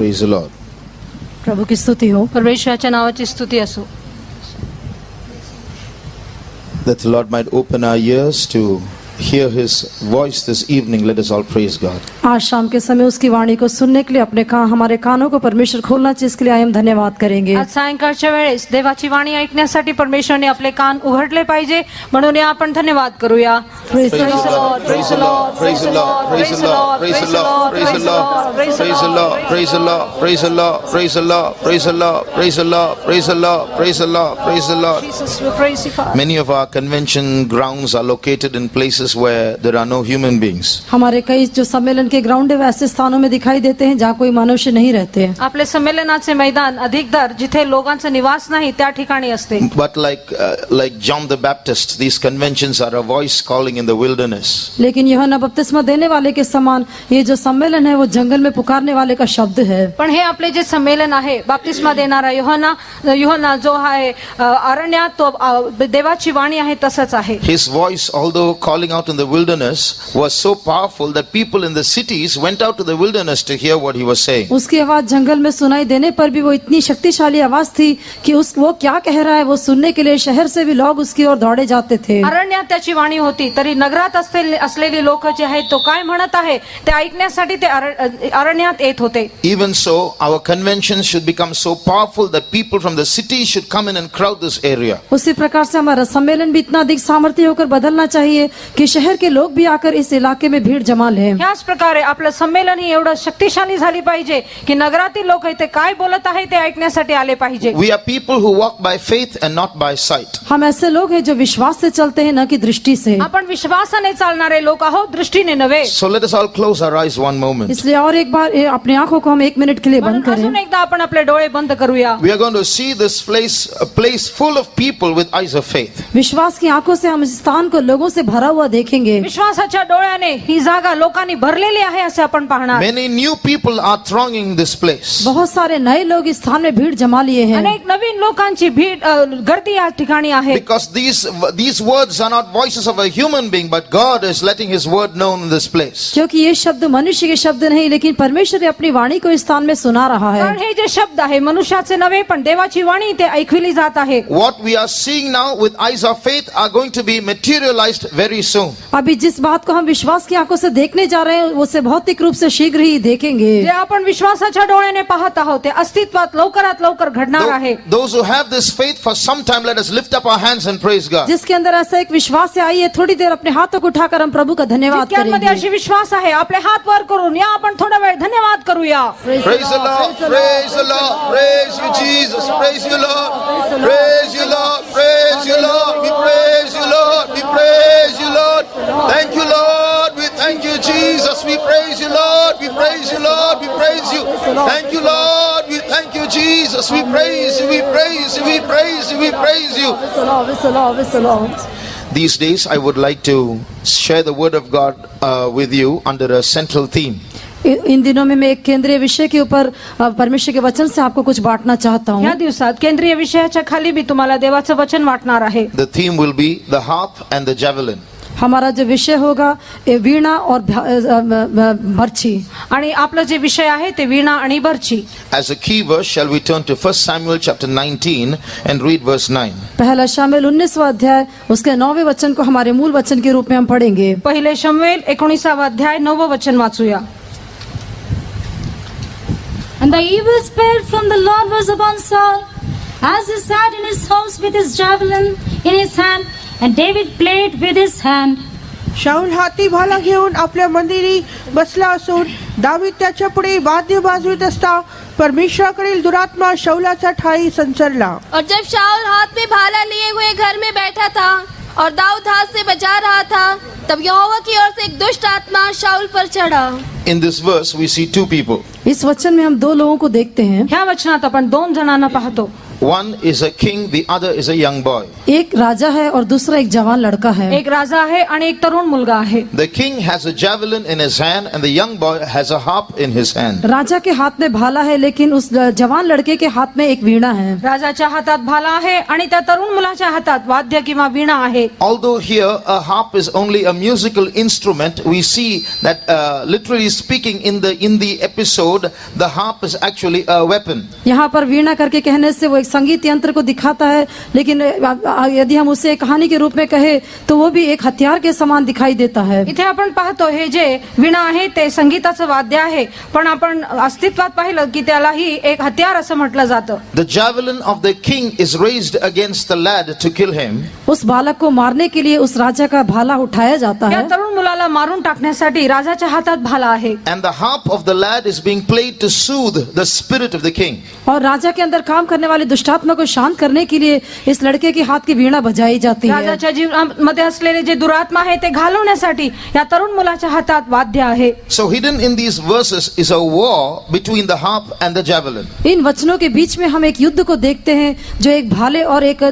Praise the Lord. प्रभू की स्तुती हो. परमेश्वराच्या नावाची स्तुती असो. That the Lord might open our ears to hear His voice this evening. Let us all praise God. आज शाम के समय उसकी वाणी को सुनने के लिए हमारे कानों को परमेश्वर खोलना चाहिए. इसके लिए हम धन्यवाद करेंगे. आज सायंकाळच्या वेळेस देवाची वाणी ऐकण्यासाठी परमेश्वराने आपले कान उघडले पाहिजे, म्हणून आपण धन्यवाद करूया. Praise the Lord, praise the Lord, praise the Lord, praise the Lord, praise the Lord, praise the Lord, praise the Lord, praise the Lord, praise the Lord, praise the Lord, praise the Lord, praise the Lord, praise the Lord, praise the Lord, praise the Lord. Jesus, we praise you, Father. Many of our convention grounds are located in places where there are no human beings. हमारे कई जो सम्मेलन के ground है वैसे स्थानों में दिखाई देते हैं जहाँ कोई मनुष्य नहीं रहते हैं. आपले संमेलनाचे मैदान अधिकतर जिथे लोकांचा निवास नाही त्या ठिकाणी असते. But like John the Baptist, these conventions are a voice calling in the wilderness. लेकिन यूहन्ना बपतिस्मा देने वाले के समान ये जो सम्मेलन है वो जंगल में पुकारने वाले का शब्द है. पण हे आपले जे संमेलन आहे बपतिस्मा देणारा यूहन्ना जो आहे अरण्यात तो देवाची वाणी आहे तसंच आहे. His voice, although calling out in the wilderness, was so powerful that people in the cities went out to the wilderness to hear what he was saying. उसकी आवाज जंगल में सुनाई देने पर भी वो इतनी शक्तिशाली आवाज थी कि वो क्या कह रहा है वो सुनने के लिए शहर से भी लोग उसकी ओर दौड़े जाते थे. अरण्यात त्याची वाणी होती तरी नगरात असलेली लोक जे आहेत तो काय म्हणत आहे ते ऐकण्यासाठी ते अरण्यात येत होते. Even so, our conventions should become so powerful that people from the city should come in and crowd this area. उसी प्रकार से हमारा सम्मेलन भी इतना अधिक सामर्थ्य होकर बदलना चाहिए कि शहर के लोग भी आकर इस इलाके में भीड़ जमा लें. याच प्रकारे आपलं संमेलन ही एवढं शक्तिशाली झाली पाहिजे की नगरातील लोक इथे काय बोलत आहे ते ऐकण्यासाठी आले पाहिजे. We are people who walk by faith and not by sight. हम ऐसे लोग हैं जो विश्वास से चलते हैं न कि दृष्टि से. आपण विश्वासाने चालणारे लोक आहोत, दृष्टीने नव्हे. So let us all close our eyes one moment. इसलिए और एक बार अपनी आंखों को हम 1 मिनट के लिए बंद अजून करें. एकदा आपण आपले डोळे बंद करूया. We are going to see this place, a place full of people with eyes of faith. विश्वास की आंखों से हम इस स्थान को लोगों से भरा हुआ देखेंगे. विश्वासाच्या डोळ्याने ही जागा लोकांनी भरलेली आहे असे आपण पाहणार. Many new people are thronging this place. बहुत सारे नए लोग इस स्थान में भीड़ जमा लिए हैं. अनेक नवीन लोकांची गर्दी या ठिकाणी आहे. Because these words are not voices of a human being, but God is letting His word known in this place. क्योंकि ये शब्द मनुष्य के शब्द नहीं लेकिन परमेश्वर अपनी वाणी को इस स्थान में सुना रहा है. कारण हे जे शब्द आहे मनुष्याचे नव्हे पण देवाची वाणी ते ऐकविली जात आहे. What we are seeing now with eyes of faith are going to be materialized very soon. अभी जिस बात को हम विश्वास की आंखों से देखने जा रहे हैं उसे भौतिक रूप से शीघ्र ही देखेंगे. जे आपण विश्वासाच्या डोळ्याने पाहत आहोत ते अस्तित्वात लवकरात लवकर घडणार आहे. Those who have this faith for some time, let us lift up our hands and praise God. जिसके अंदर ऐसा एक विश्वास है आइए थोड़ी देर अपने हाथों को उठाकर हम प्रभु का धन्यवाद जितक्यांमध्ये करेंगे. अशी विश्वास आहे आपले हात वर करून या आपण थोडा वेळ धन्यवाद करूया. Praise the Lord, praise the Lord, praise you Jesus, praise you Lord, praise you Lord, praise you Lord, we praise you Lord, we praise you Lord, thank you Lord, we thank you Jesus, we praise you Lord, we praise you Lord, we praise you, thank you Lord, we thank you Jesus, we praise you, we praise you, we praise you, we praise you. These days I would like to share the word of God with you under a central theme. In दिनों में मैं एक केंद्रीय विषय के ऊपर परमेश्वर के वचन से आपको कुछ बांटना चाहता हूँ. या दिवसात केंद्रीय विषयाच्या खाली भी तुम्हाला देवाचं वचन वाटणार आहे. The theme will be the harp and the javelin. हमारा जो विषय होगा ये वीणा और बर्छी. आणि आपलं जे विषय आहे ते वीणा आणि बर्छी. As a key verse, shall we turn to 1 Samuel chapter 19 and read verse 9. पहला शमूएल 19वां अध्याय उसके 9वें वचन को हमारे मूल वचन के रूप में हम पढ़ेंगे. पहिले शमूएल 19वां अध्याय 9वें वचन वाचूया. And the evil spirit from the Lord was upon Saul, as he sat in his house with his javelin in his hand, and David played with his hand. शाऊल हाती भाला घेऊन आपल्या मंदिरी बसला असून दावीद त्याच्या पुढे वाद्य वाजवित असता परमेश्वराकडील दुरात्मा शाऊलाचा ठाई संचरला. और जब शाऊल हाथ में भाला लिए हुए घर में बैठा था और दाऊद हाथ से बचा रहा था, तब यहोवा की ओर से एक दुष्ट आत्मा शाऊल पर चढ़ा. In this verse we see two people. इस वचन में हम दो लोगों को देखते हैं. ह्या वचनात आपण दोन जणांना पाहतो. One is a king, the other is a young boy. एक राजा है और दूसरा एक जवान लड़का है। एक राजा आहे आणि एक तरुण मुलगा आहे। The king has a javelin in his hand and the young boy has a harp in his hand. राजा के हाथ में भाला है लेकिन उस जवान लड़के के हाथ में एक वीणा है। राजाच्या हातात भाला आहे आणि त्या तरुण मुलाच्या हातात वाद्य किंवा वीणा आहे। Although here a harp is only a musical instrument, we see that literally speaking in the episode, the harp is actually a weapon. यहाँ पर वीणा करके कहने से वो एक संगीत यंत्र को दिखाता है, लेकिन यदि हम उसे कहानी के रूप में कहे तो वो भी एक हथियार के समान दिखाई देता है। इथे आपण पाहतो हे जे वीणा आहे ते संगीताचं वाद्य आहे, पण आपण अस्तित्वात पाहिलं की त्यालाही एक हत्यार असं म्हटलं जातं। The javelin of the king is raised against the lad to kill him. उस बालक को मारने के लिए उस राजा का भाला उठाया जाता या है। तरुण मुलाला मारून टाकण्यासाठी राजाच्या हातात भाला आहे। And the harp of the lad is being played to soothe the spirit of the king. और राजा के अंदर काम करने वाले दुष्टात्मा को शांत करने के लिए इस लड़के के हाथ की वीणा बजाई जाती है। राजाच्या जीवनामध्ये असलेले जे दुरात्मा आहे ते घालवण्यासाठी या तरुण मुलाच्या हातात वाद्य आहे। So hidden in these verses is a war between the harp and the javelin. In वचनों के बीच में हम एक युद्ध को देखते हैं जो एक भाले और एक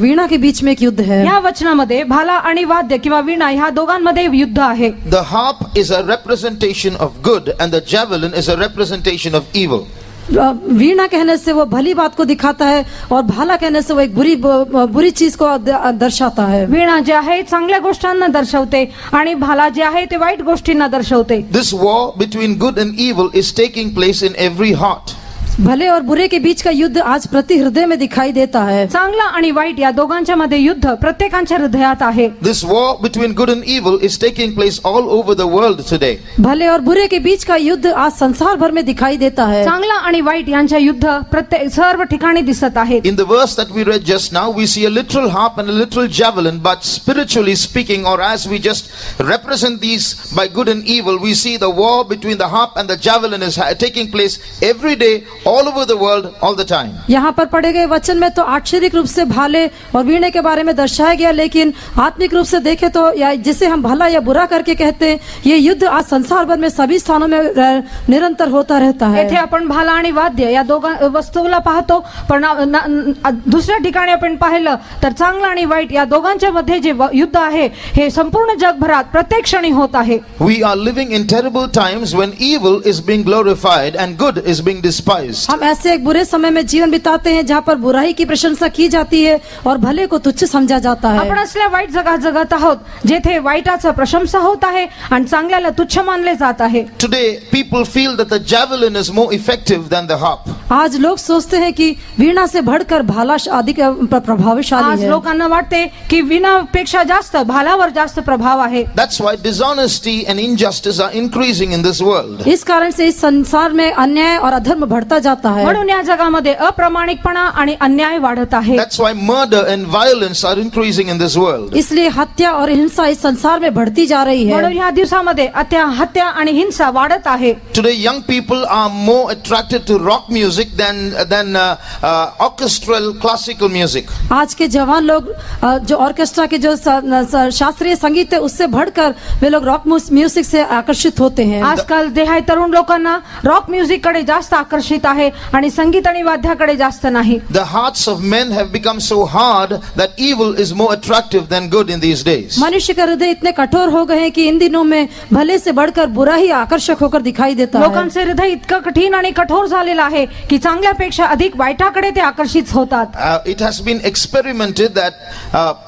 वीणा के बीच में एक युद्ध है। या वचनामध्ये भाला आणि वाद्य किंवा वीणा ह्या दोघांमध्ये युद्ध आहे। The harp is a representation of good and the javelin is a representation of evil. वीणा कहने से वो भली बात को दिखाता है और भाला कहने से वो एक बुरी चीज को दर्शाता है। वीणा जे आहे चांगल्या गोष्टींना दर्शवते आणि भाला जे आहे ते वाईट गोष्टींना दर्शवते। This war between good and evil is taking place in every heart. भले और बुरे के बीच का युद्ध आज प्रति हृदय में दिखाई देता है। चांगला आणि वाईट या दोघांच्या मध्ये युद्ध प्रत्येकाच्या हृदयात आहे। This war between good and evil is taking place all over the world today. भले और बुरे के बीच का युद्ध आज संसार भर में दिखाई देता है। चांगला आणि वाईट यांच्या युद्ध प्रत्येक सर्व ठिकाणी दिसत आहे। In the verse that we read just now, we see a literal harp and a literal javelin, but spiritually speaking, or as we just represent these by good and evil, we see the war between the harp and the javelin is taking place every day, all over the world, all the time. यहाँ पर पढ़े गए वचन में तो आश्चर्यिक रूप से भाले और वीणे के बारे में दर्शाया गया, लेकिन आत्मिक रूप से देखें तो या जिसे हम भला या बुरा करके कहते हैं, ये युद्ध आज संसार भर में सभी स्थानों में निरंतर होता रहता है। येथे आपण भाला आणि वाद्य या दोघां वस्तूला पाहतो, पण दुसऱ्या ठिकाणी आपण पाहिलं तर चांगला आणि वाईट या दोघांच्या मध्ये जे युद्ध आहे हे संपूर्ण जगभरात प्रत्येक क्षणी होत आहे। We are living in terrible times when evil is being glorified and good is being despised. हम ऐसे एक बुरे समय में जीवन बिताते हैं जहाँ पर बुराई की प्रशंसा की जाती है और भले को तुच्छ समझा जाता है। आपण असल्या वाईट जगात जगत आहोत जेथे वाईटाचा प्रशंसा होत आहे आणि चांगल्याला तुच्छ मानले जात आहे। Today people feel that the javelin is more effective than the harp. आज लोग सोचते हैं कि वीणा से बढ़कर भाला अधिक प्रभावशाली आज है। लोकांना वाटते की वीणापेक्षा जास्त भालावर जास्त प्रभाव आहे। That's why dishonesty and injustice are increasing in this world. इस कारण से इस संसार में अन्याय और अधर्म बढ़ता जाता है। म्हणून या जगामध्ये अप्रामाणिकपणा आणि अन्याय वाढत आहे। That's why murder and violence are increasing in this world. इसलिए हत्या और हिंसा इस संसार में बढ़ती जा रही है। म्हणून या दिवसामध्ये हत्या आणि हिंसा वाढत आहे। Today young people are more attracted to rock music than orchestral classical music. आज के जवान लोग जो ऑर्केस्ट्रा के जो शास्त्रीय संगीत है उससे बढ़कर वे लोग रॉक म्यूजिक से आकर्षित होते हैं। आजकाल देहाय तरुण लोकांना रॉक म्युझिक कडे जास्त आकर्षित आहे आणि संगीत आणि वाद्याकडे जास्त नाही। The hearts of men have become so hard that evil is more attractive than good in these days. मनुष्य का हृदय इतने कठोर हो गए हैं कि इन दिनों में भले से बढ़कर बुरा ही आकर्षक होकर दिखाई देता है। लोकांचे हृदय इतकं कठीण आणि कठोर झालेलं आहे की चांगल्यापेक्षा अधिक वाईटाकडे ते आकर्षित होतात। It has been experimented that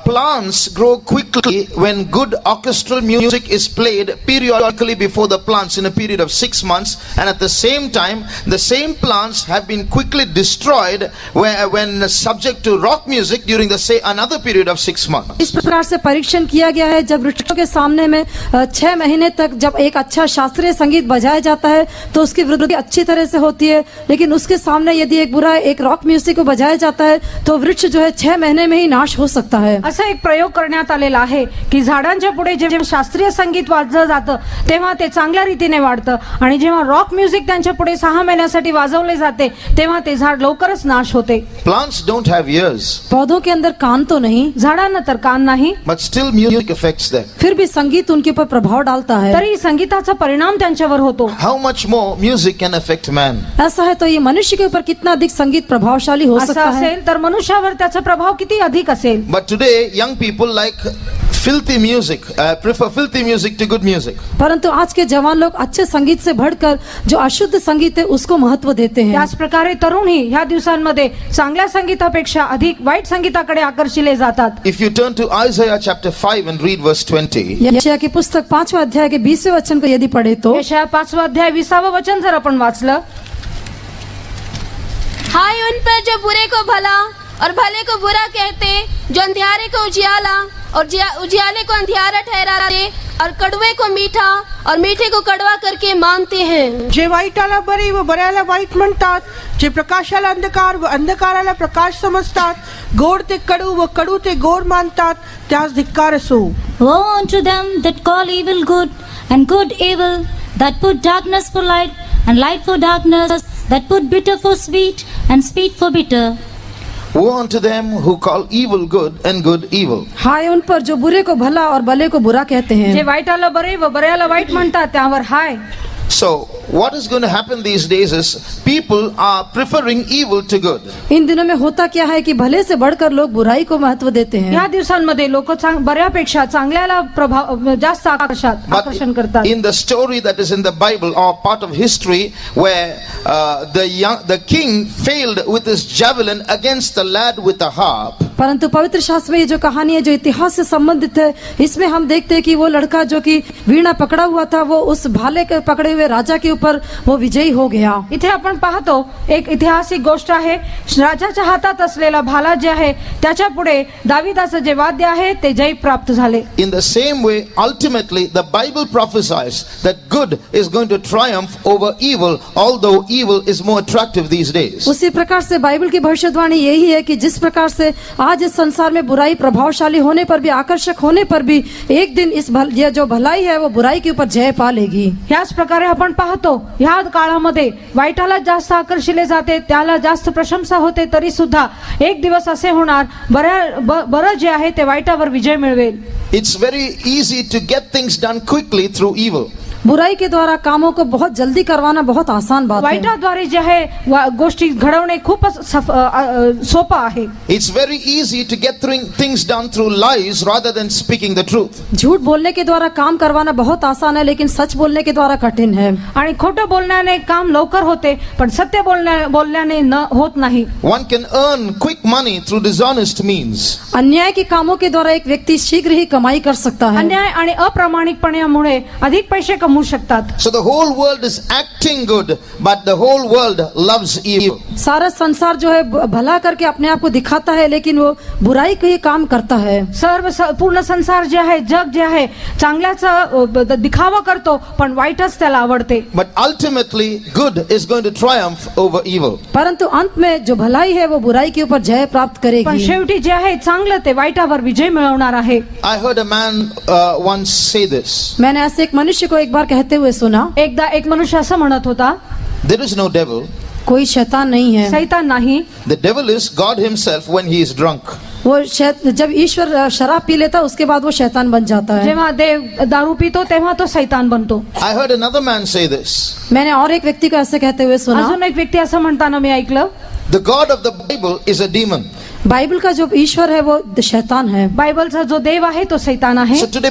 plants grow quickly when good orchestral music is played periodically before the plants in a period of 6 months, and at the same time the same plants have been quickly destroyed when subject to rock music during the another period of 6 months. इस प्रकार से परीक्षण KIA गया है, जब वृक्षों के सामने में 6 महीने तक जब एक अच्छा शास्त्रीय संगीत बजाया जाता है तो उसकी वृद्धि अच्छी तरह से होती है, लेकिन उसके सामने यदि एक रॉक म्यूजिक को बजाया जाता है तो वृक्ष जो है 6 महीने में ही नाश हो सकता है। असा एक प्रयोग करण्यात आलेला आहे की झाडांच्या पुढे जेव्हा शास्त्रीय संगीत वाजलं जातं तेव्हा ते चांगल्या रीतीने वाढतं आणि जेव्हा रॉक म्युझिक त्यांच्या पुढे 6 महिन्यासाठी वाजवलं वाजवले जाते तेव्हा ते झाड लवकरच नाश होते. Plants don't have ears, पौधों के अंदर कान तो नहीं, झाडांना तर कान नाही, but still music affects them. फिर भी संगीत उनके ऊपर प्रभाव डालता है. तरी संगीताचा परिणाम त्यांच्यावर होतो. How much more music can affect man? ऐसा है तो ये मनुष्य के ऊपर कितना अधिक संगीत प्रभावशाली हो असं सकता है. असेल तर मनुष्यावर त्याचा प्रभाव किती अधिक असेल. But today, young people like filthy music, prefer filthy music to good music. परंतु आज के जवान लोग अच्छे संगीत से बढ़कर जो अशुद्ध संगीत है उसको महत्व देते हैं. त्याच प्रकारे तरुणही ह्या दिवसांमध्ये चांगल्या संगीतापेक्षा अधिक वाईट संगीताकडे आकर्षिले जातात. If you turn to Isaiah chapter 5 and read verse 20, यशायाह की पुस्तक 5वें अध्याय के 20वें वचन को यदि पढ़े तो यशायाह 5वां अध्याय 20वां वचन जर आपण वाचलं, हाय उन पर जो बुरे को भला और भले को बुरा कहते, जो अंधियारे को उजियाला और उजियाले को अंधियारा ठहराते और कड़वे को मीठा और मीठे को कड़वा करके मानते हैं. जे वाईटाला बरे व बऱ्याला वाईट म्हणतात, जे प्रकाशाला अंधकार व अंधकाराला प्रकाश समजतात, गोड ते कडू व कडू ते गोड मानतात, त्यास धिक्कार असो. Woe unto them that call evil good and good evil, that put darkness for light and light for darkness, that put bitter for sweet and sweet for bitter. woe unto them who call evil good and good evil. हाय उन पर जो बुरे को भला और भले को बुरा कहते जे हैं. वाईटाला बरे व बऱ्याला वाईट म्हणतात त्यावर हाय. So, what is going to happen these days is people are preferring evil to good. In दिनों में होता क्या है कि भले से बढ़कर लोग बुराई को महत्व देते हैं. या दिवसांमध्ये लोक बऱ्यापेक्षा चांगल्याला प्रभाव जास्त आकर्षण करतात. in the story that is in the Bible or part of history where the king failed with his javelin against the lad with the harp, परंतु पवित्र शास्त्र में ये जो कहानी है जो इतिहास से संबंधित है, इसमें हम देखते हैं कि वो लड़का जो कि वीणा पकड़ा हुआ था वो उस भाले के पकड़े हुए राजा के ऊपर वो विजयी हो गया. इथे आपण पाहतो एक ऐतिहासिक गोष्ट आहे. राजाच्या हातात असलेला भाला जे आहे त्याच्या पुढे दाविदाचं जे वाद्य आहे ते जय प्राप्त झाले. in the same way ultimately the Bible prophesies that good is going to triumph over evil, although evil is more attractive these days. उसी प्रकार से बाइबल की भविष्यवाणी यही है कि जिस प्रकार से आज इस संसार में बुराई प्रभावशाली होने पर भी, आकर्षक होने पर भी, एक दिन ये जो भलाई है वो बुराई के ऊपर जय पा लेगी. याच प्रकारे आपण पाहतो ह्या काळामध्ये वाईटाला जास्त आकर्षिले जाते, त्याला जास्त प्रशंसा होते, तरी सुद्धा एक दिवस असे होणार बरं जे आहे ते वाईटावर विजय मिळवेल. It's very easy to get things done quickly through evil. बुराई के द्वारा कामों को बहुत जल्दी करवाना बहुत आसान बात है. वाईटाद्वारे जे आहे गोष्टी घडवणे खूपच सोपं आहे. It's very easy to get things done through lies rather than speaking the truth. झूठ बोलने के द्वारा काम करवाना बहुत आसान है, लेकिन सच बोलने के द्वारा कठिन है. आणि खोटं बोलण्याने काम लवकर होते, पण सत्य बोलण्याने न होत नाही. One can earn quick money through dishonest means. अन्याय के कामों के द्वारा एक व्यक्ति शीघ्र ही कमाई कर सकता है. अन्याय आणि अप्रामाणिकपणामुळे अधिक पैसे कमवू शकतात. So the whole world is acting good, but the whole world loves evil. सारा संसार जो है भला करके अपने आप को दिखाता है, लेकिन वो बुराई का ही काम करता है. पूर्ण संसार जे आहे, जग जे आहे, चांगल्याचा दिखावा करतो, पण वाईटच त्याला आवडते. But ultimately good is going to triumph over evil. परंतु अंत में जो भलाई है वो बुराई के ऊपर जय प्राप्त पण करेगी. शेवटी जे आहे चांगलं ते वाईटावर विजय मिळवणार आहे. I heard a man once say this. मैंने ऐसे एक मनुष्य को एक बार कहते हुए सुना, एकदा एक मनुष्य असं म्हणत होता, There is no devil. कोई शैतान नहीं है. सैतान नाही. The devil is God himself when he is drunk. वो जब ईश्वर शराब पी लेता उसके बाद वो शैतान बन जाता है. जेव्हा देव दारू पितो तेव्हा तो सैतान बनतो. I heard another man say this. मैंने और एक व्यक्ति को ऐसे कहते हुए सुना, अजून एक व्यक्ती असं म्हणताना मी ऐकलं, The God of the Bible is a demon. Bible का जो ईश्वर है वो शैतान है. बायबलचा जो देव आहे तो सैतान आहे. So today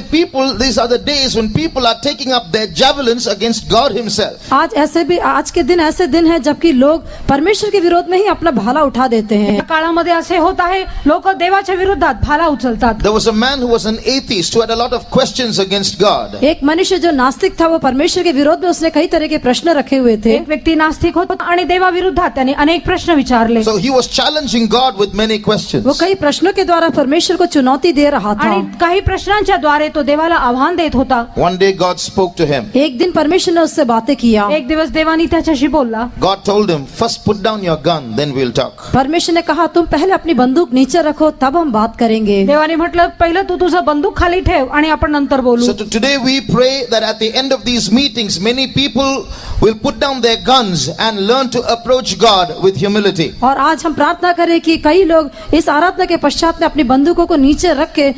these are the days when people are taking up their javelins against God himself. आज के दिन ऐसे दिन हैं जबकि लोग परमेश्वर के विरोध में ही अपना भाला उठा देते हैं. या काळामध्ये असे होत आहे, लोक देवाच्या विरोधात भाला उचलतात. There was a man who was an atheist who had a lot of questions against God. एक मनुष्य जो नास्तिक था वो परमेश्वर के विरोध में उसने कई तरह के प्रश्न रखे हुए थे. एक व्यक्ती नास्तिक होता आणि देवाविरोधात त्याने अनेक प्रश्न विचारले. So he was challenging God with many questions. वो कई प्रश्नों के द्वारा परमेश्वर को चुनौती दे रहा था. आणि काही प्रश्नांच्या द्वारे तो देवाला आव्हान देत होता. One day God spoke to him. एक दिन परमेश्वर ने उससे बातें किया. एक दिवस देवानी त्याच्याशी बोलला. God told him, first put down your gun, then we'll talk. परमेश्वर ने कहा तुम पहले अपनी बंदूक नीचे रखो तब हम बात करेंगे. देवाने म्हटलं पहिलं तू तुझं बंदूक खाली ठेव आणि आपण नंतर बोलू. So today we pray that at the end of these meetings many people will put down their guns and learn to approach God with humility. और आज हम प्रार्थना करें कि कई लोग इस आराधना के पश्चात में अपनी बंदूकों को नीचे रख के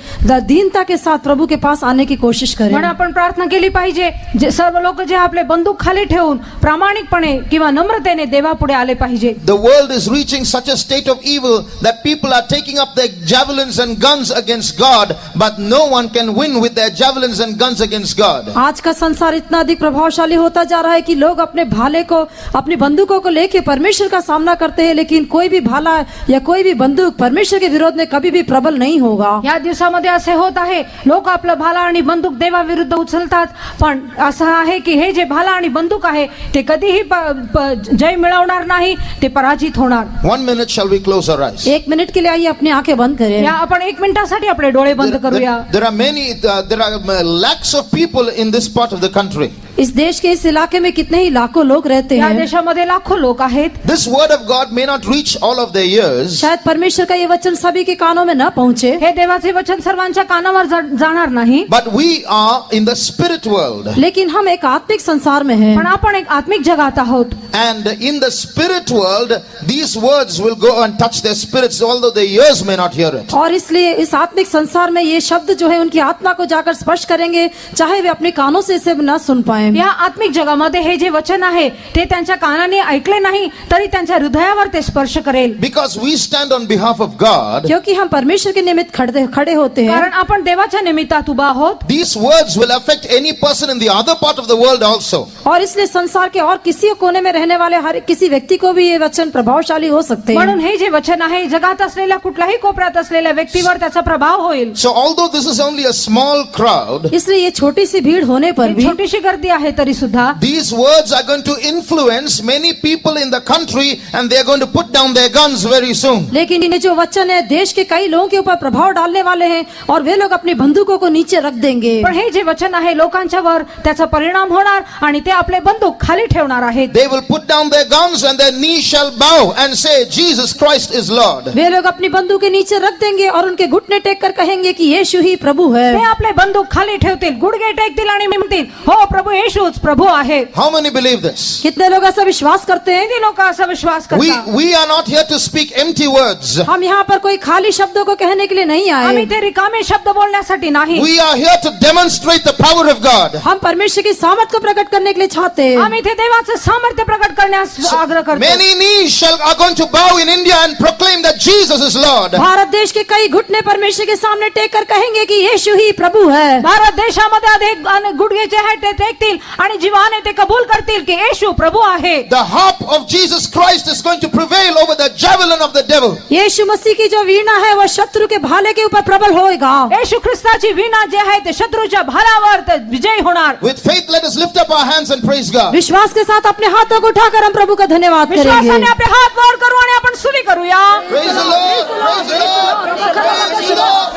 दीनता के साथ प्रभु के पास आने की कोशिश करें. म्हणून आपण प्रार्थना केली पाहिजे. सर्व लोक जे आपले बंदूक खाली ठेवून प्रामाणिकपणे किंवा नम्रतेने देवापुढे आले पाहिजे. The world is reaching such a state of evil that people are taking up their javelins and guns against God, but no one can win with their javelins and guns against God. आज का संसार इतना अधिक प्रभावशाली होता जा रहा है कि लोग अपने भाले को, अपनी बंदूकों को लेके परमेश्वर का सामना करते हैं, लेकिन कोई भी भाला या कोई भी बंदूक परमेश्वर के विरोध में कभी भी प्रबल नहीं होगा. या दिवसामध्ये असे होत आहे, लोक आपलं भाला आणि बंदूक देवाविरुद्ध उचलतात, पण असं आहे की हे जे भाला आणि बंदूक आहे ते कधीही जय मिळवणार नाही, ते पराजित होणार. 1 minute, shall we close our eyes? 1 minute के लिए आइए अपनी आंखें बंद करें. या आपण 1 मिनिटासाठी आपले डोळे बंद करूया. There are lakhs of people in this part of the country. इस देश के इस इलाके में कितने ही लाखों लोग रहते या हैं. देशामध्ये लाखो लोक आहेत. This word of God may not reach all of their ears, शायद परमेश्वर का ये वचन सभी के कानों में न पहुंचे, हे देवाचे वचन सर्वांच्या कानावर जाणार नाही, but we are in the spirit world. लेकिन हम एक आत्मिक संसार में हैं. पण आपण एक आत्मिक जगात आहोत. And in the spirit world, these words will go and touch their spirits, although their ears may not hear it. और इसलिए इस आत्मिक संसार में ये शब्द जो है उनकी आत्मा को जाकर स्पर्श करेंगे, चाहे वे अपने कानों से इसे न सुन पाए. या आत्मिक जगामध्ये हे जे वचन आहे ते त्यांच्या कानाने ऐकले नाही तरी त्यांच्या हृदयावर ते स्पर्श करेल. Because we stand on behalf of God, क्योंकि हम परमेश्वर के निमित्त खड़े होते हैं. कारण आपण देवाच्या निमित्तात उभा आहोत. these words will affect any person in the other part of the world also. और इसलिए संसार के और किसी कोने में रहने वाले हर किसी व्यक्ति को भी ये वचन प्रभावशाली हो सकते हैं. म्हणून हे जे वचन आहे जगात असलेल्या कुठल्याही कोपऱ्यात असलेल्या व्यक्तीवर त्याचा प्रभाव होईल. So although this is only a small crowd, इसलिए ये छोटी सी भीड़ होने पर भी, छोटीशी गर्दी आहे तरी सुद्धा these words are going to influence many people in the country, and they are going to put down their guns very soon. लेकिन ये जो वचन है देश के कई लोगों के ऊपर प्रभाव डालने वाले हैं और वे लोग अपनी बंदूकों को नीचे रख देंगे. पण हे जे वचन आहे लोकांच्यावर त्याचा परिणाम होणार आणि ते आपले बंदूक खाली ठेवणार आहेत. They will put down their guns and their knees shall bow and say, Jesus Christ is Lord. वे लोग अपनी बंदूकें नीचे रख देंगे और उनके घुटने टेक कर कहेंगे कि यीशु ही प्रभु है. ते आपले बंदूक खाली ठेवतील, गुडघे टेकतील आणि म्हणतील, हो प्रभु येशूच प्रभु आहे. How many believe this? कितने लोग ऐसा विश्वास करते हैं? किती लोक असा विश्वास करतात? We are not here to speak empty words. हम यहाँ पर कोई खाली शब्दों को कहने के लिए नहीं आम्ही आए. ते रिकामे शब्द बोलण्यासाठी नाही. We are here to demonstrate the power of God. हम परमेश्वर की सामर्थ को प्रकट करने के लिए चाहते हैं. आम्ही ते देवाचं सामर्थ्य प्रकट करण्यास आग्रह करतो. Many knees are going to bow in India and proclaim that Jesus is Lord. Bharat देश के कई घुटने परमेश्वर के सामने टेक कर कहेंगे कि यीशु ही प्रभु है. भारत देशामध्ये अनेक गुडघे जे आहेत ते टेकतील आणि जीवाने ते कबूल करतील की येशू प्रभु आहे. The harp of Jesus Christ is going to prevail over the javelin of the devil. यीशु मसीह की जो वीणा है वो शत्रु के भाले के ऊपर प्रबल होएगा. येशू ख्रिस्ताची वीणा जे आहे ते शत्रूच्या भालावर ते विजय होणार. With faith, let us lift up our hands and praise God. विश्वास के साथ अपने हाथों को उठाकर हम प्रभु का धन्यवाद विश्वासाने करेंगे. आपले हात वर करू आणि आपण स्तुती करूया. Praise the Lord. Praise the Lord. Praise the Lord.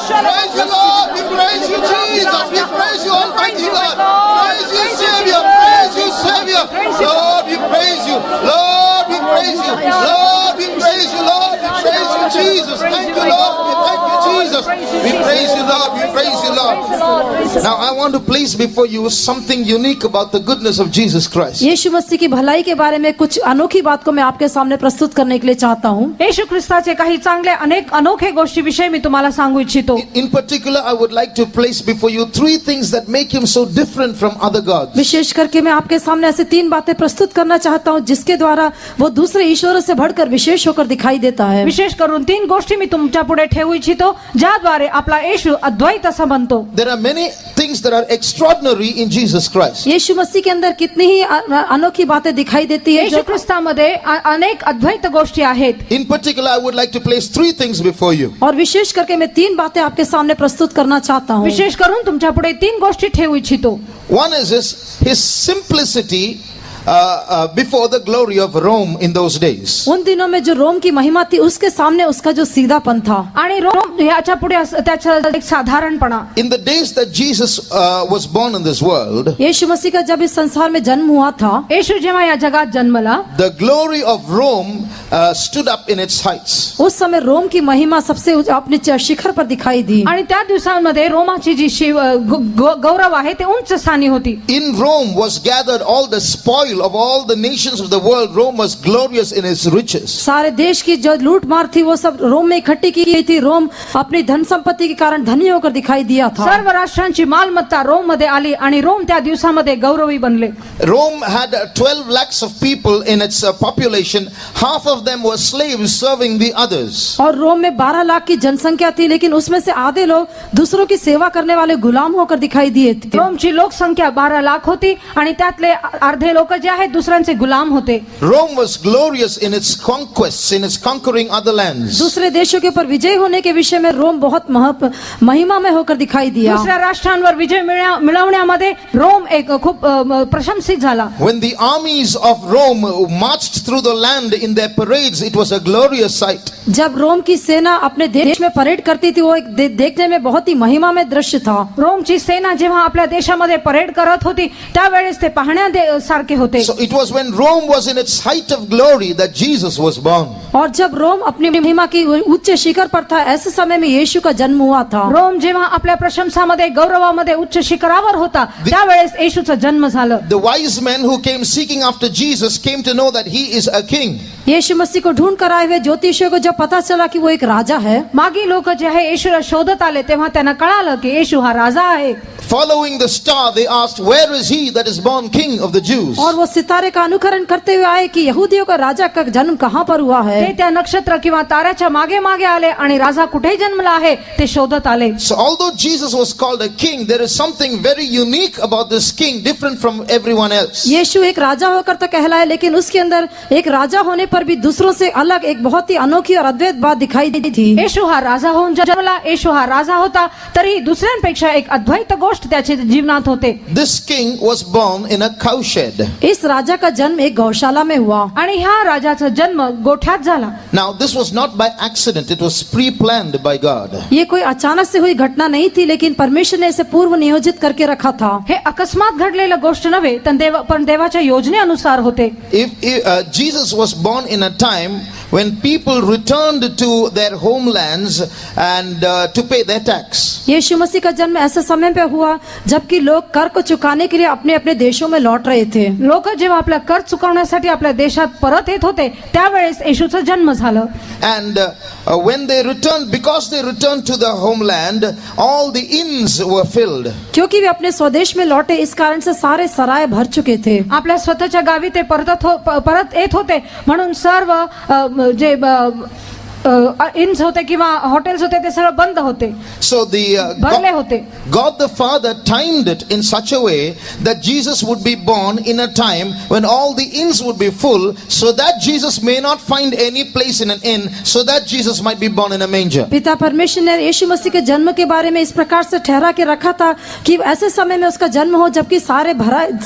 Praise the Lord. We praise you, Jesus. We praise you, Almighty God. Praise you, Savior. Praise you, Savior. Lord, we praise you. Lord, we praise you. Lord, we praise you. Lord, we praise you, Jesus. Thank you, Lord. We thank you, Jesus. We praise you, Lord. We praise you, Lord. Now I want to place before you something unique about the goodness of Jesus Christ. यीशु मसीह की भलाई के बारे में कुछ अनोखी बात को मैं आपके सामने प्रस्तुत करने के लिए चाहता हूँ. येशू ख्रिस्ताचे काही चांगले अनेक अनोखे गोष्टी विषयी मी तुम्हाला सांगू इच्छितो. In particular, I would like to place before you 3 things that make him so different from other gods. विशेष करके मैं आपके सामने ऐसे 3 बातें प्रस्तुत करना चाहता हूँ जिसके द्वारा वो दूसरे ईश्वरों से बढ़कर विशेष होकर दिखाई देता है. विशेष करून 3 गोष्टी मी तुमच्या पुढे ठेवू इच्छितो ज्याद्वारे आपला येशू अद्वैत असा बनतो. There are many things that are extraordinary in Jesus Christ. यीशु मसीह के अंदर कितनी ही अनोखी बातें दिखाई देती है. येशू ख्रिस्तामध्ये अनेक अद्वैत गोष्टी आहेत. In particular, I would like to place 3 things before you. और विशेष करके मैं 3 बातें आपके सामने प्रस्तुत करना चाहता हूँ. विशेष करून तुमच्या पुढे 3 गोष्टी ठेवू इच्छितो. One is his simplicity before the glory of Rome in those days. उन दिनों में जो रोम की महिमा थी उसके सामने उसका जो सीधापन था। आणि रोम याच्या पुढे त्याचा एक साधारणपणा। In the days that Jesus was born in this world, यीशु मसीह का जब इस संसार में जन्म हुआ था, येशू जेव्हा या जगात जन्मला, the glory of Rome stood up in its heights. उस समय रोम की महिमा सबसे अपने शिखर पर दिखाई दी। आणि त्या दिवसांमध्ये रोमाची जी गौरव आहे ते उंच स्थानी होती। In Rome was gathered all the spoil of all the nations of the world. Rome was glorious in its riches. सारे देश की जो लूट मार थी वो सब रोम में इकट्ठी की गई थी। रोम अपनी धन संपत्ति के कारण धनी होकर दिखाई दिया था। सर्व राष्ट्रांची मालमत्ता रोम मध्ये आली आणि रोम त्या दिवसामध्ये गौरवी बनले। Rome had 12 lakhs of people in its population. Half of them were slaves serving the others. और रोम में 12 लाख की जनसंख्या थी, लेकिन उसमें से आधे लोग दूसरों की सेवा करने वाले गुलाम होकर दिखाई दिए थे। रोमची लोकसंख्या 12 लाख होती आणि त्यातले अर्धे लोक जे आहेत दुसऱ्यांचे गुलाम होते। Rome was glorious in its conquests, in its conquering other lands. दूसरे देशों के ऊपर विजय होने के विषय में रोम बहुत महिमा में होकर दिखाई दिया। दुसऱ्या राष्ट्रांवर विजय मिळवण्यामध्ये रोम एक खूप प्रशंसित झाला। When the armies of Rome marched through the land in their parades, it was a glorious sight. जब रोम की सेना अपने देश में परेड करती थी वो एक देखने में बहुत ही महिमा में दृश्य था। रोमची सेना जेव्हा आपल्या देशामध्ये परेड करत होती त्यावेळेस ते पाहण्यासारखे होते। So it was when Rome was in its height of glory that Jesus was born. और जब रोम अपनी महिमा की उच्च शिखर पर था, ऐसे समय में यीशु का जन्म हुआ था। रोम जेव्हा आपल्या प्रशंसामध्ये गौरवामध्ये उच्च शिखरावर होता त्यावेळेस येशूचा जन्म झाला। The wise men who came seeking after Jesus came to know that he is a king. यीशु मसीह को ढूंढ कर आए हुए ज्योतिषियों को जब पता चला कि वो एक राजा है, मागी लोक जे आहे येशूला शोधत आले तेव्हा त्यांना कळालं की येशू हा राजा आहे। Following the star, they asked, "Where is he that is born king of the Jews?" और वो सितारे का अनुकरण करते हुए आए कि यहूदियों का राजा का जन्म कहाँ पर हुआ है। ते त्या नक्षत्र किंवा ताऱ्याच्या मागे मागे आले आणि राजा कुठे जन्मला आहे ते शोधत आले। So although Jesus was called a king, there is something very unique about this king, different from everyone else. यीशु एक राजा होकर तो कहलाए, लेकिन उसके अंदर एक राजा होने पर भी दूसरों से अलग एक बहुत ही अनोखी और अद्भुत बात दिखाई दी थी। येशू हा राजा होऊन जन्मला, येशू हा राजा होता तरी दुसऱ्यांपेक्षा एक अद्वैत गोष्ट त्याच्या जीवनात होते। This king was born in a cowshed. इस राजा का जन्म एक गौशाला में हुआ आणि ह्या राजाचा जन्म गोठ्यात झाला। Now this was not by accident, it was pre-planned by God. ये कोई अचानक से हुई घटना नहीं थी, लेकिन परमेश्वर ने इसे पूर्व नियोजित करके रखा था। हे अकस्मात घडलेलं गोष्ट नव्हे पण देवाच्या योजनेनुसार होते। If Jesus was born in a time when people returned to their homelands and to pay their tax. यीशु मसीह का जन्म ऐसे समय पे हुआ जबकि लोग कर को चुकाने के लिए अपने अपने देशों में लौट रहे थे। लोक जेव्हा आपला कर चुकवण्यासाठी आपल्या देशात परत येत होते त्यावेळेस येशूचा जन्म झाला। And when they returned, because they returned to the homeland, all the inns were filled. क्योंकि वे अपने स्वदेश में लौटे, इस कारण से सारे सराय भर चुके थे। आपल्या स्वतःच्या गावी ते परत येत होते म्हणून सर्व जे इन्स होते किंवा हॉटेल्स होते ते सगळं बंद होते। So भरले होते। God the Father timed it in such a way that Jesus would be born in a time when all the inns would be full, so that Jesus may not find any place in an inn, so that Jesus might be born in a manger. पिता परमेश्वर ने यीशु मसीह के जन्म के बारे में इस प्रकार से ठहरा के रखा था कि ऐसे समय में उसका जन्म हो जबकि सारे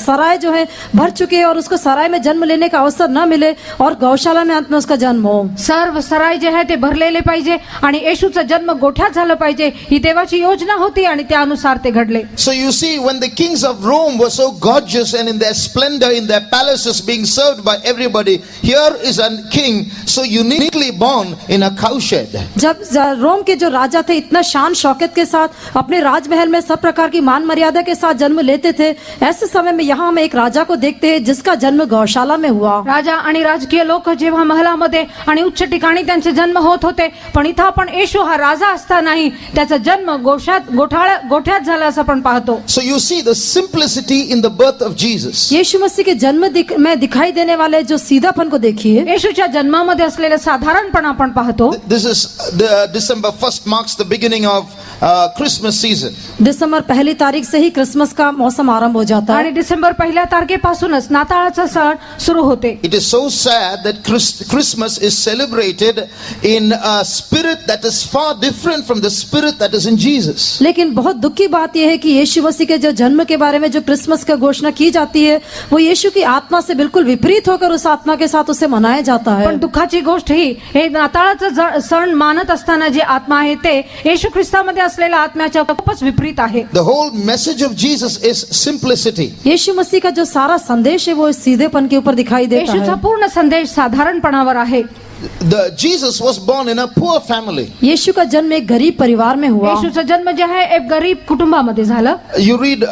सराय जो है भर चुके हैं और उसको सराय में जन्म लेने का अवसर न मिले और गौशाला में अंत में उसका जन्म हो। सर्व सराय जे आहे ते भरलेले पाहिजे आणि येशूचा जन्म गोठ्यात झाला पाहिजे ही देवाची योजना होती आणि त्यानुसार ते घडले। So you see, when the kings of Rome were so gorgeous and in their splendor in their palaces being served by everybody, here is a king so uniquely born in a cowshed. जब Rome के जो राजा थे इतना शान शौकत के साथ अपने राजमहल में सब प्रकार की मान मर्यादा के साथ जन्म लेते थे, ऐसे समय में यहाँ हम एक राजा को देखते हैं जिसका जन्म गौशाला में हुआ। राजा आणि राजकीय लोक जेव्हा महलामध्ये आणि उच्च ठिकाणी त्यांचे जन्म होत होते, पण इथं आपण येशू हा राजा असतानाही त्याचा जन्म गोठ्यात झाला असं आपण पाहतो। So you see the simplicity in the birth of Jesus. यीशु मसीह के जन्म में दिखाई देने वाले जो सीधापन को देखिए, येशूच्या जन्मामध्ये असलेले साधारणपण आपण पाहतो। This is the December 1st marks the beginning of Christmas season. दिसंबर 1 तारीख से ही क्रिसमस का मौसम आरंभ हो जाता है आणि डिसेंबर 1 तारखेपासूनच नाताळाचा सण सुरू होते। It is so sad that Christmas is celebrated in a spirit that is far different from the spirit that is in Jesus. लेकिन बहुत दुख की बात यह है कि यीशु मसीह के जो जन्म के बारे में जो क्रिसमस का घोषणा की जाती है वो यीशु की आत्मा से बिल्कुल विपरीत होकर उस आत्मा के साथ उसे मनाया जाता है। पण दुःखाची गोष्ट ही हे नाताळाचा सण मानत असताना जे आत्मा आहे ते येशू ख्रिस्तामध्ये असलेल्या आत्म्याच्या खूपच विपरीत आहे। The whole message of Jesus is simplicity. यीशु मसीह का जो सारा संदेश है वो सीधेपन के ऊपर दिखाई देता येशूचा है। पूर्ण संदेश साधारणपणावर आहे। Jesus was born in a poor family. यीशु का जन्म एक गरीब परिवार में हुआ। येशूचा जन्म जे आहे एक गरीब कुटुंबामध्ये झालं। You read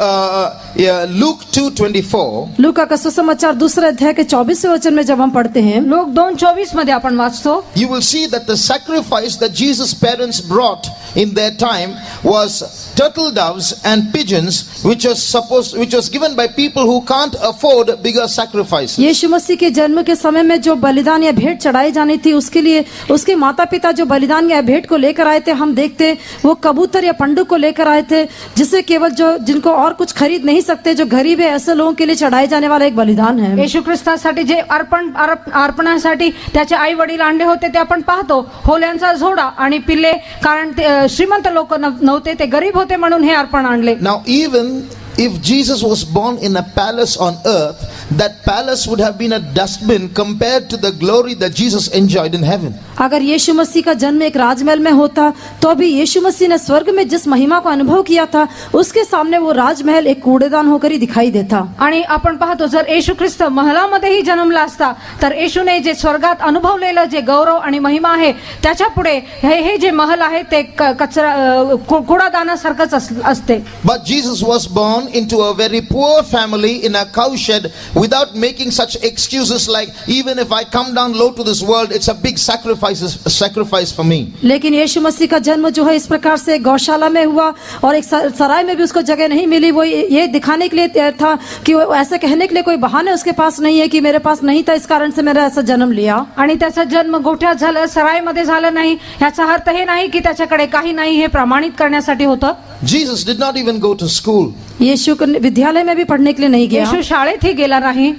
Luke 2:24. लूका का सुसमाचार दूसरे अध्याय के 24वें वचन में जब हम पढ़ते हैं, लोक 2:24 मध्ये आपण वाचतो, You will see that the sacrifice that Jesus' parents brought in their time was turtle doves and pigeons, which was given by people who can't afford bigger sacrifices. यीशु मसीह के जन्म के समय में जो बलिदान या भेंट चढ़ाई जानी थी उसके लिए उसके माता पिता जो बलिदान या भेंट को लेकर आए थे, हम देखते वो कबूतर या पंडुक को लेकर आए थे, जिसे केवल जो जिनको और कुछ खरीद नहीं सकते, जो गरीब है, ऐसे लोगों के लिए चढ़ाए जाने वाला एक बलिदान है। येशू ख्रिस्तासाठी जे अर्पणासाठी त्याचे आई वडील आणले होते ते आपण पाहतो, होल्यांचा झोडा आणि पिल्ले, कारण ते श्रीमंत लोक नव्हते, ते गरीब होते म्हणून हे अर्पण आणले। Now even if Jesus was born in a palace on earth, that palace would have been a dustbin compared to the glory that Jesus enjoyed in heaven. अगर यीशु मसीह का जन्म एक राजमहल में होता तो भी यीशु मसीह ने स्वर्ग में जिस महिमा को अनुभव किया था उसके सामने वो राजमहल एक कूड़ेदान होकर ही दिखाई देता। आणि आपण पाहतो जर येशू ख्रिस्त महलामध्येही जन्मला असता तर येशूने जे स्वर्गात अनुभवलेलं जे गौरव आणि महिमा आहे त्याच्या पुढे हे जे महल आहे ते कचरा कूडादानासारखंच असते। But Jesus was born into a very poor family in a cowshed without making such excuses like, even if I come down low to this world, it's a big sacrifice for me. लेकिन यीशु मसीह का जन्म जो है इस प्रकार से गौशाला में हुआ और एक सराय में भी उसको जगह नहीं मिली। वो ये दिखाने के लिए था कि वो ऐसे कहने के लिए कोई बहाने उसके पास नहीं है कि मेरे पास नहीं था, इस कारण से मैंने ऐसा जन्म लिया। आणि त्याचा जन्म गोठ्यात झाला, सरायमध्ये झालं नाही, याचा अर्थ हे नाही की त्याच्याकडे काही नाही, हे प्रमाणित करण्यासाठी होतं। Jesus did not even go to school. यीशु विद्यालय में भी पढ़ने के लिए नहीं गया। येशू शाळेतही गेला नाही।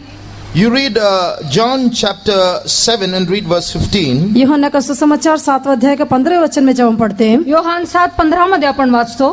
You read John chapter 7 and read verse 15. यूहन्ना का सुसमाचार 7वें अध्याय के 15वें वचन में जब हम पढ़ते हैं, योहान 7:15 मध्ये आपण वाचतो,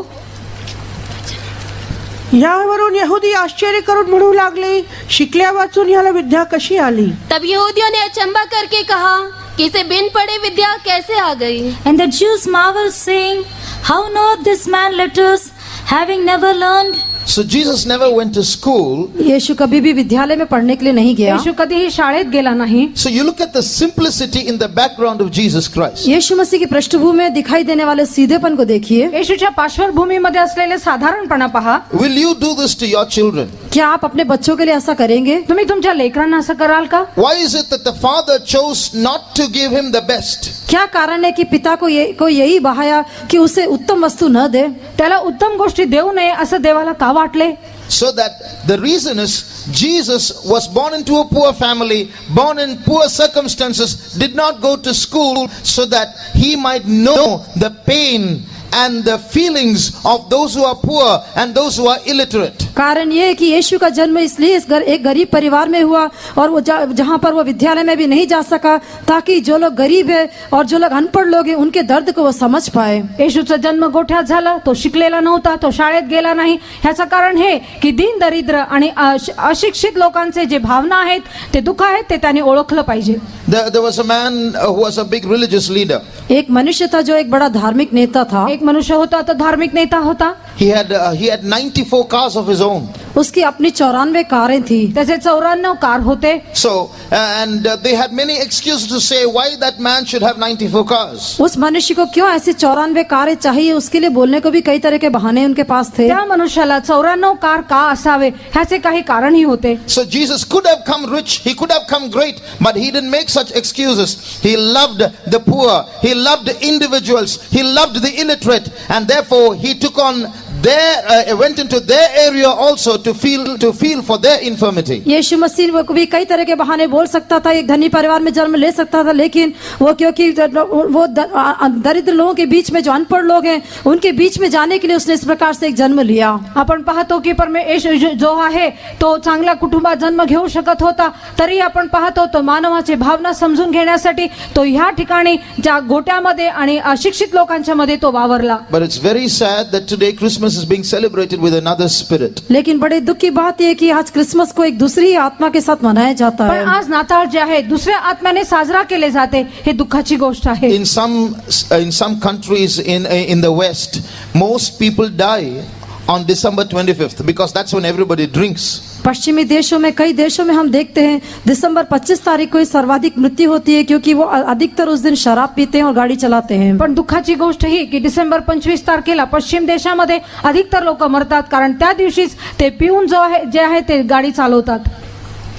यावरून यहुदी आश्चर्य करून म्हणू लागले, शिकल्या वाचून ह्याला विद्या कशी आली? तब यहूदियों ने अचंबा करके कहा कि इसे बिन पढ़े विद्या कैसे आ गई। And the Jews marveled, saying, How knoweth this man letters, having never learned? So Jesus never went to school. यीशु कभी भी विद्यालय में पढ़ने के लिए नहीं गया। येशू कधीही शाळेत गेला नाही। So you look at the simplicity in the background of Jesus Christ. यीशु मसीह की पृष्ठभूमि में दिखाई देने वाले सीधेपन को देखिए। येशूच्या पार्श्वभूमीमध्ये असलेले साधारणपणा पहा। Will you do this to your children? क्या आप अपने बच्चों के लिए ऐसा करेंगे? तुम्ही तुमच्या लेकरांना असं कराल का? Why is it that the father chose not to give him the best? क्या कारण है कि पिता को यही बहाया कि उसे उत्तम वस्तु न दे, त्याला उत्तम गोष्टी देऊ नये असं देवाला का वाटले? So that the reason is Jesus was born into a poor family, born in poor circumstances, did not go to school so that he might know the pain and the feelings of those who are poor and those who are illiterate. कारण ये है कि यीशु का जन्म इसलिए एक गरीब परिवार में हुआ और वो जहाँ पर वो विद्यालय में भी नहीं जा सका, ताकि जो लोग गरीब है और जो लोग अनपढ़ लोग हैं उनके दर्द को वो समझ पाए। येशूचा जन्म गोठ्यात झाला, तो शिकलेला नव्हता, तो शाळेत गेला नाही, ह्याचं कारण हे की दीन दरिद्र आणि अशिक्षित लोकांचे जे भावना आहेत, ते दुःख आहेत, ते त्यांनी ओळखलं पाहिजे। There was a man who was a big religious leader. एक मनुष्य था जो एक बड़ा धार्मिक नेता था। एक मनुष्य होता तो धार्मिक नेता होता। He had 94 cars of his own. उसकी अपनी 94 कारें थी। त्याचे 94 कार होते। So and they had many excuses to say why that man should have 94 cars. उस मनुष्य को क्यों ऐसी 94 कारें चाहिए, उसके लिए बोलने को भी कई तरह के बहाने उनके पास थे। त्या मनुष्याला 94 कार का असावे ह्याचे काही कारणही होते। So Jesus could have come rich, he could have come great, but he didn't make such excuses. He loved the poor, he loved individuals, he loved the illiterate, and therefore he took on went into their area also to feel for their infirmity. यीशु मसीह वो भी कई तरह के बहाने बोल सकता था, एक धनी परिवार में जन्म ले सकता था, लेकिन वो क्योंकि वो दरिद्र लोगों के बीच में जो अनपढ़ लोग हैं उनके बीच में जाने के लिए उसने इस प्रकार से एक जन्म लिया. आपण पाहतो की येशू जो आहे तो चांगल्या कुटुंबात जन्म घेऊ शकत होता, तरी आपण पाहतो तो मानवाची भावना समजून घेण्यासाठी तो ह्या ठिकाणी ज्या गोट्यामध्ये आणि अशिक्षित लोकांच्या मध्ये तो वावरला. But it's very sad that today Christmas is being celebrated with another spirit. लेकिन बड़ी दुख की बात यह है कि आज क्रिसमस को एक दूसरी आत्मा के साथ मनाया जाता पण है. आज नाताळ जे आहे दुसऱ्या आत्म्याने साजरा केले जाते, हे दुःखाची गोष्ट आहे. In some countries in the West, most people die on December 25th because that's when everybody drinks. पश्चिमी देशों में, कई देशों में हम देखते हैं दिसंबर 25 तारीख को ही सर्वाधिक मृत्यु होती है, क्योंकि वो अधिकतर उस दिन शराब पीते हैं और गाड़ी चलाते हैं. पण दुःखाची गोष्ट ही की डिसेंबर 25 तारखेला पश्चिम देशामध्ये अधिकतर लोक मरतात, कारण त्या दिवशीच ते पिऊन जे आहे ते गाडी चालवतात.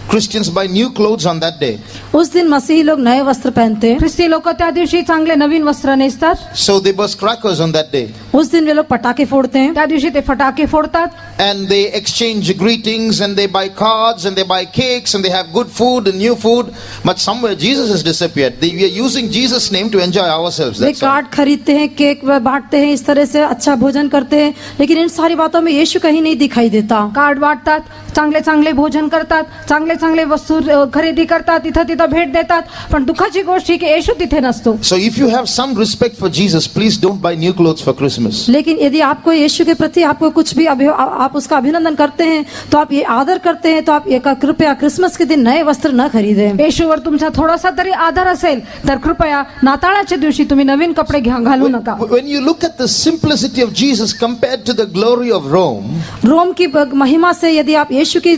Christians buy new clothes on that day. उस दिन मसीही लोग नए वस्त्र पहनते हैं. ख्रिस्ती लोक त्या दिवशी चांगले नवीन वस्त्र नेसतात. So they burst crackers on that day. उस दिन वे लोग पटाखे फोड़ते हैं. त्या दिवशी ते फटाके फोडतात. And they exchange greetings and they buy cards and they buy cakes and they have good food and new food. But somewhere Jesus has disappeared. We are using Jesus' name to enjoy ourselves. Way That's all. Card खरीदते हैं, cake बांटते हैं, इस तरह से अच्छा भोजन करते हैं, लेकिन इन सारी बातों में यीशु कहीं नहीं दिखाई देता. कार्ड वाटतात, चांगले चांगले भोजन करतात, चांगले चांगले वस्तू खरेदी करतात, तिथं तिथं भेट देतात, पण दुःखाची गोष्ट ही की येशू तिथे नसतो. So if you have some respect for Jesus, please don't buy new clothes for Christmas. लेकिन यदि आपको यीशु के प्रति आपको कुछ भी आप उसका अभिनंदन करते हैं, तो आप ये आदर करते हैं, तो आप ये कृपया क्रिसमस के दिन नए वस्त्र न खरीदें. येशूवर तुमचा थोडासा तरी आदर असेल तर कृपया नाताळाच्या दिवशी तुम्ही नवीन कपडे घालू नका. When you look at the simplicity of Jesus compared to the glory of Rome, Rome की महिमा से यदि आप यीशु की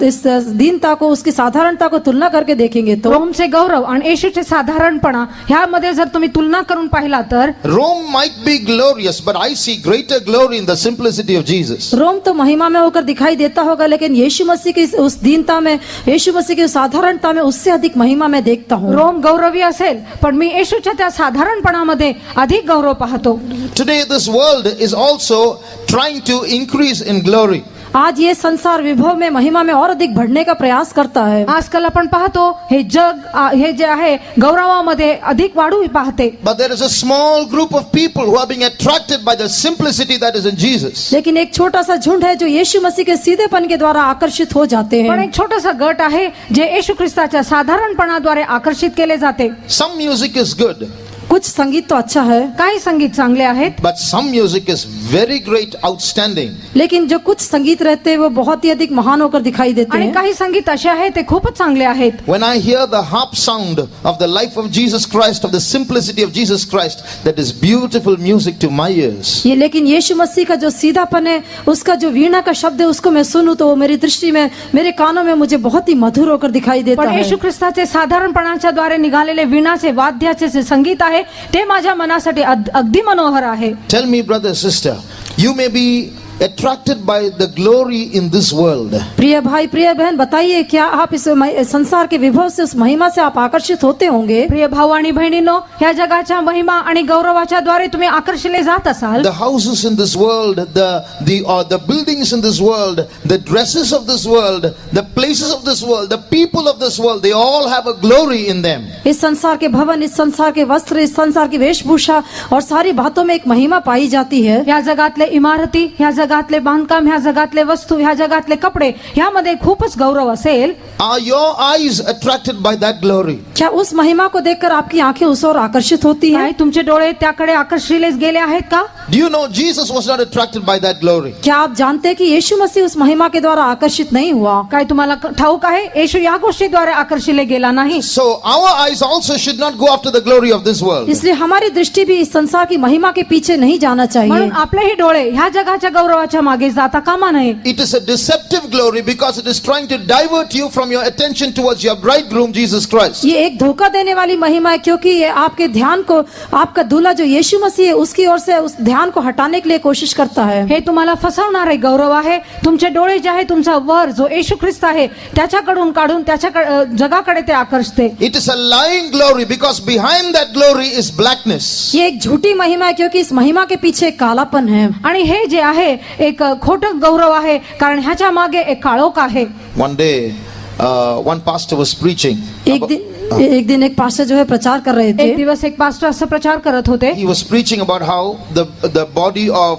इस दीनता को, उसकी साधारणता को तुलना करके देखेंगे तो रोमचे गौरव आणि येशूचे साधारणपणा ह्यामध्ये जर तुम्ही तुलना करून पाहिला तर Rome might be glorious, but I see greater glory in the simplicity of Jesus. Rome तो महिमा में होकर दिखाई देता होगा, लेकिन यीशु मसीह की उस दीनता में, यीशु मसीह की साधारणता में उससे अधिक महिमा मैं देखता हूँ. रोम गौरवी असेल, पण मी येशूच्या त्या साधारणपणामध्ये अधिक गौरव पाहतो. Today this world is also trying to increase in glory. आज ये संसार विभव में, महिमा में और अधिक बढ़ने का प्रयास करता है. आजकाल आपण पाहतो हे जग हे जे आहे गौरवामध्ये अधिक वाढू पाहते. But there is a small group of people who are being attracted by the simplicity that is in Jesus. लेकिन एक छोटा सा झुंड है जो यीशु मसीह के सीधेपन के द्वारा आकर्षित हो जाते पण हैं. एक छोटासा गट आहे जे येशू ख्रिस्ताच्या साधारणपणाद्वारे आकर्षित केले जाते. Some music is good, कुछ संगीत तो अच्छा है, काही संगीत चांगले आहेत, but some music is very great, outstanding. लेकिन जो कुछ संगीत रहते हैं वो बहुत ही अधिक महान होकर दिखाई देते आणि हैं. काही संगीत असे आहेत ते खूपच चांगले आहेत. When I hear the harp sound of the life of Jesus Christ, of the simplicity of Jesus Christ, that is beautiful music to my ears. ये लेकिन यीशु मसीह का जो सीधापन है, उसका जो वीणा का शब्द है, उसको मैं सुनूं तो वो मेरी दृष्टि में, मेरे कानों में मुझे बहुत ही मधुर होकर दिखाई देता पण है. येशू ख्रिस्ताचे साधारणपणाच्या द्वारे निघालेले वीणाचे वाद्याचे जे संगीत आहे ते माझ्या मनासाठी अगदी मनोहर आहे. Tell me, brother, sister, you may be attracted by the glory in this world. प्रिय भाई, प्रिय बहन, बताइए क्या आप इस संसार के विभव से, उस महिमा से आप आकर्षित होते होंगे? प्रिय भाऊ आणि बहिणींनो, ह्या जगाच्या महिमा आणि गौरवाच्या द्वारे तुम्ही आकर्षिले जात असाल. The houses in this world, the buildings in this world, the dresses of this world, the places of this world, the people of this world, they all have a glory in them. इस संसार के भवन, इस संसार के वस्त्र, इस संसार की वेशभूषा और सारी बातों में एक महिमा पाई जाती है. या जगातले इमारती, ह्या जगातले बांधकाम, ह्या जगातले वस्तू, ह्या जगातले कपडे, ह्यामध्ये खूपच गौरव असेल. Are your eyes attracted by that glory? क्या उस महिमा को देखकर आपकी आंखें उस ओर आकर्षित होती हैं? काय तुमचे डोळे त्याकडे आकर्षिले गेले आहेत का? Do you know Jesus was not attracted by that glory? क्या आप जानते हैं कि यीशु मसीह उस महिमा के द्वारा आकर्षित नहीं हुआ? काय तुम्हाला ठाऊक आहे येशू या गोष्टीद्वारे आकर्षिले गेला नाही. So our eyes also should not go after the glory of this world. इसलिए हमारी दृष्टि भी इस संसार की महिमा के पीछे नहीं जाना चाहिए. म्हणून आपलेही डोळे ह्या जगाच्या गौरवाच्या मागे जाता कामा नये. It is a deceptive glory because it is trying to divert you from your attention towards your bridegroom Jesus Christ. ये एक धोखा देने वाली महिमा है, क्योंकि ये आपके ध्यान को, आपका दूल्हा जो यीशु मसीह है, उसकी ओर से उस ध्यान को हटाने के लिए कोशिश करता है. हे तुम्हाला फसवणारे गौरव आहे. तुमचे डोळे जे आहे तुमचा वर जो येशू ख्रिस्त आहे त्याच्याकडून काढून त्याच्या जगाकडे ते आकर्षते. It is a lying glory because behind that glory is blackness. ये एक झूठी महिमा है, क्योंकि इस महिमा के पीछे कालापन है. आणि हे जे आहे एक खोटं गौरव आहे, कारण ह्याच्या मागे एक काळोख आहे. One day, one pastor was preaching. एक दिन एक पास्टर जो है प्रचार कर रहे एक थे. दिवस एक पास्टर असं प्रचार करत होते. He was preaching about how the body of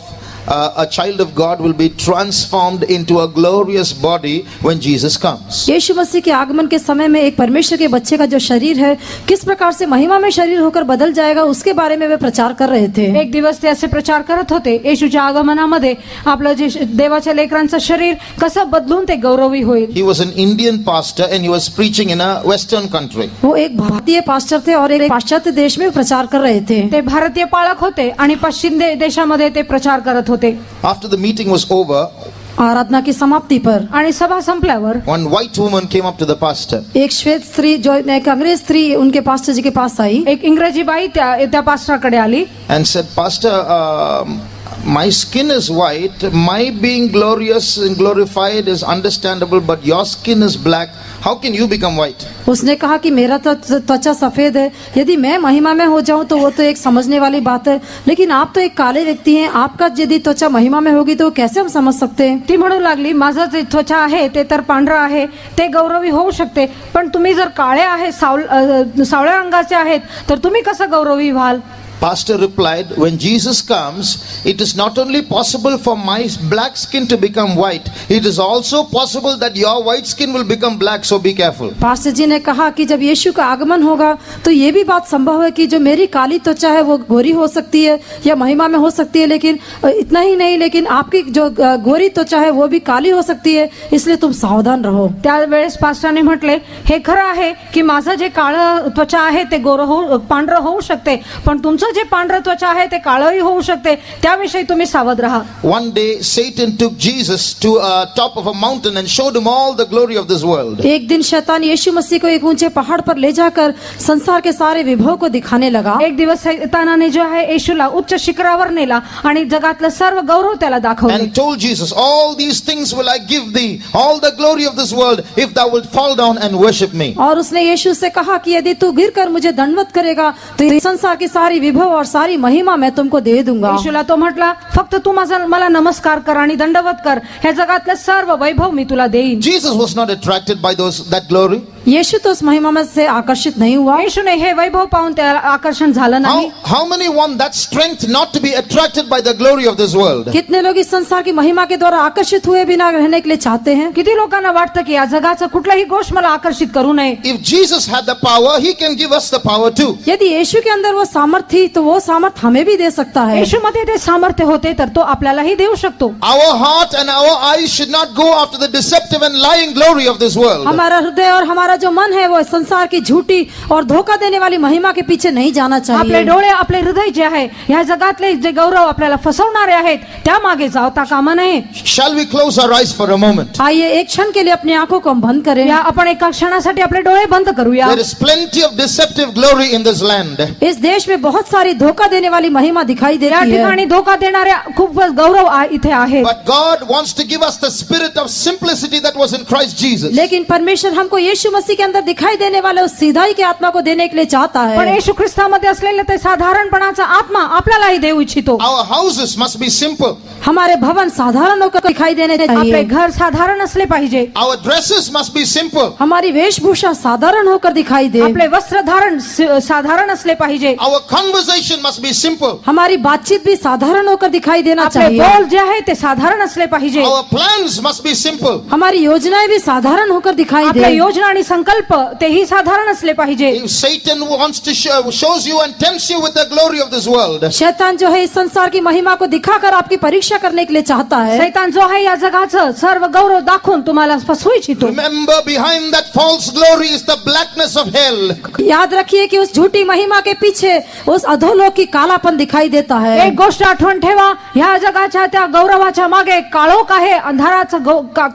a child of God will be transformed into a glorious body when Jesus comes. यीशु मसीह के आगमन के समय में एक परमेश्वर के बच्चे का जो शरीर है किस प्रकार से महिमा में शरीर होकर बदल जाएगा, उसके बारे में वे प्रचार कर रहे थे. एक दिवस ते असे प्रचार करत होते, येशूच्या आगमनामध्ये आपलं जे देवाच्या लेकरांचं शरीर कसं बदलून ते गौरवी होईल. He was an Indian pastor and he was preaching in a Western country. वो एक भारतीय पास्टर थे और एक पाश्चात्य देश में प्रचार कर रहे थे. ते भारतीय पाळक होते आणि पश्चिम देशामध्ये ते प्रचार करत होते. After the meeting was over, आराधना की समाप्ति पर आणि सभा संपल्यावर one white woman came up to the pastor. एक श्वेत स्त्री जो एक अंग्रेज स्त्री उनके पास्टर जी के पास आई. एक इंग्रजी बाई त्या पास्टरकडे आली And said, Pastor, my skin is white. My being glorious and glorified is understandable, but your skin is black. How can you become white? उसने कहा कि मेरा तो त्वचा सफेद है, यदि मैं महिमा में हो जाऊं तो वो तो एक समझने वाली बात है, लेकिन आप तो एक काले व्यक्ति हैं, आपका यदि त्वचा महिमा में होगी तो कैसे हम समझ सकते हैं. ती म्हणू लागली, माझं जे त्वचा आहे ते तर पांढरं आहे, ते गौरवी होऊ शकते, पण तुम्ही जर काळे आहे सावळ्या रंगाचे आहेत तर तुम्ही कसं गौरवी व्हाल. Pastor replied, when Jesus comes, it is not only possible for my black skin to become white, it is also possible that your white skin will become black, so be careful. Pastor ji ने कहा कि जब यीशु का आगमन होगा तो ये भी बात संभव है कि जो मेरी काली त्वचा है वो गोरी हो सकती है या महिमा में हो सकती है, लेकिन इतना ही नहीं, लेकिन आपकी जो गोरी त्वचा है वो भी काली हो सकती है, इसलिए तुम सावधान रहो. त्यावेळेस पास्टरने म्हटले, हे खरं आहे की माझं जे काळं त्वचा आहे ते पांढरं होऊ शकते, पण तुमचं जे पांढरं त्वचा आहे ते काळंही होऊ शकते, त्याविषयी तुम्ही सावध राहा. One day Satan took Jesus to a top of a mountain and showed him all the glory of this world. एक दिन शैतान यीशु मसीह को एक ऊंचे पहाड़ पर ले जाकर संसार के सारे विभव को दिखाने लगा. एक दिवस शैतानाने जो आहे येशूला उच्च शिखरावर नेला आणि जगातलं सर्व गौरव त्याला दाखवले. And told Jesus, all these things will I give thee, all the glory of this world, if thou wilt fall down and worship me. और उसने यीशु से कहा कि यदि तू गिरकर मुझे दंडवत करेगा तो ये संसार की सारी विभव और सारी महिमा मैं तुमको दे दूंगा. येशूला तो म्हटला, फक्त तू मला नमस्कार कर आणि दंडवत कर, हे जगातलं सर्व वैभव मी तुला देईन. Jesus was not attracted by that glory. यीशु तो उस महिमा में से आकर्षित नहीं हुआ. येशूने हे वैभव पाहून त्याला आकर्षण झालं नाही. How many want that strength not to be attracted by the glory of this world? कितने लोग इस संसार की महिमा के द्वारा आकर्षित हुए बिना रहने के लिए चाहते हैं. किती लोकांना वाटतं की या जगाचं कुठलाही गोष्ट मला आकर्षित करू नये. If Jesus had the power, he can give us the power too. यदि यीशु के अंदर वो सामर्थ थी तो वो सामर्थ हमें भी दे सकता है. येशू मध्ये ते सामर्थ्य होते तर तो आपल्यालाही देऊ शकतो. Our heart and our eyes should not go after the deceptive and lying glory of this world. हमारा हृदय और हमारा जो मन है वो संसार की झूठी और धोखा देने वाली महिमा के पीछे नहीं जाना चाहिए. आपले डोळे आपले हृदय जे आहे या जगातले जे गौरव आपल्याला फसवणारे आहेत त्या मागे जाता कामा नये. Shall we close our eyes for a moment? आइए एक क्षण के लिए अपनी आंखों को हम बंद करें. या आपण एका क्षणासाठी आपले डोळे बंद करूया. There is plenty of deceptive glory in this land. इस देश में बहुत सारी धोखा देने वाली महिमा दिखाई या देती है. ठिकाणी धोका देणाऱ्या खूप गौरव इथे आहे. But God wants to give us the spirit of simplicity that was in Christ Jesus. लेकिन परमेश्वर हमको यीशु मसीह के अंदर दिखाई देने वाले उस सीधाई की आत्मा को देने के लिए चाहता पण है. येशू ख्रिस्तामध्ये असलेले ते साधारणपणाचा आत्मा आपल्यालाही देऊ इच्छितो. Our houses must be simple. हमारे भवन साधारण होकर दिखाई देने आपले चाहिए. घर साधारण असले पाहिजे. Our dresses must be simple. हमारी वेशभूषा साधारण होकर दिखाई दे. आपले वस्त्र धारण साधारण असले पाहिजे. Our conversation must be simple. हमारी बातचीत भी साधारण होकर दिखाई देना आपले चाहिए. बोल जे आहे ते साधारण असले पाहिजे. Our plans must be simple. हमारी योजनाएं भी साधारण होकर दिखाई आपल्या दे. योजना आणि संकल्प तेही साधारण असले पाहिजे. If Satan wants to shows you and tempts you with the glory of this world, शैतान जो है इस संसार की महिमा को दिखाकर आपकी परीक्षा करने के लिए चाहता है. शैतान जो आहे या जगाचं सर्व गौरव दाखवून तुम्हाला फसवू इच्छितो. remember behind that false glory is the blackness of hell. याद रखिए कि उस झूठी महिमा के पीछे उस अधोलोक की कालापन दिखाई देता है. एक गोष्ट आठवण ठेवा, ह्या जगाच्या त्या गौरवाच्या मागे काळोख आहे, अंधाराचं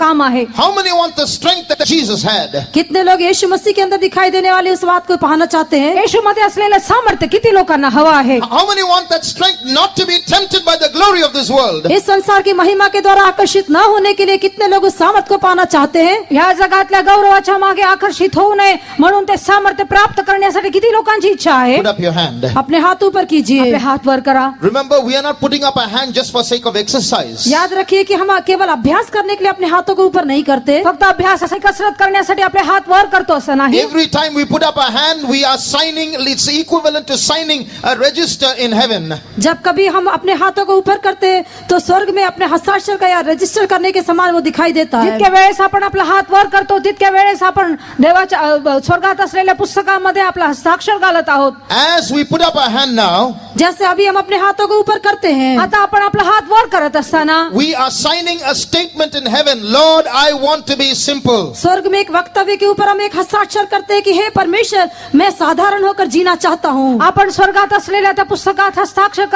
काम आहे. How many want the strength that Jesus had? कितने लोग यीशु मसीह के अंदर दिखाई देने वाली उस बात को पाना चाहते हैं? येशूमध्ये असलेलं सामर्थ्य किती लोकांना हवं आहे? How many want that strength not to be tempted by the glory of this world? इस संसार की महिमा के द्वारा आकर्षित न होने के लिए कितने लोग उस सामर्थ्य को पाना चाहते हैं? या जगातल्या गौरवाच्या मागे आकर्षित होऊ नये म्हणून ते सामर्थ्य प्राप्त करण्यासाठी किती लोकांची इच्छा आहे? Put up your hand. अपने हाथ ऊपर कीजिए. आपले हात वर करा. Remember, we are not putting up our hand just for sake of exercise. याद रखिए कि हम केवल अभ्यास करने के लिए अपने हाथों को ऊपर नहीं करते. फक्त अभ्यास असे कसरत करण्यासाठी आपले हात वर करतो असं नाही. Every time we put up our hand, we are signing, it's equivalent to signing a register in heaven. जब कभी हम अपने हाथों को ऊपर करते हैं तो स्वर्ग में अपने हस्ताक्षर का या रजिस्टर करने के समान वो दिखाई देता है. जितक्या वेळेस आपण आपला हात वर करतो तितक्या वेळेस आपण देवाच्या स्वर्गात असलेल्या पुस्तकामध्ये आपला हस्ताक्षर घालत आहोत. As we put up our hand now, जैसे अभी हम अपने हाथों को ऊपर करते हैं, आता आपण आपला हात वर करत असताना we are signing a statement in heaven. Lord, I want to be simple. स्वर्ग में एक वक्तव्य के ऊपर हम एक हस्ताक्षर करते हैं कि हे परमेश्वर, मैं साधारण होकर जीना चाहता हूँ. आपण स्वर्गात असलेल्या त्या पुस्तकात हस्ताक्षर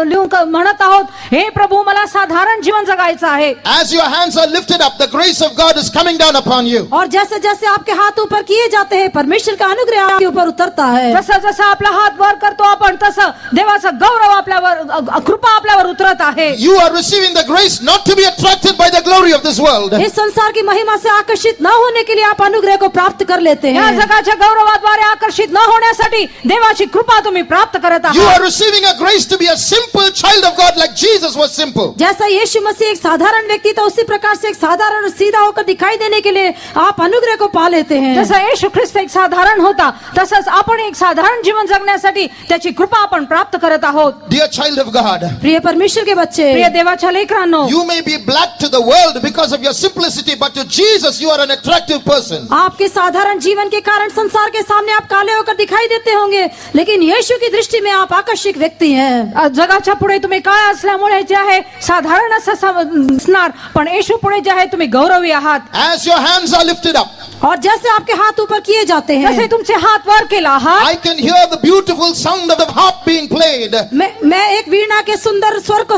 लिहून म्हणत आहोत, हे प्रभू मला साधारण जीवन जगायचं आहे. As your hands are lifted up, the grace of God is coming down upon you. और जैसे जैसे आपके हाथ ऊपर किए जाते हैं, परमेश्वर का अनुग्रह आपके ऊपर उतरता है. जसं जसं आपला हात वर करतो आपण तसं देवाचा गौरव आपल्यावर, कृपा आपल्यावर उतरत आहे. You are receiving the grace not to be attracted by the glory of this world. इस संसार की महिमा से आकर्षित न होने के लिए आप अनुग्रह को प्राप्त कर लेते या हैं. जगाच्या गौरवाद्वारे आकर्षित न होण्यासाठी देवाची कृपा तुम्ही प्राप्त करत You आहात. are receiving a grace to be a simple child of God like Jesus was simple. जैसा यीशु मसीह एक साधारण व्यक्ति था, उसी प्रकार से एक साधारण और सीधा होकर दिखाई देने के लिए आप अनुग्रह को पा लेते हैं. जसं येशू ख्रिस्त एक साधारण होता तसंच आपण एक साधारण जीवन जगण्यासाठी त्याची कृपा आपण प्राप्त करत आहोत. Dear child of God, प्रिय परमेश्वर के बच्चे, प्रिय देवाच्या लेकरांनो, you may be black to the world because of your simplicity, but to Jesus you are an attractive person. आपके साधारण जीवन के कारण संसार के सामने आप काले होकर दिखाई देते होंगे, लेकिन यीशु की दृष्टि में आप आकर्षक व्यक्ति हैं. जगाच्या पुढे तुम्ही काय असल्यामुळे जे आहे साधारण असं दिसणार, पण येशू पुढे जे आहे तुम्ही गौरवी आहात. As your hands are lifted up, और जैसे आपके हाथ ऊपर किए जाते जसे हैं, तुमचे हात वर केला आहात, I can hear the beautiful sound of the harp being played. मैं एक वीणा के सुंदर स्वर को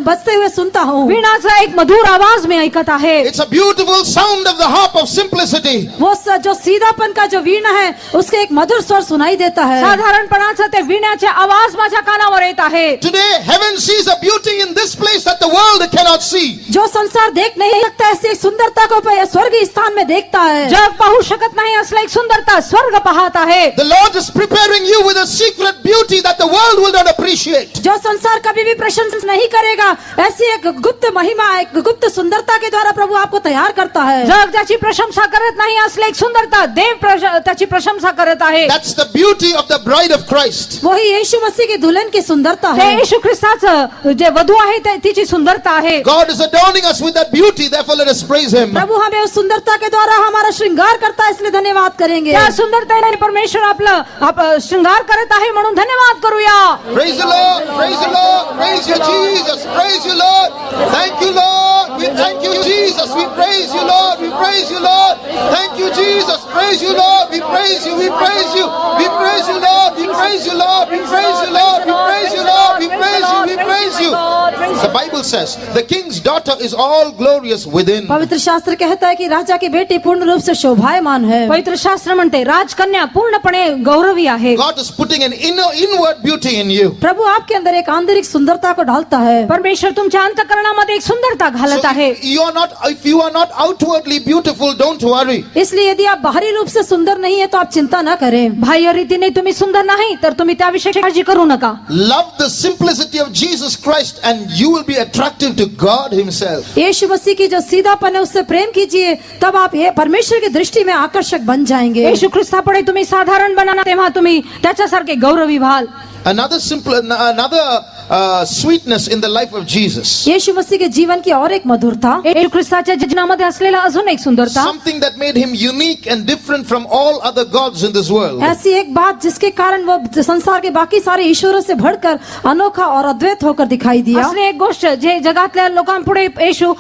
बजते हुए सुनता हूँ. वीणाचा एक मधुर आवाज मी ऐकत आहे. It's a beautiful sound of the harp of simplicity. वो जो सीधापन का जो वीणा है, उसके एक मधुर स्वर सुनाई देता है. साधारणपणाचा ते वीणाचे आवाज माझ्या कानावर येत आहे. Today heaven sees a beauty in this place that the world cannot see. जो संसार देख नहीं सकता, ऐसी एक सुंदरता को स्वर्गीय स्थान में देखता है. जग पाहू शकत नाही असला एक सुंदरता स्वर्ग पाहत आहे. The Lord is preparing you with a secret beauty that the world will not appreciate. जो संसार कभी भी प्रशंसा नहीं करेगा, ऐसी एक गुप्त महिमा, एक गुप्त सुंदरता के द्वारा प्रभु आपको तैयार करता है. जग त्याची प्रशंसा करत नाही असले एक सुंदरता देव त्याची प्रशंसा करत आहे. That's the beauty of the bride of Christ. वही यीशु मसीह की दुल्हन की सुंदरता ते है. येशू ख्रिस्ताचं जे वधू आहे तिची सुंदरता आहे. God is adorning us with that beauty, therefore let us praise Him. प्रभु हमें उस सुंदरता के द्वारा हमारा श्रृंगार करता है, इसलिए धन्यवाद करेंगे. त्या सुंदरतेने परमेश्वर आपलं श्रृंगार करत आहे म्हणून धन्यवाद करूया. Praise the Lord, praise the Lord, praise you Jesus, praise you Lord. Thank you Lord, we thank you Jesus, we praise you Lord, we praise you Lord. Thank you Jesus, praise you Lord, we praise you, we praise you, we praise you Lord, we praise you Lord, we praise you Lord, we praise you Lord, we praise you, we praise you. The Bible says the king's daughter is all glorious within. पवित्र शास्त्र कहता है कि राजा की बेटी पूर्ण रूप से शोभायमान है. पवित्र शास्त्र म्हणते राजकन्या पूर्णपणे गौरवी आहे. God is putting an inward beauty in you. प्रभु आपके अंदर एक आंतरिक सुंदरता को ढालता है. परमेश्वर तुमच्या अंतःकरणामध्ये एक सुंदरता घालत So आहे. if you are not outwardly beautiful, don't worry. इसलिए यदि आप बाहरी रूप से सुंदर नहीं है तो आप चिंता न करें. बाह्य रीतीने तुम्ही सुंदर नाही तर तुम्ही त्याविषयी काळजी करू नका. Love the simplicity of Jesus Christ and you will be attractive to God Himself. यीशु मसीह की जो सीधापन है उससे प्रेम कीजिए, तब आप ये परमेश्वर की दृष्टि में आकर्षक बन जाएंगे. येशू ख्रिस्तापुढे तुम्ही साधारण बना तेव्हा तुम्ही त्याच्यासारखे गौरवी व्हाल. Another sweetness in the life of Jesus. यीशु मसीह के जीवन की और एक मधुरता, येशू ख्रिस्ताच्या जीवनामध्ये असलेला अजून एक सुंदरता, Something that made Him unique and different from all other gods in this world. ऐसी एक बात जिसके कारण वो संसार के बाकी सारे ईश्वरों से बढ़कर अनोखा और अद्वैत होकर दिखाई दिया. असली एक गोष्ट जे जगातल्या लोकांपुढे येशू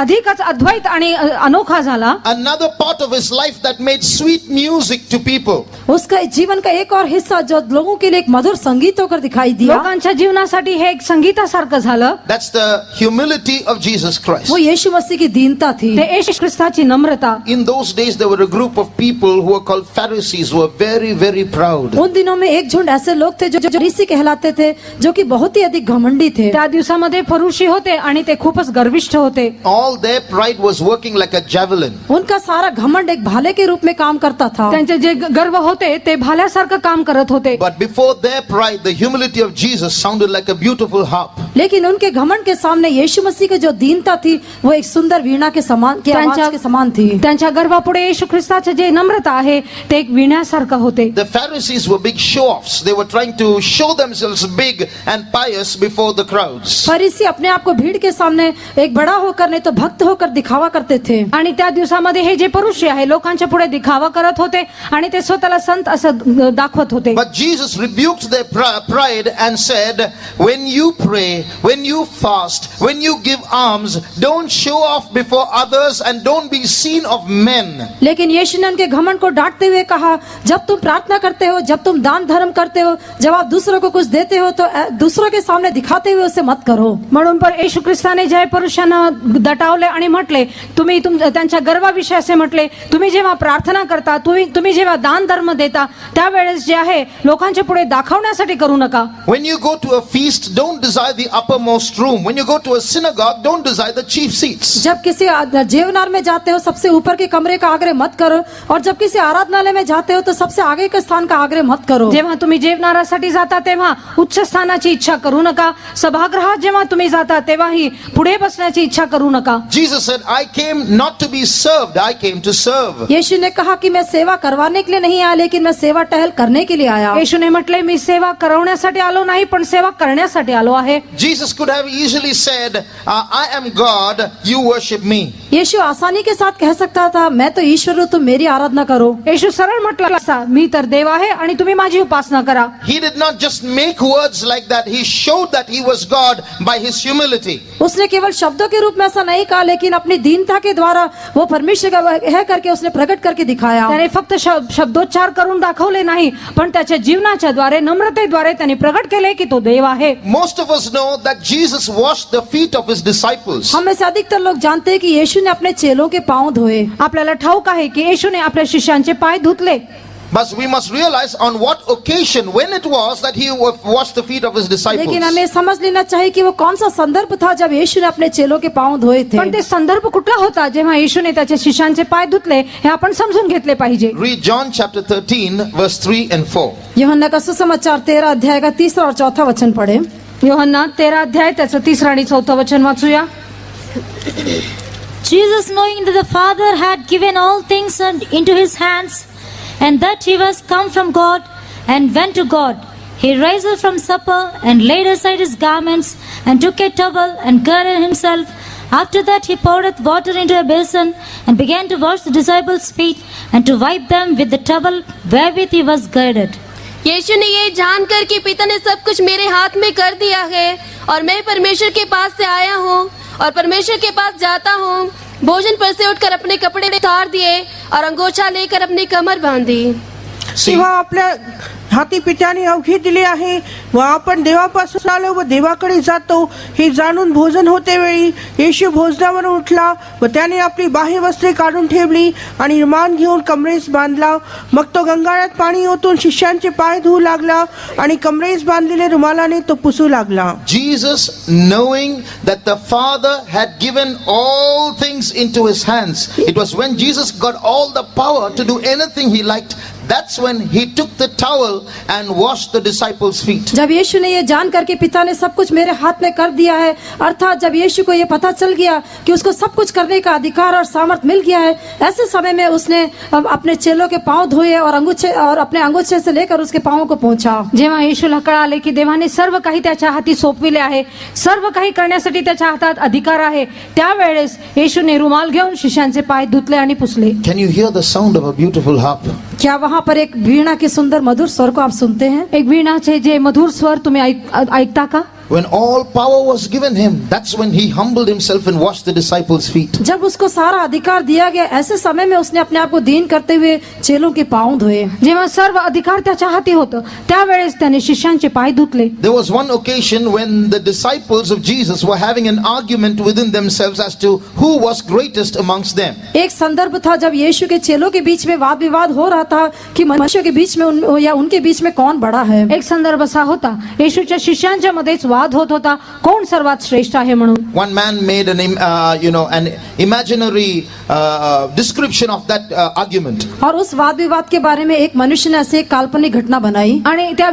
अधिकच अद्वैत आणि अनोखा झाला. Another part of His life that made sweet music to people. उसका जीवन का एक और हिस्सा जो लोगों के लिए एक मधुर संगीत होकर दिखाई दिया. किया, लोकांच्या जीवनासाठी हे एक संगीतासारखं झालं. That's the humility of Jesus Christ. वो यीशु मसीह की दीनता थी. ते येशू ख्रिस्ताची नम्रता. In those days, there were a group of people who were called Pharisees, who were very, very proud. उन दिनों में एक झुंड ऐसे लोग थे जो फरीसी कहलाते थे, जो कि बहुत ही अधिक घमंडी थे. त्या दिवसामध्ये फरुशी होते आणि ते खूपच गर्विष्ठ होते. All their pride was working like a javelin. उनका सारा घमंड एक भाले के रूप में काम करता था. त्यांचे जे गर्व होते ते भाल्यासारखं काम करत होते. But before their pride, the humility of Jesus sounded like a beautiful harp. लेकिन उनके घमंड के सामने यीशु मसीह की जो दीनता थी वो एक सुंदर वीणा के समान, की आवाज के समान थी. त्यांच्या गर्वापुढे येशू ख्रिस्ताचे जे नम्रता आहे ते एक वीणासारखं होते. The Pharisees were big show-offs. They were trying to show themselves big and pious before the crowds. फरीसी अपने आप को भीड़ के सामने एक बड़ा होकर नहीं तो भक्त होकर दिखावा करते थे. आणि त्या दिवसामध्ये हे जे पुरुष आहे लोकांच्या पुढे दिखावा करत होते आणि ते स्वतःला संत असं दाखवत होते. But Jesus rebuked their pride and said, when you pray, when you fast, when you give alms, don't show off before others and don't be seen of men. लेकिन यीशु ने उनके घमंड को डांटते हुए कहा, जब तुम प्रार्थना करते हो, जब तुम दान धर्म करते हो, जब आप दूसरों को कुछ देते हो तो दूसरों के सामने दिखाते हुए उसे मत करो. म्हणून पण येशू ख्रिस्ताने ज्या पुरुषांना दटावले आणि म्हटले, तुम्ही त्यांच्या गर्वाविषयी असे म्हटले, तुम्ही जेव्हा प्रार्थना करता, तुम्ही जेव्हा दान धर्म देता त्यावेळेस जे आहे लोकांच्या पुढे दाखवण्यासाठी करू नका. When you go to a feast, don't desire the uppermost room. When you go to a synagogue, don't desire the chief seats. जब किसी जेवनार में जाते हो सबसे ऊपर के कमरे का आग्रह मत करो, और जब किसी आराधनालय में जाते हो तो सबसे आगे के स्थान का आग्रह मत करो. जेव्हा तुम्ही जेवणारासाठी जाता तेव्हा उच्च स्थानाची इच्छा करू नका. सभागृहात जेव्हा तुम्ही जाता तेव्हाही पुढे बसण्याची इच्छा करू नका. Jesus said, I came not to be served, I came to serve. यीशु ने कहा कि मैं सेवा करवाने के लिए नहीं आया, लेकिन मैं सेवा टहल करने के लिए आया. येशूने म्हटले, मी सेवा करवण्यासाठी आलो नाही पण सेवा करण्यासाठी आलो आहे. Jesus could have easily said, I am God, you worship me. यीशु आसानी के साथ कह सकता था, मैं तो ईश्वर हूँ, तुम मेरी आराधना करो. येशू सरळ म्हटलं असता, मी तर देव आहे आणि तुम्ही माझी उपासना करा. He did not just make words like that. He showed that he was God by his humility. उसने केवल शब्दों के रूप में ऐसा नहीं कहा, लेकिन अपनी दीनता के द्वारा वो परमेश्वर का है करके उसने प्रकट करके दिखाया. त्याने फक्त शब्दोच्चार करून दाखवले नाही, पण त्याच्या जीवनाच्या द्वारे नम्रतेद्वारे त्याने प्रकट केले की तो देव आहे. Most of us know that Jesus washed the feet of his disciples. हम में से अधिकतर लोग जानते हैं कि यीशु ने अपने चेलों के पांव धोए. आपल्याला ठाऊक आहे की येशूने आपल्या शिष्यांचे पाय धुतले. But we must realize on what occasion, when it was that he washed the feet of his disciples. लेकिन हमें समझ लेना चाहिए कि वो कौन सा संदर्भ था जब यीशु ने अपने चेलों के पांव धोए थे. पण ते संदर्भ कुठला होता जेव्हा येशूने त्याच्या शिष्यांचे पाय धुतले हे आपण समजून घेतले पाहिजे. Read John chapter 13 verse 3 and 4. यूहन्ना का सुसमाचार 13 अध्याय का 3 और 4 वचन पढ़े. यूहन्ना 13 अध्याय त्याचं 3 आणि 4 वचन वाचूया. Jesus, knowing that the Father had given all things into his hands, and that he was come from God and went to God, he rose from supper and laid aside his garments and took a towel and girded himself. After that he poured water into a basin and began to wash the disciples' feet and to wipe them with the towel wherewith he was girded. यीशु ने ये जानकर कि पिता ने सब कुछ मेरे हाथ में कर दिया है और मैं परमेश्वर के पास से आया हूँ और परमेश्वर के पास जाता हूँ, भोजन पर से उठकर अपने कपड़े उतार दिए और अंगोछा लेकर अपनी कमर बांधी. तेव्हा आपल्या हाती पित्याने अवघी दिली आहे व आपण देवापासून आलो व देवाकडे जातो हे जाणून भोजन होते वेळी येशू भोजनावरून उठला व त्याने आपली बाह्य वस्त्रे काढून ठेवली आणि रुमाल घेऊन कमरेस बांधला. मग तो गंगाळ्यात पाणी ओतून शिष्यांचे पाय धुवू लागला आणि कमरेस बांधलेले रुमालाने तो पुसू लागला. Jesus, knowing that the Father had given all things into his hands, it was when Jesus got all the power to do anything he liked. That's when he took the towel and washed the disciples' feet. जब यीशु ने ये जान करके पिता ने सब कुछ मेरे हाथ में कर दिया है, अर्थात जब यीशु को ये पता चल गया कि उसको सब कुछ करने का अधिकार और सामर्थ्य मिल गया है, ऐसे समय में उसने अपने चेलों के पांव धोए और अपने अंगूछे से लेकर उसके पांवों को पोंछा. जेव्हा येशूला कळाले की देवाने सर्व काही त्याच्या हाती सोपविले आहे, सर्व काही करण्यासाठी त्याच्या हातात अधिकार आहे, त्यावेळेस येशूने रुमाल घेऊन शिष्यांचे पाय धुतले आणि पुसले. Can you hear the sound of a beautiful harp? क्या वहाँ पर एक वीणा के सुंदर मधुर स्वर को आप सुनते हैं? एक वीणाचे जे मधुर स्वर तुम्ही ऐकता का? When all power was given him, that's when he humbled himself and washed the disciples' feet. जब उसको सारा अधिकार दिया गया, ऐसे समय में उसने अपने आप को दीन करते हुए चेलों के पांव धोए. जेव्हा सर्व अधिकार त्याच्या हाती होतं त्यावेळेस त्याने शिष्यांचे पाय धुतले. There was one occasion when the disciples of Jesus were having an argument within themselves as to who was greatest amongst them. एक संदर्भ था जब यीशु के चेलों के बीच में वाद विवाद हो रहा था कि मनुष्यों के बीच में या उनके बीच में कौन बड़ा है. एक संदर्भ असा होता येशूच्या शिष्यांच्या मध्येच वाद होत होता कोण सर्वात श्रेष्ठ आहे म्हणून. One man made an imaginary description of that argument. और उस वाद विवाद के बारे में एक मनुष्य ने ऐसे एक काल्पनिक घटना बनाई. आणि त्या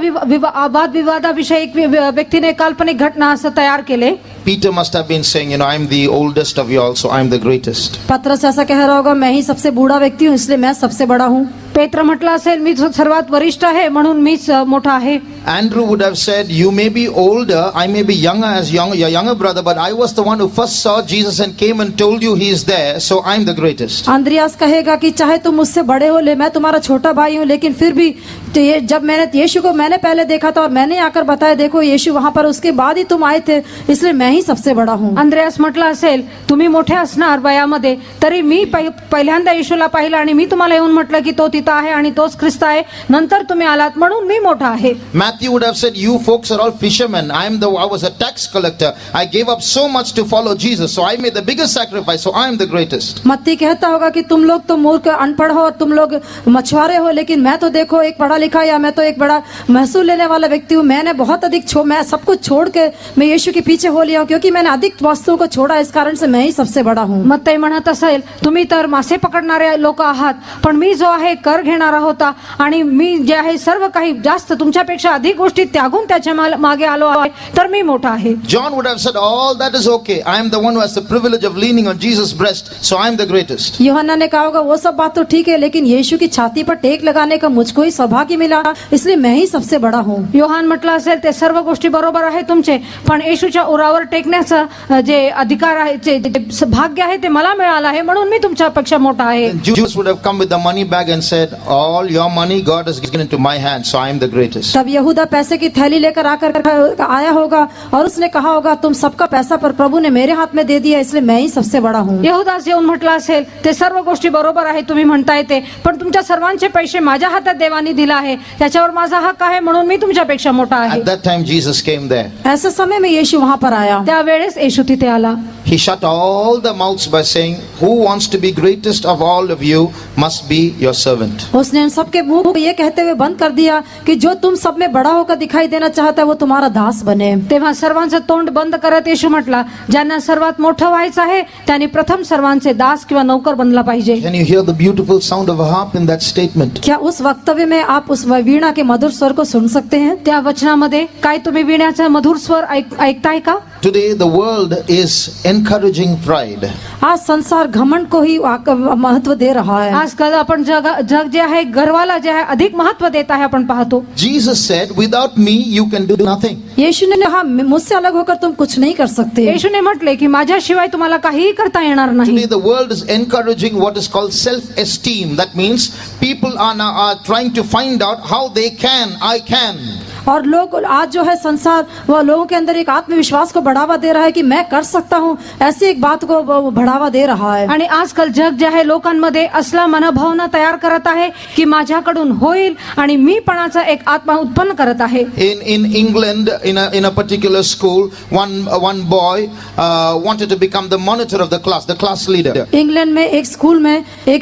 वाद विवादाविषयी एक व्यक्तीने काल्पनिक घटना असं तयार केले. Peter must have been saying, I'm the oldest of you all, so I'm the greatest. पत्रस ऐसा कह रहा होगा, मैं ही सबसे बूढ़ा व्यक्ति हूँ इसलिए मैं सबसे बड़ा हूँ. पेत्र म्हटलं असेल मी सर्वात वरिष्ठ आहे म्हणून मीच मोठा आहे. Andrew would have said, you may be older, I may be younger as your younger brother, but I was the one who first saw Jesus and came and told you he is there, so I'm the greatest. Andreas कहेगा कि चाहे तुम मुझसे बड़े हो ले, मैं तुम्हारा छोटा भाई हूँ, लेकिन फिर भी तो ये जब मैंने यीशु को मैंने पहले देखा था और मैंने आकर बताया देखो यीशु वहां पर, उसके बाद ही तुम आए थे, इसलिए मैं ही सबसे बड़ा हूँ. अंद्रियास म्हटलं असेल तुम्ही मोठे असणार वयामध्ये तरी मी पहिल्यांदा येशूला पाहिलं आणि मी तुम्हाला येऊन म्हटलं की तो तिथं आहे आणि तोच ख्रिस्त आहे, नंतर तुम्ही आलात म्हणून मी मोठा आहे. Matthew would have said, you folks are all fishermen, I was a tax collector, I gave up so much to follow Jesus, so I made the biggest sacrifice, so I am the greatest. मत्ती कहता होगा कि तुम लोग तो मूर्ख अनपढ़ हो, तुम लोग मछुआरे हो, लेकिन मैं तो देखो एक पढ़ा लिखा, या मैं तो एक बड़ा महसूल लेने वाला व्यक्ति हूँ. मैंने बहुत अधिक मैं सब कुछ छोड़ के मैं यीशु के पीछे हो लिया हूँ, क्योंकि मैंने अधिक वस्तुओं को छोड़ा, इस कारण से मैं ही सबसे बड़ा हूँ. मत्ती म्हणत असेल तुम्ही तर मासे पकडणारे लोक आहात, पण मी जो आहे कर घेणारा होता आणि मी जे आहे सर्व काही जास्त तुमच्यापेक्षा अधिक गोष्टी त्यागून त्याच्या मागे आलो आहे, तर मी मोठा आहे. John would have said, all that is okay, I am the one who has the privilege of leaning on Jesus' breast, so I am the greatest. यूहन्ना ने कहा होगा वो सब बात तो ठीक है, लेकिन यीशु की छाती पर टेक लगाने का मुझको ही सौभाग्य मिला, इसलिए मैं ही सबसे बड़ा हूँ. योहान म्हटलं असेल ते सर्व गोष्टी बरोबर आहे तुमचे, पण येशूच्या उरावर टेकण्याचं जे अधिकार आहे, जे भाग्य आहे ते मला मिळालं आहे, म्हणून मी तुमच्यापेक्षा मोठा आहे. Judas would have come with the money bag and said, all your money God has given into my hand, so I am the greatest. तब यहूदा पैसे की थैली लेकर आकर आया होगा और उसने कहा होगा तुम सबका पैसा पर प्रभु ने मेरे हाथ में दे दिया, इसलिए मैं ही सबसे बड़ा हूँ. यहूदास येऊन म्हटलं असेल ते सर्व गोष्टी बरोबर आहे तुम्ही म्हणताय ते, पण तुमच्या सर्वांचे पैसे माझ्या हातात देवानी दिला आहे, त्याच्यावर माझा हक्क आहे, म्हणून मी तुमच्यापेक्षा मोठा आहे. At that time Jesus came there. ऐसे समय में यीशु वहां पर आया. त्यावेळेस येशू तिथे आला. He shut all the mouths by saying, who wants to be greatest of all of you must be your servant. उसने उन सबके मुंह को ये कहते हुए बंद कर दिया कि जो तुम सब में बड़ा होकर दिखाई देना चाहता है वो तुम्हारा दास बने. तेव्हा सर्वांचं तोंड बंद करत येशू म्हटला, ज्यांना सर्वात मोठं व्हायचं आहे त्यांनी प्रथम सर्वांचे दास किंवा नौकर बनला पाहिजे. Can you hear the beautiful sound of a harp in that statement? क्या उस वक्तव्य में आप उस वीणा के मधुर स्वर को सुन सकते हैं? त्या वचनामध्ये काय तुम्ही वीणाचा मधुर स्वर ऐकताय का? Today the world is encouraging pride. आज संसार घमंड को ही महत्व दे रहा है. आजकाल आपण जग जे आहे गर्वाला जे आहे अधिक महत्व देत आहे आपण पाहतो. Jesus said, without me you can do nothing. यीशु ने कहा मुझसे अलग होकर तुम कुछ नहीं कर सकते. येशूने म्हटले की माझ्याशिवाय तुम्हाला काहीही करता येणार नाही. Today the world is encouraging what is called self-esteem. That means people are now trying to find out how they can, I can. और लोग आज जो है संसार वह लोगों के अंदर एक आत्मविश्वास को बढ़ावा दे रहा है कि मैं कर सकता हूँ, ऐसी एक बात को बढ़ावा दे रहा है. आणि आजकाल जग जे आहे लोकांमध्ये असला मनोभावना तयार करत आहे की माझ्याकडून होईल आणि मीपणाचा एक आत्मा उत्पन्न करत आहे. In England, in a particular school, one boy wanted to become the monitor of the class leader. England में एक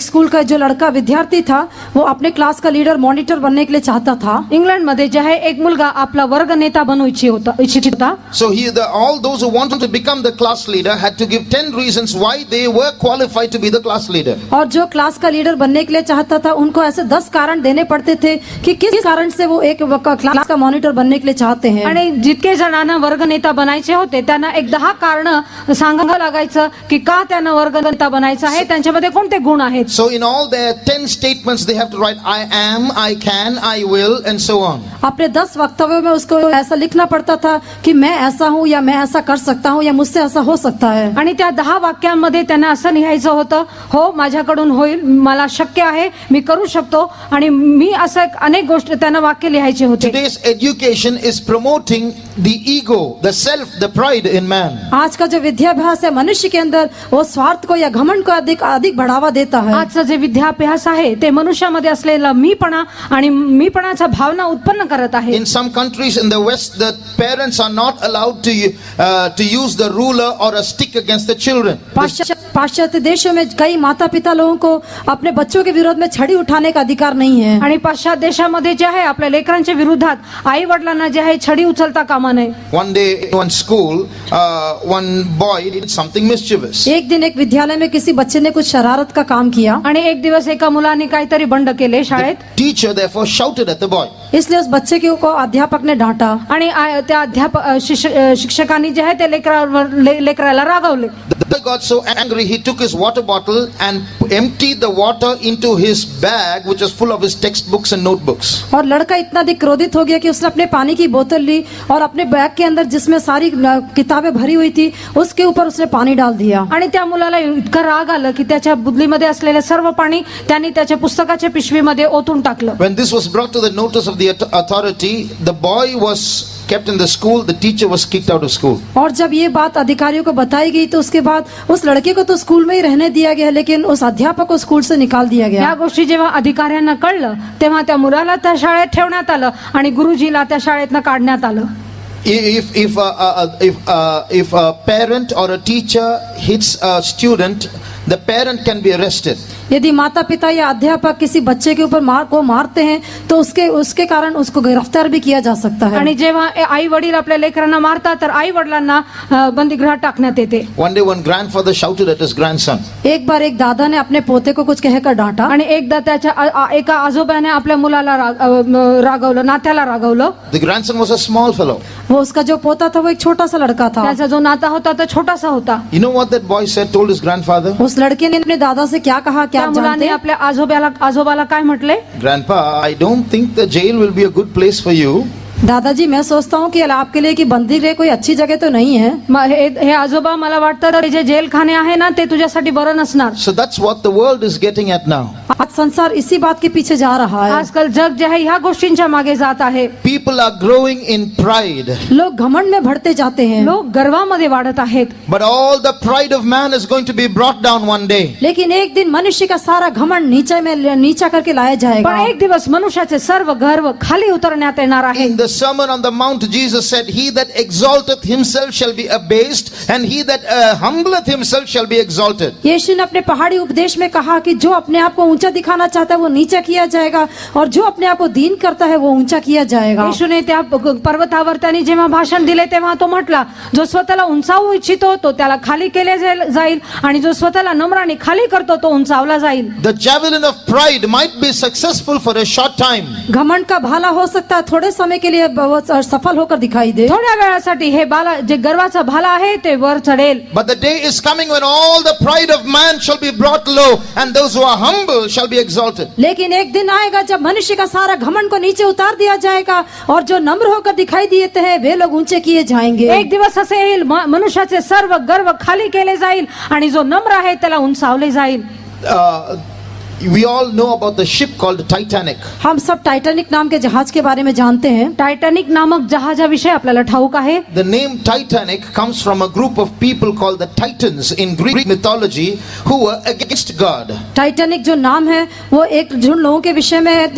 स्कूल का जो लड़का विद्यार्थी था वो अपने क्लास का लीडर मॉनिटर बनने के लिए चाहता था. इंग्लंड मध्ये जे आहे एक मुलगा आपला वर्ग नेता बनू इच्छित होता. So all those who wanted to become the class leader had to give 10 reasons why they were qualified to be the class leader. और जो क्लास का लीडर बनने के लिए चाहता था उनको ऐसे 10 कारण देने पड़ते थे कि किस कारण से वो एक क्लास का मॉनिटर बनने के लिए चाहते हैं. आणि जितके जणांना वर्ग नेता बनायचे होते त्यांना एक 10 कारण सांगावं लागायचं की का त्यांना वर्ग नेता बनायचं आहे, त्यांच्यामध्ये कोणते गुण आहेत. So in all their 10 statements they have to write I am, I can, I will and so on. अपने 10 वक्तव्य में उसको ऐसा लिखना पड़ता था कि मैं ऐसा हूँ या मैं ऐसा कर सकता हूँ या मुझसे ऐसा हो सकता है. आणि त्या 10 वाक्यांमध्ये त्यांना असं लिहायचं होतं, हो माझ्याकडून होईल, मला शक्य आहे, मी करू शकतो, आणि मी असं अनेक गोष्टी त्यांना वाक्य लिहायचे होते. Today's education is promoting the ego, the self, the pride in man. आज का जो विद्याभ्यास है मनुष्य के अंदर वो स्वार्थ को या घमंड को अधिक बढ़ावा देता है. आजचं जे विद्याभ्यास आहे ते मनुष्यामध्ये असलेला मीपणा आणि मीपणाचा भावना उत्पन्न करत आहे. In some countries in the West, the parents are not allowed to use the ruler or a stick against the children. पाश्चात्य देशों में कई माता पिता लोगों को अपने बच्चों के विरोध में छड़ी उठाने का अधिकार नहीं है. आणि पाश्चात्य देशामध्ये जे आहे आपल्या लेकरांच्या विरोधात आई वडिलांना जे आहे छडी उचलता कामा नये. One day in one school, one boy did something mischievous. एक दिन एक विद्यालय में किसी बच्चे ने कुछ शरारत का काम किया. आणि एक दिवस एका मुलाने काहीतरी बंड केले शाळेत. Teacher therefore shouted at the boy. इसलिए उस बच्चे को अध्यापक ने डांटा. आणि त्या शिक्षकांनी जे आहे ते लेकराला रागवले. The boy got so angry he took his water bottle and emptied the water into his bag which was full of his textbooks and notebooks. और लड़का इतना अधिक क्रोधित हो गया कि उसने अपने पानी की बोतल ली और अपने बैग के अंदर जिसमें सारी किताबें भरी हुई थी उसके ऊपर उसने पानी डाल दिया. आणि त्या मुलाला इतका राग आला की त्याच्या बुद्धीमध्ये असलेले सर्व पाणी त्यांनी त्याच्या पुस्तकाच्या पिशवीमध्ये ओतून टाकलं. When this was brought to the notice of the authority, the boy was kept in the school, the teacher was kicked out of school. और जब ये बात अधिकारियों को बताई गई तो उसके बाद उस लड़के को तो स्कूल में ही रहने दिया गया, लेकिन उस अध्यापक को स्कूल से निकाल दिया गया. या गोष्टी जेव्हा अधिकाऱ्यांना कळलं तेव्हा त्या मुलाला त्या शाळेत ठेवण्यात आलं आणि गुरुजीला त्या शाळेतनं काढण्यात आलं. If a parent or a teacher hits a student, the parent can be arrested. यदि माता पिता या अध्यापक किसी बच्चे के ऊपर मारते हैं तो उसके कारण उसको गिरफ्तार भी किया जा सकता है. आणि जेव्हा आई वडील आपल्या लेकरांना मारतात तर आई वडिलांना बंदीगृहात टाकण्यात येते. One day one grandfather shouted at his grandson. एक बार एक दादा ने अपने पोते को कुछ कहकर डांटा. आणि एकदा त्याच्या एका आजोबाने आपल्या मुलाला रागवलं, नात्याला रागवलं. The grandson was a small fellow. वो उसका जो पोता था वो एक छोटा सा लड़का था. त्याचा जो नाता होता तो छोटासा होता. You know what that boy said, told his grandfather? उस लड़के ने अपने दादा से क्या कहा, क्या मुलाने आपल्या आजोबाला काय म्हटले? Grandpa, I don't think the jail will be a good place for you. Dadaji मैं सोचता हूँ कि आपके लिए कि बंदी गृह कोई अच्छी जगह तो नहीं है. हे आजोबा मला वाटतं जे जेल खाने आहे ना ते तुझ्यासाठी बरं नसणार. So that's what the world is getting at now. आज संसार इसी बात के पीछे जा रहा है. आजकल जग जे आहे ह्या गोष्टींच्या मागे जात आहे. People are growing in pride. लोग घमंड में बढ़ते जाते हैं. लोग गर्वामध्ये वाढत आहेत. But all the pride of man is going to be brought down one day. लेकिन एक दिन मनुष्य का सारा घमंड नीचा करके लाया जाएगा. पण एक दिवस मनुष्याचे सर्व गर्व खाली उतरण्यात येणार आहे. In the Sermon on the Mount, Jesus said, "He that exalteth himself shall be abased, and he that humbleth himself shall be exalted." यीशु ने अपने पहाड़ी उपदेश में कहा कि जो अपने आप को ऊंचा दिखाना चाहता है वो नीचा किया जाएगा और जो अपने आप को दीन करता है वो ऊंचा किया जाएगा. येशूने त्या पर्वतावर त्यांनी जेव्हा भाषण दिले तेव्हा तो म्हटला, जो स्वतःला उंचावू इच्छितो तो त्याला खाली केले जाईल आणि जो स्वतःला नम्राने खाली करतो तो उंचावला जाईल. The javelin of pride might be successful for a short time. घमंड का भाला हो सकता है थोड़े समय के लिए सफल होकर दिखाई दे. थोड्या वेळासाठी हे बाला जे गर्वाचा भाला आहे ते वर चढेल. But the day is coming when all the pride of man shall be brought low, and those who are humble shall be exalted. लेकिन एक दिन आएगा जब मनुष्य का सारा घमंड को नीचे उतार दिया जाएगा और जो नम्र होकर दिखाई देते हैं वे लोग ऊंचे किए जाएंगे. एक दिवस असे येईल मनुष्याचे सर्व गर्व खाली केले जाईल आणि जो नम्र आहे त्याला उंचावले जाईल. We all know about the ship called Titanic. हम सब टाइटैनिक नाम के जहाज के बारे में जानते हैं. टाइटॅनिक नामक जहाजाविषयी आपल्याला ठाऊक आहे. The name Titanic comes from a group of people called the Titans in Greek mythology who were against God. Titanic जो नाम है वो एक झुंड लोगों के विषय में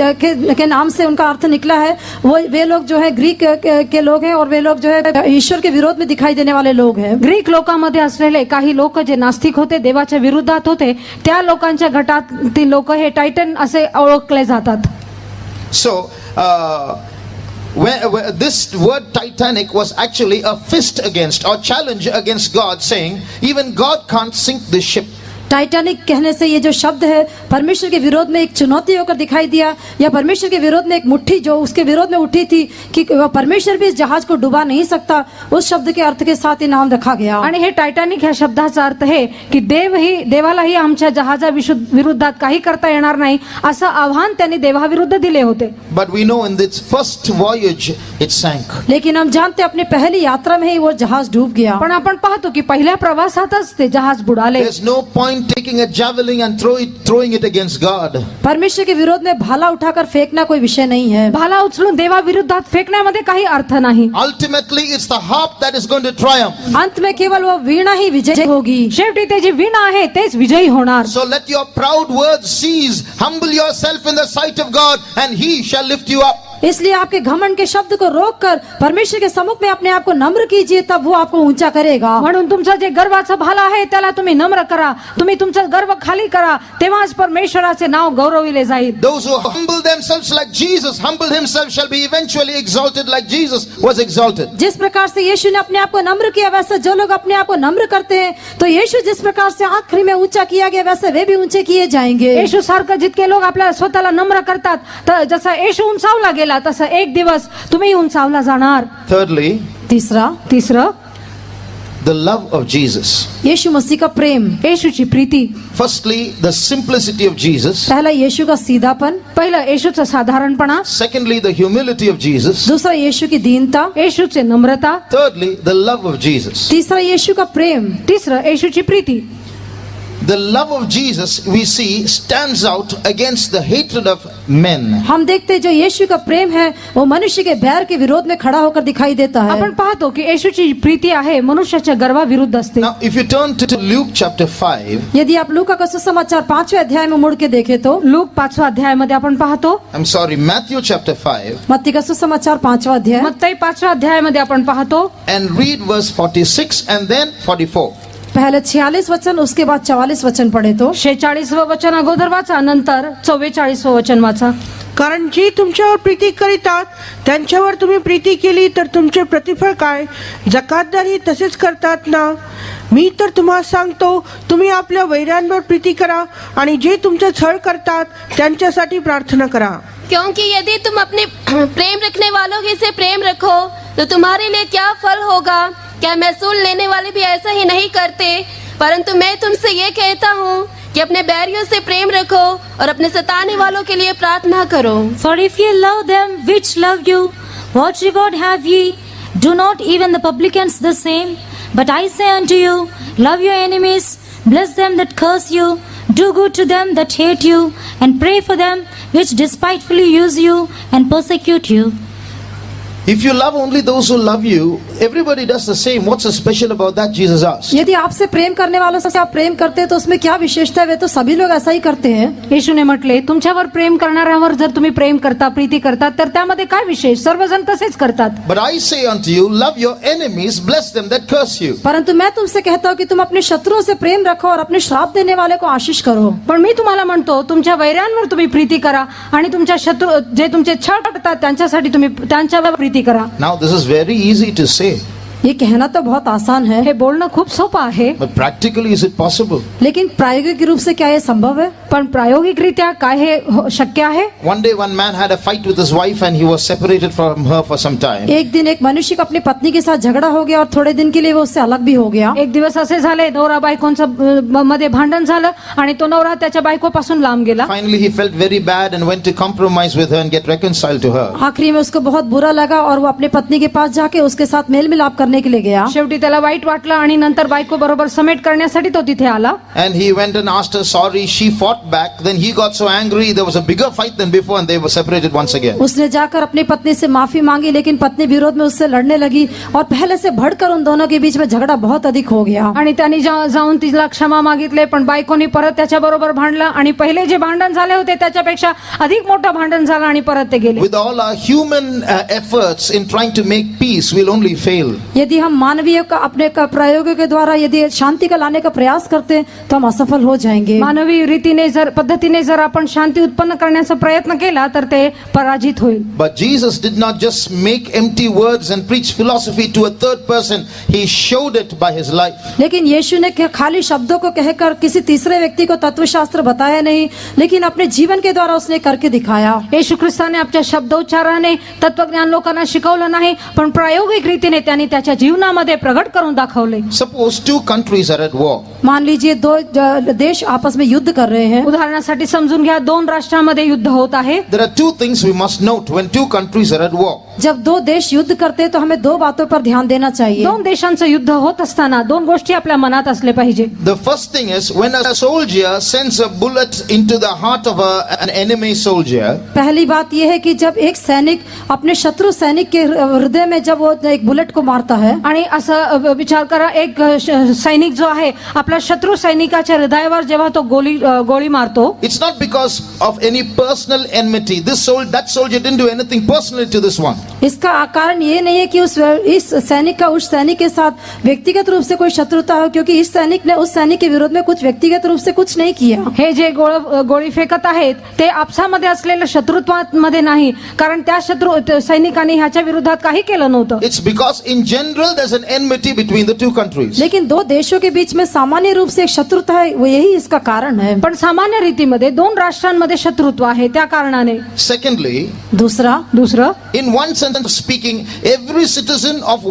के नाम से उनका अर्थ निकला है. वो वे लोग जो है ग्रीक के लोग हैं और वे लोग जो है ईश्वर के विरोध में दिखाई देने वाले लोग हैं. ग्रीक लोकांमध्ये असलेले काही लोक जे नास्तिक होते, देवाच्या विरोधात होते, त्या लोकांच्या गटातील लोक हे टायटन असे ओळखले जातात. So this word Titanic was actually a fist against or challenge against God, saying even God can't sink this ship. Titanic कहने से ये जो शब्द है परमेश्वर के विरोध में एक चुनौती होकर दिखाई दिया, या परमेश्वर के विरोध में एक मुट्ठी जो उसके विरोध में उठी थी कि परमेश्वर भी इस जहाज को डुबा नहीं सकता, उस शब्द के अर्थ के साथ ही नाम रखा गया। आणि हे टायटॅनिक ह्या शब्दाचा अर्थ आहे की देवालाही आमच्या जहाजा विरुद्धात काही करता येणार नाही असं आव्हान त्यांनी देवाविरुद्ध दिले होते. But we know in its first voyage it sank. लेकिन हम जानते अपनी पहली यात्रा में ही वो जहाज डूब गया. पण आपण पाहतो की पहिल्या प्रवासातच ते जहाज बुडाले. There's no point taking a javelin and throwing it against God. परमेश्वर के विरोध में भाला उठाकर फेंकना कोई विषय नहीं है. भाला उचलून देवाविरुद्धात फेकण्यामध्ये काही अर्थ नाही. Ultimately it's the harp that is going to triumph. अंत में केवल वो वीणा ही विजय होगी. शेवटी ते जी वीणा आहे तेच विजयी होणार. So let your proud words cease. Humble yourself in the sight of God and he shall lift you up. इसलिए आपके घमंड के शब्द को रोककर परमेश्वर के सम्मुख में अपने आप को नम्र कीजिए, तब वो आपको ऊंचा करेगा. म्हणून तुमचा जे गर्वाचा भाला आहे त्याला तुम्ही नम्र करा, तुम्ही तुमचा गर्व खाली करा, तेव्हाच परमेश्वराचे नाव गौरविले जाईल. Those who humble themselves like Jesus humbled himself shall be eventually exalted like Jesus was exalted. जिस प्रकार से यीशु ने अपने आप को नम्र किया, वैसे जो लोग अपने आप को नम्र करते हैं तो यीशु जिस प्रकार से आखिरी में ऊंचा किया गया वैसे वे भी ऊंचे किए जाएंगे. येशू सारखं जितके लोक आपल्या स्वतःला नम्र करतात, तर जसा येशू उंचावला गेला तसा एक दिवस तुम्ही उंचावला जाणार. Thirdly, तिसरं the love of Jesus. यीशु मसीह का प्रेम. येशूची Preeti. Firstly, the simplicity of Jesus. पहला यीशु का सीधापन. पहिलं येशूचं साधारणपणा. Secondly, the humility of Jesus. दूसरा यीशु की दीनता. येशूचे नम्रता. Thirdly, the love of Jesus. तीसरा यीशु का प्रेम. तिसरं येशूची Preeti. The love of Jesus we see stands out against the hatred of men. हम देखते हैं जो यीशु का प्रेम है वो मनुष्य के बैर के विरोध में खड़ा होकर दिखाई देता है. आपण पाहतो की येशूची प्रीती आहे मनुष्याच्या गर्वाविरुद्ध असते. Now if you turn to Luke chapter 5, यदि आप लूका का सुसमाचार 5वें अध्याय में मुड़ के देखें तो लूक 5व्या अध्यायामध्ये आपण पाहतो. Matthew chapter 5, मत्ती का सुसमाचार 5वां अध्याय मत्ती 5व्या अध्यायामध्ये आपण पाहतो. and read verse 46 and then 44. पहले 46 वचन, उसके बाद 44 वचन पढ़े तो 46वं वचन अगोदर वाचा, नंतर 44वं वचन वाचा. कारण जी तुमच्यावर प्रीती करीतात त्यांच्यावर तुम्ही प्रीती केली तर तुमचे प्रतिफळ काय? जकातदारही तसेच करतात ना. मी तर तुम्हाला सांगतो, तुम्ही आपल्या वैरांवर प्रीती करा आणि जे तुमचे छळ करतात त्यांच्यासाठी प्रार्थना करा. क्योंकि यदि तुम अपने प्रेम रखने वालों के से प्रेम रखो तो तुम्हारे लिए क्या फल होगा? क्या महसूल लेने वाले भी ऐसा ही नहीं करते? परंतु मैं तुमसे ये कहता हूँ कि अपने बैरियों से प्रेम रखो और अपने सताने वालों के लिए प्रार्थना करो. For if ye love them which love you, what reward have ye? Do not even the publicans the same? But I say unto you, love your enemies, bless them that curse you, do good to them that hate you, and pray for them which despitefully use you and persecute you. If you love only those who love you, everybody does the same. What's so special about that? Jesus asked. यदि आपसे प्रेम करने वालों से आप प्रेम करते हैं तो उसमें क्या विशेषता है? वे तो सभी लोग ऐसा ही करते हैं. येशूने म्हटले, तुमच्यावर प्रेम करणाऱ्यावर जर तुम्ही प्रेम करता, प्रीती करता, तर त्यामध्ये काय विशेष? सर्वजण तसेच करतात. But I say unto you, love your enemies, bless them that curse you. परंतु मैं तुमसे कहता हूँ कि तुम अपने शत्रुओं से प्रेम रखो और अपने श्राप देने वाले को आशीष करो. पण मी तुम्हाला म्हणतो, तुमच्या वैरांवर तुम्ही प्रीती करा आणि तुमच्या शत्रू जे तुमचे छळ करतात त्यांच्यासाठी तुम्ही त्यांच्यावर प्रीती करा. Now this is very easy to say. ये कहना तो बहुत आसान है, हे बोलणं खूप सोपं आहे. But practically is it possible? लेकिन प्रायोगिक रूप से क्या ये संभव है? पण प्रायोगिकरित्या काय हे शक्य आहे? One day one man had a fight with his wife and he was separated from her for some time. एक दिन एक मनुष्य का अपनी पत्नी के साथ झगड़ा हो गया और थोड़े दिन के लिए वो उससे अलग भी हो गया. एक दिवस असे झाले, नवरा बायकोंचं मध्ये भांडण झालं आणि तो नवरा त्याच्या बायकोपासून लांब गेला. Finally he felt very bad and went to compromise with her and get reconciled to her. आखिरी में उसको बहुत बुरा लगा और वो अपनी पत्नी के पास जाके उसके साथ मेल मिलाप करने के लिए गया. शेवटी त्याला वाईट वाटलं आणि नंतर बायको बरोबर समेट करण्यासाठी तो तिथे आला. And he went and asked her sorry. She fought back. Then he got so angry. There was a bigger fight than before and they were separated once again. उसने जाकर अपनी पत्नी से माफी मांगी, लेकिन पत्नी विरोध में उससे लड़ने लगी और पहले से बढ़कर उन दोनों के बीच में झगड़ा बहुत अधिक हो गया. आणि त्यांनी जाऊन तिला क्षमा मागितले, पण बायकोनी परत त्याच्या बरोबर भांडला आणि पहिले जे भांडण झाले होते त्याच्यापेक्षा अधिक मोठं भांडण झालं आणि परत ते गेले. With all our human efforts in trying to make peace, we'll only fail. यदि हम मानवीय का अपने प्रयोगों के द्वारा यदि शांति का लाने का प्रयास करते हैं तो हम असफल हो जाएंगे. मानवी रीतीने पद्धतीने जर आपण शांती उत्पन्न करण्याचा प्रयत्न केला तर ते पराजित होईल. But Jesus did not just make empty words and preach philosophy to a third person. He showed it by his life. लेकिन यीशु ने खाली शब्दों को कहकर किसी तीसरे व्यक्ति को तत्वशास्त्र बताया नहीं, लेकिन अपने जीवन के द्वारा उसने करके दिखाया. येशू ख्रिस्ताने आपल्या शब्दोच्चाराने तत्वज्ञान लोकांना शिकवलं नाही, पण प्रायोगिक रीतीने त्यांनी त्याच्या जीवनामध्ये प्रगट करून दाखवले. Suppose two countries are at war. मान लीजिए दो देश आपस में युद्ध कर रहे हैं. उदाहरणासाठी समजून घ्या, दोन राष्ट्रांमध्ये युद्ध होत आहे. There are two things we must note when two countries are at war. जब दो देश युद्ध करते हैं तो हमें दो बातों पर ध्यान देना चाहिए. दोन देशांचं युद्ध होत असताना दोन गोष्टी आपल्या मनात असले पाहिजे. The first thing is when a soldier sends a bullet into the heart of an enemy soldier. पहली बात यह है कि जब एक सैनिक अपने शत्रु सैनिक के हृदय में जब वो एक बुलेट को मारता है, आणि असं विचार करा, एक सैनिक जो आहे आपल्या शत्रू सैनिकाच्या हृदयावर जेव्हा तो गोळी मारतो, It's not because of any personal enmity. That soldier didn't do anything personally to this one. इसका कारण ये नहीं है कि इस सैनिक का उस सैनिक के साथ व्यक्तिगत रूप से कोई शत्रुता हो, क्योंकि इस सैनिक ने उस सैनिक के विरोध में कुछ व्यक्तिगत रूप से कुछ नहीं किया. हे जे गोळी फेकत आहेत ते आपसामध्ये असलेल्या शत्रुत्वामध्ये नाही, कारण त्या शत्रू सैनिकांनी ह्याच्या विरोधात काही केलं नव्हतं. It's because in general there's an enmity between the two countries. लेकिन दो देशों के बीच में सामान्य रूप से एक शत्रुता है, वो यही इसका कारण है. पण सामान्य रीतीमध्ये दोन राष्ट्रांमध्ये शत्रुत्व आहे, त्या कारणाने. Secondly, दुसरं in one sense of speaking, every citizen of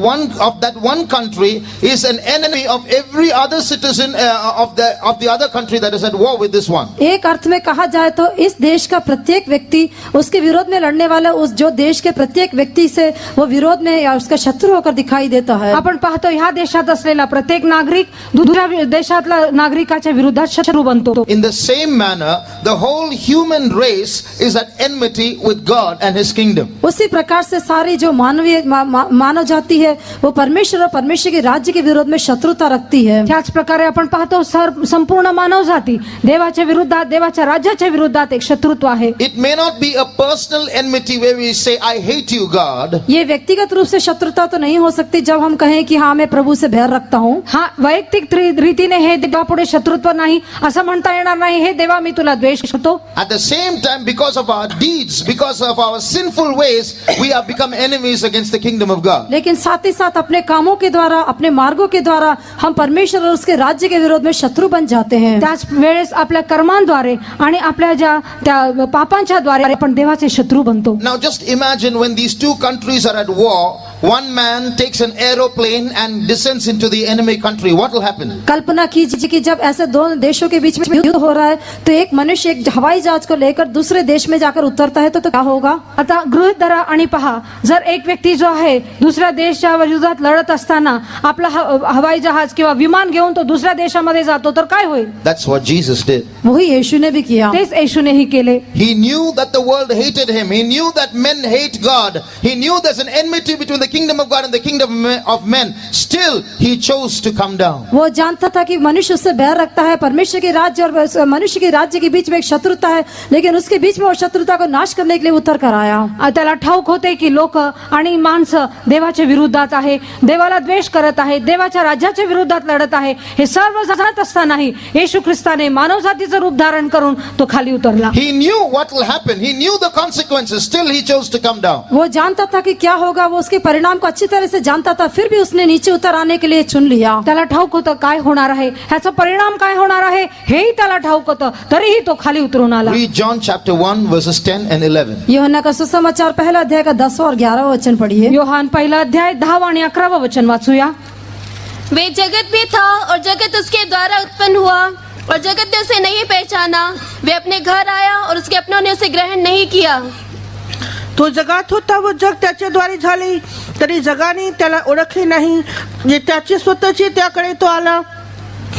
that one country is an enemy of every other citizen of the other country that is at war with this one. एक अर्थ में कहा जाए तो इस देश का प्रत्येक व्यक्ति उसके विरोध में लड़ने वाला उस जो देश के प्रत्येक व्यक्ति से वो विरोध में या उसका शत्रु होकर दिखाई देता है. आपण पाहतो ह्या देशात असलेला प्रत्येक नागरिक दुसऱ्या देशातला नागरिकाच्या विरोधात शत्रू बनतो. In the same manner, the whole human race is at enmity with God and His kingdom. उसी प्रकार से सारी जो मानव जाति है वो परमेश्वर और परमेश्वर के राज्य के विरोध में शत्रुता रखती है. त्याच प्रकारे आपण पाहतो संपूर्ण मानव जाती देवाच्या विरोधात, देवाच्या राज्याच्या विरोधात एक शत्रुत्व आहे. It may not be a personal enmity where we say I hate you God. ये व्यक्तिगत रूप से शत्रुता तो नहीं हो सकती जब हम कहें कि हाँ मैं प्रभु से बैर रखता हूँ. हा वैयक्तिक रीतीने हे देवापुढे शत्रुत्व नाही असं म्हणता येणार नाही, हे देवा मी तुला द्वेष करतो. At the same time, because of our deeds, because of our sinful ways, we have become enemies against the kingdom of God. लेकिन साथ ही साथ अपने कामों के द्वारा, अपने मार्गों के द्वारा हम परमेश्वर और उसके राज्य के विरोध में शत्रु बन जाते हैं. त्याच वेळेस आपल्या कर्मांद्वारे आणि आपल्या ज्या त्या पापांच्या द्वारे आपण देवाचे शत्रू बनतो. Now just imagine when these two countries are at war, one man takes an aeroplane and descends into the enemy country. What will happen? कल्पना कीजिए कि जब ऐसे दोनों देशों के बीच में युद्ध हो रहा है तो एक मनुष्य एक हवाई जहाज को लेकर दूसरे देश में जाकर उतरता है तो क्या होगा? आता गृहीत धरा आणि पहा, जर एक व्यक्ती जो आहे दुसऱ्या देशाच्या विरोधात लढत असताना आपला हवाई जहाज किंवा विमान घेऊन तो दुसऱ्या देशामध्ये जातो तर काय होईल? That's what Jesus did. वही यीशु ने भी किया. तेच येशूनेही केले. He knew that the world hated him. He knew that men hate God. He knew there's an enmity between the kingdom of God and the kingdom of men. Still, he chose to come down. वो जानता था कि मनुष्य उससे बैर रखता है, परमेश्वर के राज्य और मनुष्य के राज्य के बीच में एक शत्रुता है, लेकिन उसके बीच में वो शत्रुता को नाश करने के लिए उतर कर आया. त्याला ठाऊक होते की लोक आणि माणसं देवाच्या विरोधात आहे, देवाला द्वेष करत आहे, देवाच्या राज्याच्या विरोधात लढत आहे. हे सर्व जाणत असतानाही येशू ख्रिस्ताने मानवजातीचं रूप धारण करून तो खाली उतरला. He knew what will happen. He knew the consequences. Still, he chose to come down. वो जानता था कि क्या होगा, वो उसके परिणाम को अच्छी तरह से जानता था, फिर भी उसने नीचे उतर आने के लिए चुन लिया. त्याला ठाऊक होतं काय होणार आहे, ह्याचा परिणाम काय होणार आहे हेही त्याला ठाऊक होतं, तरीही तो खाली उतरून आला. Read John chapter 1 verses 10 and 11. यूहन्ना का सुसमाचार पहला अध्याय का 10वां और 11वां वचन पढ़िए. योहान पहिला अध्याय 10 आणि 11 वचन वाचूया. वे जगत भी था और जगत उसके द्वारा उत्पन्न हुआ और जगत ने उसे नहीं पहचाना. वे अपने घर आया और उसके अपनों ने उसे ग्रहण नहीं किया. तो जगात होता व जग त्याच्याद्वारे झाले, तरी जगाने त्याला ओळखले नाही. जे त्याचे स्वतःचे त्याकडे तो आला,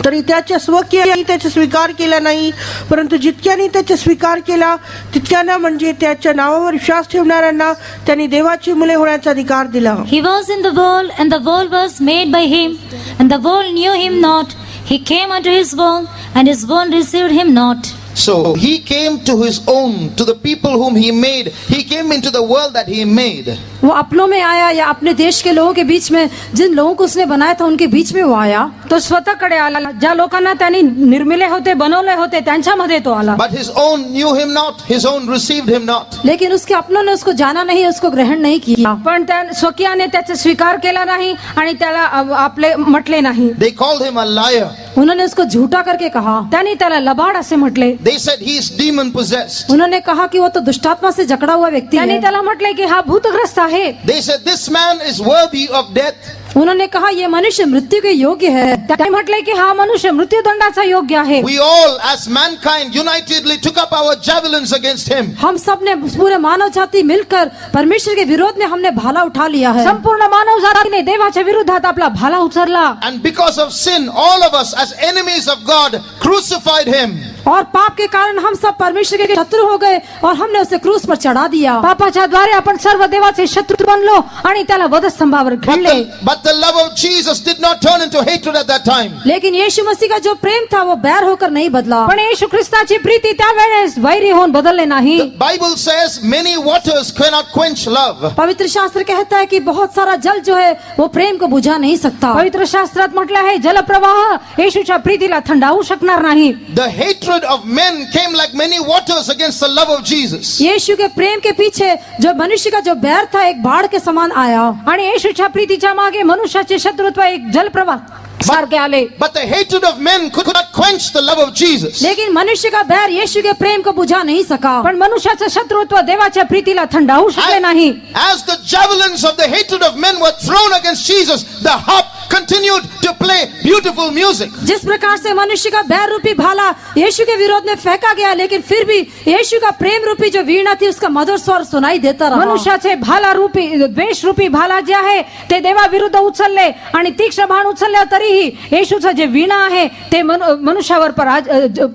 तरी त्याच्या स्वकीयांनी त्याचा स्वीकार केला नाही. परंतु जितक्यांनी त्याचा स्वीकार केला तितक्यांना, म्हणजे त्याच्या नावावर विश्वास ठेवणाऱ्यांना, त्यांनी देवाची मुले होण्याचा अधिकार दिला. He was in the world, and the world was made by him, and the world knew him not. He came unto his own, and his own received him not. So he came to his own, to the people whom he made. He came into the world that he made. वो अपनों में आया या अपने देश के लोगों के beach में, जिन लोगों को उसने बनाया था उनके बीच में वो आया. तो स्वतःकडे आला. ज्या लोकांना त्यांनी निर्मिले होते, बनवले होते, त्यांच्यामध्ये तो आला. But his own knew him not, his own received him not. लेकिन उसके अपनों ने उसको जाना नहीं, उसको ग्रहण नहीं किया. पण त्या स्वकीयाने त्याचा स्वीकार केला नाही आणि त्याला आपले म्हटले नाही. They called him a liar. उन्होंने उसको झूठा करके कहा. त्यांनी त्याला लबाड असे म्हटले. They said he is demon possessed. उन्होंने कहा कि वो तो दुष्टात्मा से जकड़ा हुआ व्यक्ति त्यांनी है. त्याला म्हटले की हा भूतग्रस्त आहे. They said this man is worthy of death. उन्होंने कहा ये मनुष्य मृत्यु के योग्य है. त्यांनी म्हटले की हा मनुष्य मृत्यूदंडाचा योग्य आहे. We all as mankind unitedly took up our javelins against him. हम सब ने पूरे मानव जाति मिलकर परमेश्वर के विरोध में हमने भाला उठा लिया है. संपूर्ण मानव जातीने देवाच्या विरोधात आपला भाला उचलला. And because of sin, all of us as enemies of God crucified him. और पाप के कारण हम सब परमेश्वर के शत्रु हो गए और हमने उसे क्रूस पर चढ़ा दिया. पापाच्या द्वारे आपण सर्व देवाचे शत्रू बनलो आणि त्याला वधस्तंभावर खिळले. But the love of Jesus did not turn into hatred at that time. लेकिन यीशु मसीह का जो प्रेम था वो बैर होकर नहीं बदला. पण येशू ख्रिस्ताची प्रीती त्यावेळेस वैरी होऊन बदलले नाही. The Bible says many waters cannot quench love. पवित्र शास्त्र कहता है कि बहुत सारा जल जो है वो प्रेम को बुझा नहीं सकता. पवित्र शास्त्रात म्हटलं आहे जलप्रवाह येशूच्या प्रीतीला थंडावू शकणार नाही. The hatred of men came like many waters against the love of Jesus. यीशु के प्रेम के पीछे जो मनुष्य का जो बैर था एक बाढ़ के समान आया. आणि येशूच्या प्रीतीच्या मागे मनुष्याचे शत्रुत्व एक जलप्रवाह सारखे आले. But the hatred of men could not quench the love of Jesus. लेकिन मनुष्य का बैर यीशु के प्रेम को बुझा नहीं सका. पण मनुष्याचं शत्रुत्व देवाच्या प्रीतीला थंडावू शकले नाही. As the javelins of the hatred of men were thrown against Jesus, the harp continued to play beautiful music. जिस प्रकार से मनुष्य का बैर रूपी भाला यीशु के विरोध में फेंका गया, लेकिन फिर भी यीशु का प्रेम रूपी जो वीणा थी उसका मधुर स्वर सुनाई देता रहा. मनुष्याचे भाला रूपी द्वेष रूपी भाला जे आहे ते देवा विरुद्ध उचलले आणि तीक्ष्ण बाण उचलले तरीही येशूचं जे वीणा आहे ते मनुष्यावर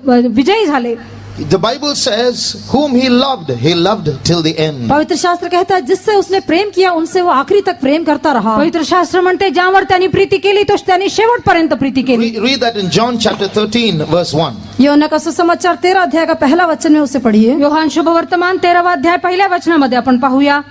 विजयी झाले. The Bible says whom he loved till the end. पवित्र शास्त्र कहता है जिससे उसने प्रेम किया उनसे वो आखिरी तक प्रेम करता रहा. पवित्र शास्त्र म्हणते ज्यावर त्यांनी प्रीती केली तो त्यांनी शेवटपर्यंत प्रीती केली. Read that in John chapter 13 verse 1. यूहन्ना का सुसमाचार 13 अध्याय का पहला वचन में उसे पढ़िए. योहान शुभ वर्तमान 13वां अध्याय पहिल्या वचनामध्ये आपण पाहूया.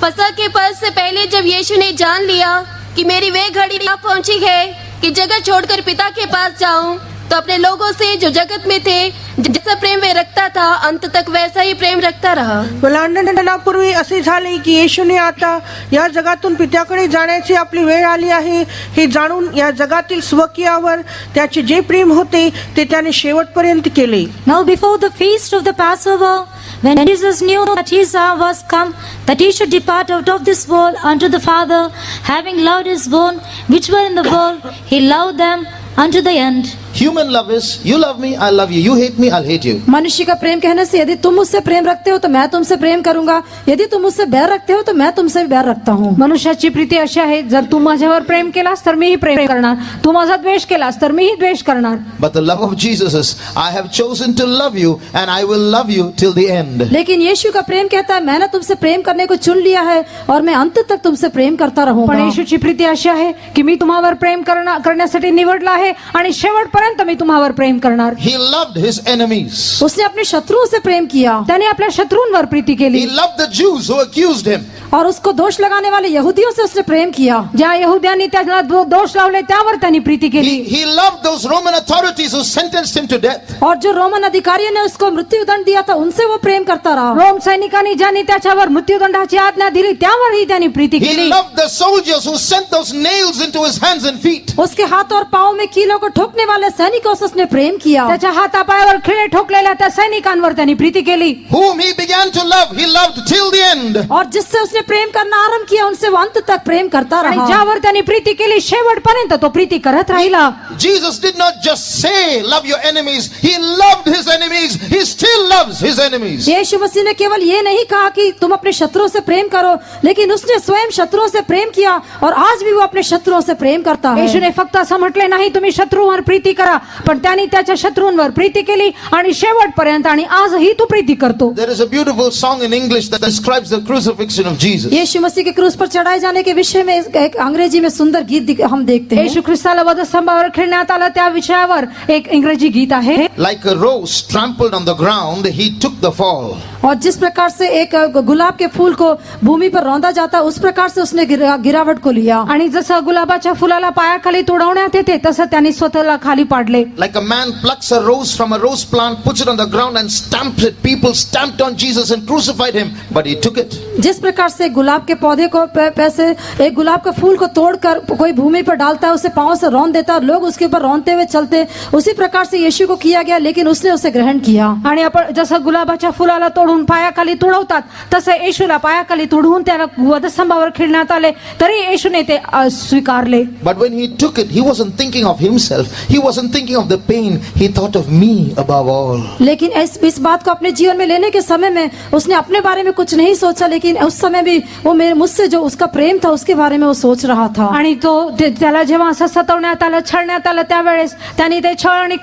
फसह के पर्व से पहले जब यीशु ने जान लिया कि मेरी वे घड़ी आ पहुंची है कि जगत छोड़कर पिता के पास जाऊं, तो अपने लोगों से जो जगत में थे जैसा प्रेम वे रखता था अंत तक वैसा ही प्रेम रखता रहा. ओलांडण्यापूर्वी असे झाले की येशूने आता या जगातून पित्याकडे जाण्याची आपली वेळ आली आहे हे जाणून या जगातील स्वकीयावर त्याचे जे प्रेम होते ते त्याने शेवटपर्यंत केले. Now before the feast of the Passover, when Jesus knew that his hour was come, that he should depart out of this world unto the Father, having loved his own which were in the world, he loved them unto the end. Human love is you love me, I love you. You hate me, I'll hate you. मनुष्य का प्रेम कहने से यदि तुम मुझसे प्रेम रखते हो तो मैं तुमसे प्रेम करूंगा, यदि तुम मुझसे बैर रखते हो तो मैं तुमसे भी बैर रखता हूँ. मनुष्याची प्रीती अशी आहे जर तू माझ्यावर प्रेम केलास तर मीही प्रेम करणार, तू माझा द्वेष केलास तर मीही द्वेष करणार. But the love of Jesus is I have chosen to love you and I will love you till the end. लेकिन यीशु का प्रेम कहता है मैंने तुमसे प्रेम करने को चुन लिया है और मैं अंत तक तुमसे प्रेम करता पण रहूंगा. येशूची प्रीती अशी आहे की मी तुम्हावर प्रेम करण्यासाठी निवडला आहे आणि शेवटपर्यंत मी तुम्हावर प्रेम करणार. He loved his enemies. उसने अपने शत्रुओं से प्रेम किया. त्याने आपल्या शत्रूंवर प्रीती केली. He loved the Jews who accused him. और उसको दोष लगाने वाले यहूदियों से उसने प्रेम किया. ज्या यहुद्यांनी त्याला दोष लावले त्यावर त्यांनी प्रीती केली. He loved those Roman authorities who sentenced him to death. और जो रोमन अधिकारियों ने उसको मृत्यु दंड दिया था उनसे वो प्रेम करता रहा. रोम सैनिकांनी ज्यांनी त्याच्यावर मृत्यूदंडाची आज्ञा दिली त्यावरही त्यांनी प्रीती He केली. loved the soldiers who sent those nails into his hands and feet. उसके हाथ और पाँव में कीलों को ठोकने वाले सैनिकों से उसने प्रेम किया. त्याच्या हातापायावर खिळे ठोकलेल्या त्या सैनिकांवर त्यांनी प्रीती केली. Whom he began to love, he loved till the end. और जिससे उसने प्रेम करना आरंभ किया उनसे वो अंत तक प्रेम करता आणि रहा. ज्यावर त्यांनी प्रीती केली शेवटपर्यंत तो प्रीती करत राहिला. Jesus did not just say love your enemies, he loved his enemies. He still loves his enemies. यीशु मसीह ने केवल ये नहीं कहा कि तुम अपने शत्रुओं से प्रेम करो, लेकिन उसने स्वयं शत्रुओं से प्रेम किया और आज भी वो अपने शत्रुओं से प्रेम करता है. येशूने फक्त असं म्हटले नाही तुम्ही शत्रूंवर प्रीती करा, पण त्यांनी त्याच्या शत्रूंवर प्रीती केली आणि शेवटपर्यंत आणि आजही तो प्रीती करतो. There is a beautiful song in English that describes the crucifixion of Jesus. यीशु मसीह के क्रूस पर चढ़ाए जाने के विषय में एक अंग्रेजी में सुंदर गीत हम देखते हैं. येशू ख्रिस्ताला वधस्तंभावर खिळण्यात आलं त्या विषयावर एक इंग्रजी गीत आहे. Like a rose trampled on the ground, he took the fall. और जिस प्रकार से एक गुलाब के फूल को भूमि पर रौंदा जाता है उस प्रकार से उसने गिरावट को लिया। आणि जसं गुलाबाच्या फुलाला पायाखाली तुडवण्यात येते तसं त्यांनी स्वतःला खाली पाडले. Like a man plucks a rose from a rose plant, puts it on the ground and stamps it. People stamped on Jesus and crucified him, but he took it. जिस प्रकार से गुलाब के पौधे को पैसे एक गुलाब के फूल को तोड़कर कोई भूमि पर डालता है, उसे पांव से रौंद देता है, लोग उसके ऊपर रौंदते हुए चलते, उसी प्रकार से यीशु को किया गया, लेकिन उसने उसे ग्रहण किया. आणि आपण जसं गुलाबाच्या फुलाला तोडून पायाखाली तुडवतात तसं येशूला पायाखाली तुडवून त्याला वधस्तंभावर खिळण्यात आले, तरी येशूने ते स्वीकारले. But when he took it, he wasn't thinking of himself. He wasn't thinking of the pain. He thought of me above all. लेकिन इस बात को अपने जीवन में लेने के समय में उसने अपने बारे में कुछ नहीं सोचा, लेकिन उस समय भी वो मुझसे जो उसका प्रेम था उसके बारे में वो सोच रहा था. आणि तो त्याला जेव्हा असं सतवण्यात आलं, छळण्यात आलं, त्यावेळेस त्यांनी ते छळ आणि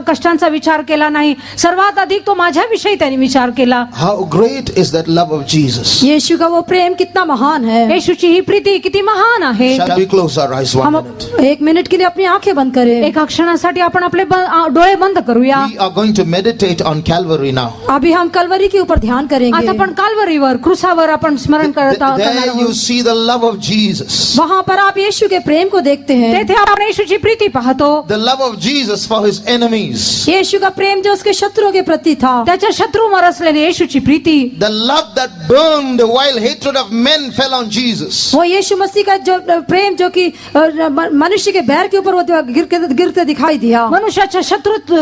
कष्टांचा विचार केला नाही, सर्वात अधिक तो माझ्याविषयी त्यांनी विचार केला. How great is that love of Jesus? यीशु का वो प्रेम कितना महान है. येशूची ही प्रीती किती महान आहे. Shall we close our eyes one हम minute? एक मिनट के लिए अपनी आंखें बंद करें. एका क्षणासाठी आपण आपले डोळे बंद करूया. We are going to meditate on Calvary now. अभी हम कलवरी के ऊपर ध्यान करेंगे. आता आपण काल्वरीवर क्रूसावर आपण स्मरण करत आहोत. There you see the love of Jesus. वहाँ पर आप यीशु के प्रेम को देखते हैं. तेथे आपण येशूची प्रीती पाहतो. The love of Jesus for his enemies. यीशु का प्रेम जो उसके शत्रुओं के प्रति था. त्याच्या शत्रूवर असलेली येशूची Preeti. The love that burned while hatred of men fell on Jesus. वो यीशु मसीह का जो प्रेम जो कि मनुष्य के बैर के ऊपर वो गिरते दिखाई दिया. मनुष्याच्या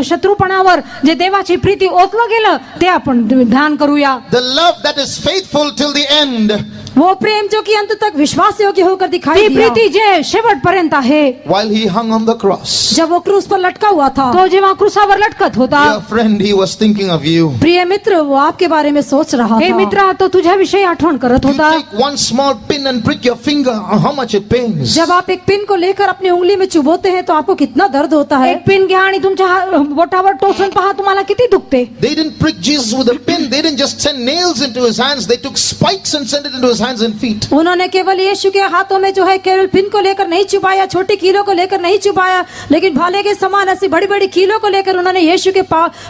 शत्रुपणावर जे देवाची प्रीती ओतलं गेलं ते आपण ध्यान करूया. The love that is faithful till the end. वो प्रेम जो कि अंत तक विश्वास योग्य होकर दिखाई ती दिया. प्रीती जे शेवटपर्यंत आहे. While he hung on the cross. जब वो क्रूस पर लटका हुआ था. तो जेव्हा क्रूसावर लटकत होता. Dear friend, he was thinking of you. प्रिय मित्र, वो आपके बारे में सोच रहा हे था. मित्रा, तो तुझ्याविषयी आठवण करत You होता. take one small pin and prick your finger, how much it pains. जब आप एक पिन को लेकर अपनी उंगली में चुभोते हैं तो आपको कितना दर्द होता है. एक पिन घ्या आणि तुमच्या बोटावर टोचून पहा, तुम्हाला किती दुखते. They didn't prick Jesus with a pin. They didn't just send nails into his hands. They took spikes and sent it into his hands and feet. उन्होंने केवल यीशु के हाथों में जो है केवल पिन को लेकर नहीं चुभाया, छोटी कीलों को लेकर नहीं चुभाया, लेकिन भाले के समान ऐसी बड़ी बड़ी कीलों को लेकर उन्होंने यीशु के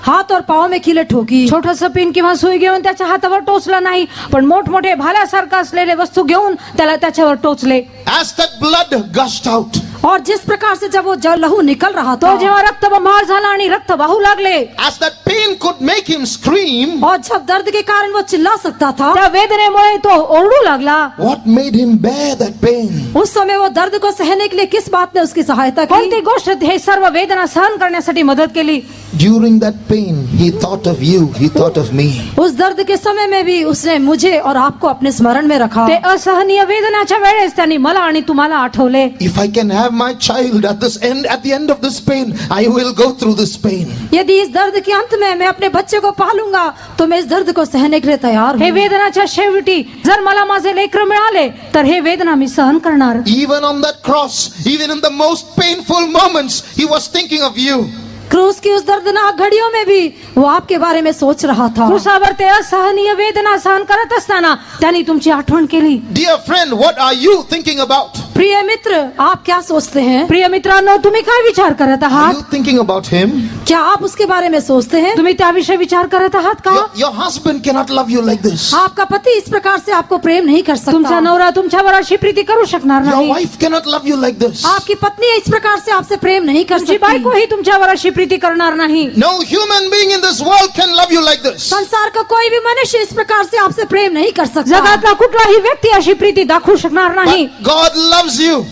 हाथ और पाँव में कीले ठोकी. छोटंसं पिन किंवा सुई घेऊन त्याच्या हातावर टोचलं नाही, पण मोठमोठे भाल्यासारखं असलेले वस्तू घेऊन त्याला त्याच्यावर टोचले. As that blood gushed out. और जिस प्रकार से जब वो लहू निकल रहा था, तो जेव्हा रक्तबंबाळ झाला आणि रक्त वाहू लागले. As that pain could make him scream. और जब दर्द के कारण वो चिल्ला सकता था, त्या वेदनेमुळे तो ओरडू लागला. What made him bear that pain? उस समय वो दर्द को सहने के लिए किस बात ने उसकी सहायता कोणती की? गोष्ट हे सर्व वेदना सहन करण्यासाठी मदत केली. During that pain, he thought of you. He thought of me. उस दर्द के समय में भी उसने मुझे और आपको अपने स्मरण में रखा. ते असहनीय वेदनाच्या वेळेस त्यांनी मला आणि तुम्हाला Athawale. If I can have my child at the end of this pain, I will go through this pain. यदि इस दर्द के अंत में मैं अपने बच्चे को पालूंगा तो मैं इस दर्द को सहने के लिए तैयार हे हूँ. वेदनाच्या शेवटी जर मला माझे लेकर मिळाले तर हे वेदना मी सहन करणार. Even on that cross, even in the most painful moments, he was thinking of you. क्रूस की उस दर्दनाक घड़ियों में भी वो आपके बारे में सोच रहा था. क्रूसावर ते असहनीय वेदना सहन करत असताना त्यांनी तुमची आठवण केली. Dear friend, what are you thinking about? प्रिय मित्र, आप क्या सोचते हैं? प्रिय मित्रांनो, तुम्ही काय विचार करत Are आहात? you thinking about him? क्या आप उसके बारे में सोचते हैं? तुम्ही त्याविषयी विचार करत आहात का? Your husband cannot love you like this. आपका पति इस प्रकार से आपको प्रेम नहीं कर तुमचा सकता. नवरा तुमच्यावर अशी प्रीती करू शकणार Your नाही. wife cannot love you like this. आपकी पत्नी इस प्रकार से आपसे प्रेम नहीं कर तुमची सकती. बायकोही तुमच्यावर अशी प्रीती करणार नाही. No human being in this world can love you like this. संसार का कोई भी मनुष्य इस प्रकार से आपसे प्रेम नहीं कर सकता. जगातला कुठलाही व्यक्ती अशी प्रीती दाखवू शकणार नाही. But God loves you.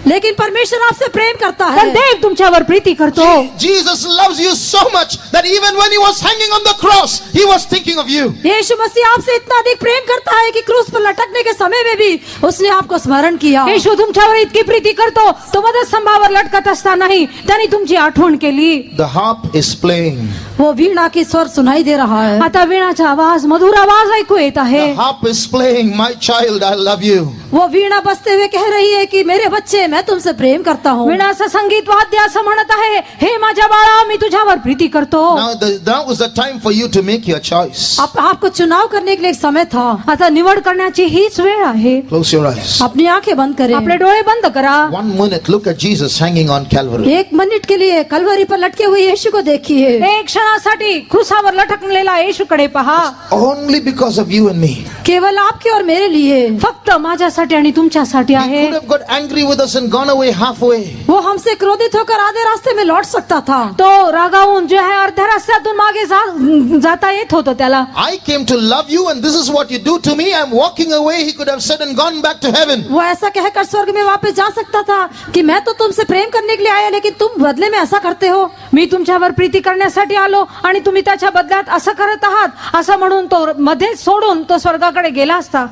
लेकिन परमेश्वर आपसे प्रेम करता पण है. देव तुमच्यावर प्रीती करतो. Jesus loves you so much that even when he was hanging on the cross, he was thinking of you. यीशु मसीह आपसे इतना अधिक प्रेम करता है कि क्रूस पर लटकने के समय में भी उसने आपको स्मरण किया. येशू तुमच्यावर इतकी प्रीती करतो, तो वधस्तंभावर लटकत असतानाही त्यांनी तुमची आठवण केली. The harp is playing. वो वीणा की स्वर सुनाई दे रहा है. आता वीणाचा आवाज, मधुर आवाज ऐकू येत आहे. The harp is playing. My child, I love you. वो वीणा बजते हुए कह रही है कि मेरे बच्चे मैं तुमसे प्रेम करता हूँ। वीणाचं संगीत वाद्य असं म्हणत आहे, हे माझ्या बाळा मी तुझ्यावर प्रीती करतो. Now was the time for you to make your choice. आपको चुनाव करने के लिए एक समय था. आता निवड करण्याची हीच वेळ आहे. Close your eyes. अपनी आंखें बंद करें. आपले डोळे बंद करा. 1 minute, look at Jesus hanging on Calvary. 1 minute के लिए कलवरी पर लटके हुए यीशु को देखिए. एक क्षणासाठी क्रूसावर लटकलेला येशूकडे पहा. Only because of you and me. केवल आपके और मेरे लिए. फक्त माझ्यासाठी आणि तुमच्यासाठी He आहे. could have got angry with us and gone away halfway. वो हमसे क्रोधित होकर आधे रास्ते में लौट सकता था. तो रागावून जो आहे अर्ध्या रस्त्यातून मागे जाता येत होतं त्याला. I came to love you and this is what you do to me. I'm walking away. He could have said and gone back to heaven. वो ऐसा कहकर स्वर्ग में वापस जा सकता था कि मैं तो तुमसे प्रेम करने के लिए आया लेकिन तुम बदले में ऐसा करते हो. मी तुमच्यावर प्रीती करण्यासाठी आलो आणि तुम्ही त्याच्या बदल्यात असं करत आहात असं म्हणून तो मध्येच सोडून तो स्वर्गाकडे गेला असता.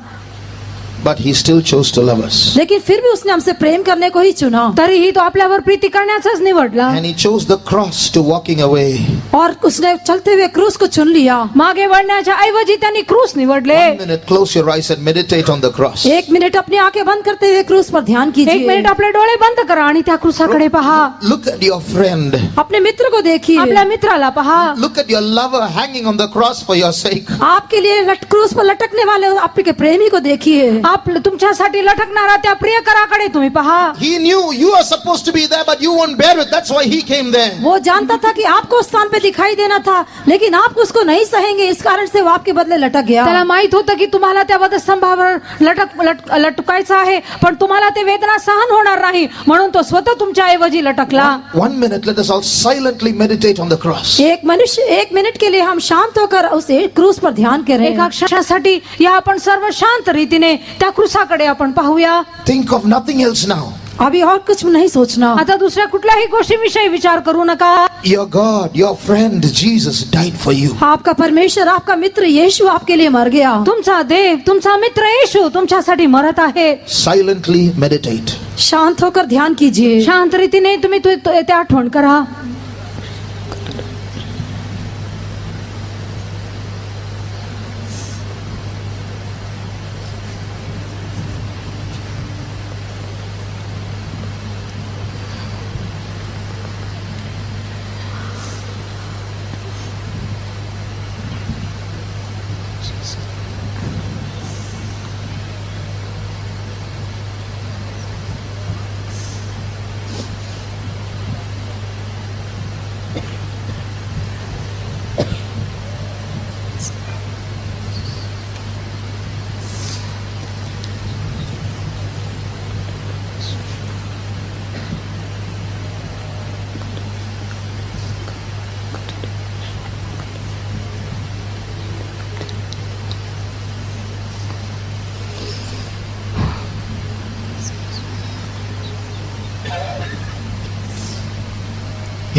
But he still chose to love us. लेकिन फिर भी उसने हमसे प्रेम करने को ही चुना. तरीही तो आपल्यावर प्रीती करण्याचाच निवडला. And he chose the cross to walking away. और उसने चलते हुए क्रूस को चुन लिया. मागे वळण्याच्या ऐवजी त्यांनी क्रूस निवडले. 1 minute, close your eyes and meditate on the cross. 1 minute अपनी आंखें बंद करते हुए क्रूस पर ध्यान कीजिए. 1 मिनिट आपले डोळे बंद करा आणि त्या क्रूसाकडे पहा. Look at your friend. अपने मित्र को देखिए. आपल्या मित्राला पहा. Look at your lover hanging on the cross for your sake. आपके लिए क्रूस पर लटकने वाले आपके प्रेमी को देखिए. आप तुमच्यासाठी लटकणारा त्या प्रियकराकडे तुम्ही पहा. He knew you are supposed to be there but you won't bear it. That's why he came there. वो जानता था कि आपको उस स्थान पे दिखाई देना था लेकिन आप उसको नहीं सहेंगे इस कारण से वो आपके बदले लटक गया. त्याला माहित होतं की तुम्हाला त्या वधस्तंभावर लटकायचं आहे पण तुम्हाला ते वेदना सहन होणार नाही म्हणून तो स्वतः तुमच्या ऐवजी लटकला. 1 minute, let us all silently meditate on the cross. 1 minute के लिए हम शांत होकर उस क्रूस पर ध्यान करें. एका क्षणासाठी या आपण सर्व शांत रीतीने त्या क्रूसाकडे आपण पाहूया. Think of nothing else now. अभी और कुछ नहीं सोचना. आता दुसऱ्या कुठल्याही गोष्टीविषयी विचार करू नका. Your God, your friend Jesus died for you. आपका परमेश्वर आपका मित्र यीशु आपके लिए मर गया. तुमचा देव तुमचा मित्र येशू तुमच्यासाठी मरत आहे. Silently meditate. शांत होकर ध्यान कीजिए. शांत रीतीने तुम्ही ते आठवण करा.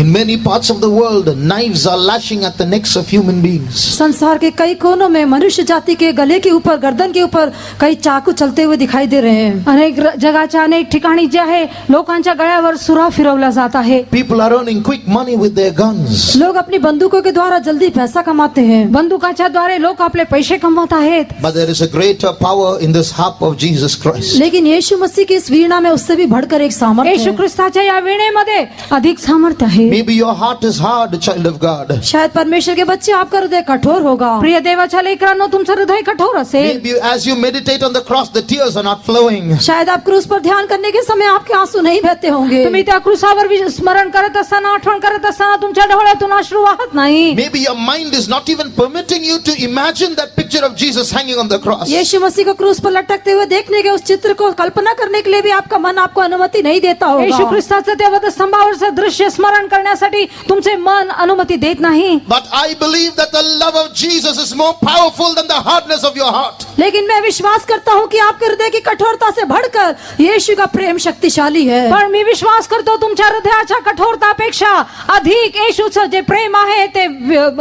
In many parts of the world, knives are lashing at the necks of human beings. संसार के कई कोनों में मनुष्य जाति के गले के ऊपर गर्दन के ऊपर कई चाकू चलते हुए दिखाई दे रहे हैं. अनेक जगाच्या अनेक ठिकाणी जे आहे लोकांच्या गळ्यावर सुरा फिरवला जात आहे. People are earning quick money with their guns. लोग अपनी बंदूकों के द्वारा जल्दी पैसा कमाते हैं. बंदुकाच्या द्वारे लोक आपले पैसे कमवत आहेत. But there is a greater power in this harp of Jesus Christ. लेकिन यीशु मसीह की इस वीणा में उससे भी बढ़कर एक सामर्थ्य येशू है. ख्रिस्ताच्या या वीणेमध्ये अधिक सामर्थ्य आहे. Maybe your heart is hard, child of God. शायद परमेश्वर के बच्चे आपका हृदय कठोर होगा. प्रिय देवाच्या लेकरांनो तुमचं हृदय कठोर असेल. Maybe as you meditate on the cross, the tears are not flowing. शायद आप क्रूस पर ध्यान करने के समय आपके आंसू नहीं बहते होंगे. तुम्ही त्या क्रूसावर स्मरण करत असताना आठवण करत असताना तुमच्या डोळ्यातून अश्रू वाहत नाही. Maybe your mind is not even permitting you to imagine that picture of Jesus hanging on the cross. यीशु मसीह को क्रूस पर लटकते हुए देखने के उस चित्र को कल्पना करने के लिए भी आपका मन आपको अनुमति नहीं देता येशू होगा. ख्रिस्ताचं त्या वधस्तंभावरचं दृश्य स्मरण करण्यासाठी तुमचे मन अनुमती देत नाही. But I believe that the love of Jesus is more powerful than the hardness of your heart. लेकिन मैं विश्वास करता हूँ कि आपके हृदय की कठोरता से बढ़कर यीशु का प्रेम शक्तिशाली है. पण मी विश्वास करतो तुमच्या हृदयाच्या कठोरतापेक्षा अधिक येशूचं जे प्रेम आहे ते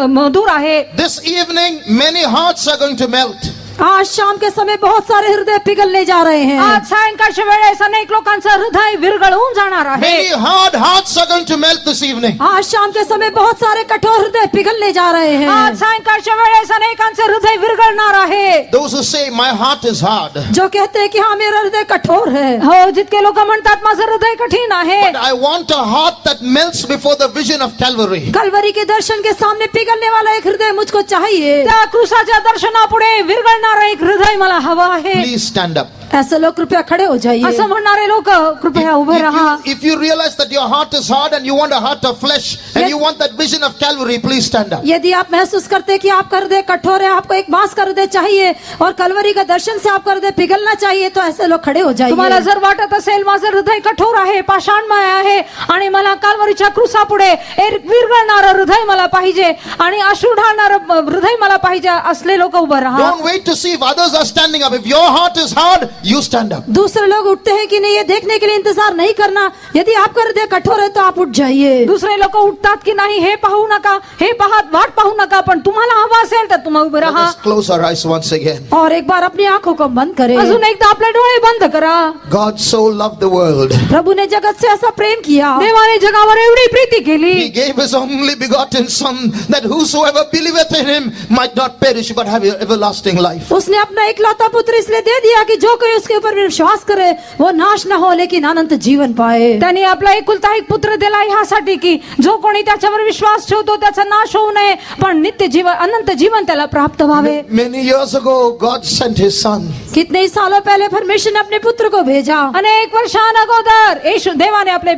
मधुर आहे. This evening, many hearts are going to melt. आज शाम के समय बहुत सारे हृदय पिघलने जा रहे हैं। आज सायंकाळच्या वेळेस अनेक लोकांचं हृदय विरघळून जाणार आहे। Many hard hearts are going to melt this evening. आज शाम के समय बहुत सारे कठोर हृदय पिघलने जा रहे हैं। आज सायंकाळच्या वेळेस अनेकांचे हृदय विरघळणार आहे। Those who say my heart is hard, जो कहते हैं कि हाँ मेरा हृदय कठोर है। हो, जितके लोक म्हणतात माझं हृदय कठीण आहे, but I want a heart that melts before the vision of Calvary. Kalvari के दर्शन के सामने पिघलने वाला एक हृदय मुझको चाहिए। त्या क्रूसाच्या दर्शनापुढे विरघळणारं एक हृदय मला हवं आहे। Please stand up. ऐसे लोग कृपया खड़े हो जाइए। असं म्हणणारे लोक कृपया उभे राहा। If you realize that your heart is hard and you want a heart of flesh and you want that vision of Calvary, please stand up. यदि आप महसूस करते हैं कि आपका हृदय कठोर है, आपको एक मांस का हृदय चाहिए और कलवरी का दर्शन से आपका हृदय पिघलना चाहिए, तो ऐसे लोग खड़े हो तुम्हाला जाइए। जर वाटत असेल माझं हृदय कठोर आहे, पाषाणमय आहे आणि मला काल्वरीच्या क्रूसापुढे एक विरघळणारं हृदय मला पाहिजे आणि अश्रू ढाळणारं हृदय मला पाहिजे, असले लोक उभे राहा। Don't wait to see if others are standing up. If your heart is hard, you stand up. दूसरे लोग उठते हैं कि नहीं ये देखने के लिए इंतजार नहीं करना। यदि आपका हृदय कठोर है तो आप उठ जाइए। दुसरे लोक उठतात की नाही हे पाहू नका, हे पाहत वाट पाहू नका, पण तुम्हाला हवं असेल तर तुम्ही उभे Let राहा। us close our eyes once again. और एक बार अपनी आंखों को बंद करें। अजून एकदा आपले डोळे बंद करा। God so loved the world. प्रभु ने जगत से ऐसा प्रेम किया, देवाने जगावर एवढी प्रीती केली, He gave his only begotten Son, that whosoever believeth in him might not perish but have everlasting life. उसने अपना इकलौता पुत्र इसलिए दे दिया कि जो कोई उसके ऊपर विश्वास करे वो नाश न हो लेकिन अनंत जीवन पाए। त्यांनी आपला एकुलता एक पुत्र दिला ह्यासाठी की जो कोणी त्याच्यावर विश्वास ठेवतो त्याचा नाश होऊ नये, पण नित्य जीवन अनंत जीवन त्याला प्राप्त व्हावे। Many years ago, God sent his Son. कितने ही सालों पहले परमेश्वर ने अपने पुत्र को भेजा। अनेक वर्षांअगोदर येशू देवाने आपले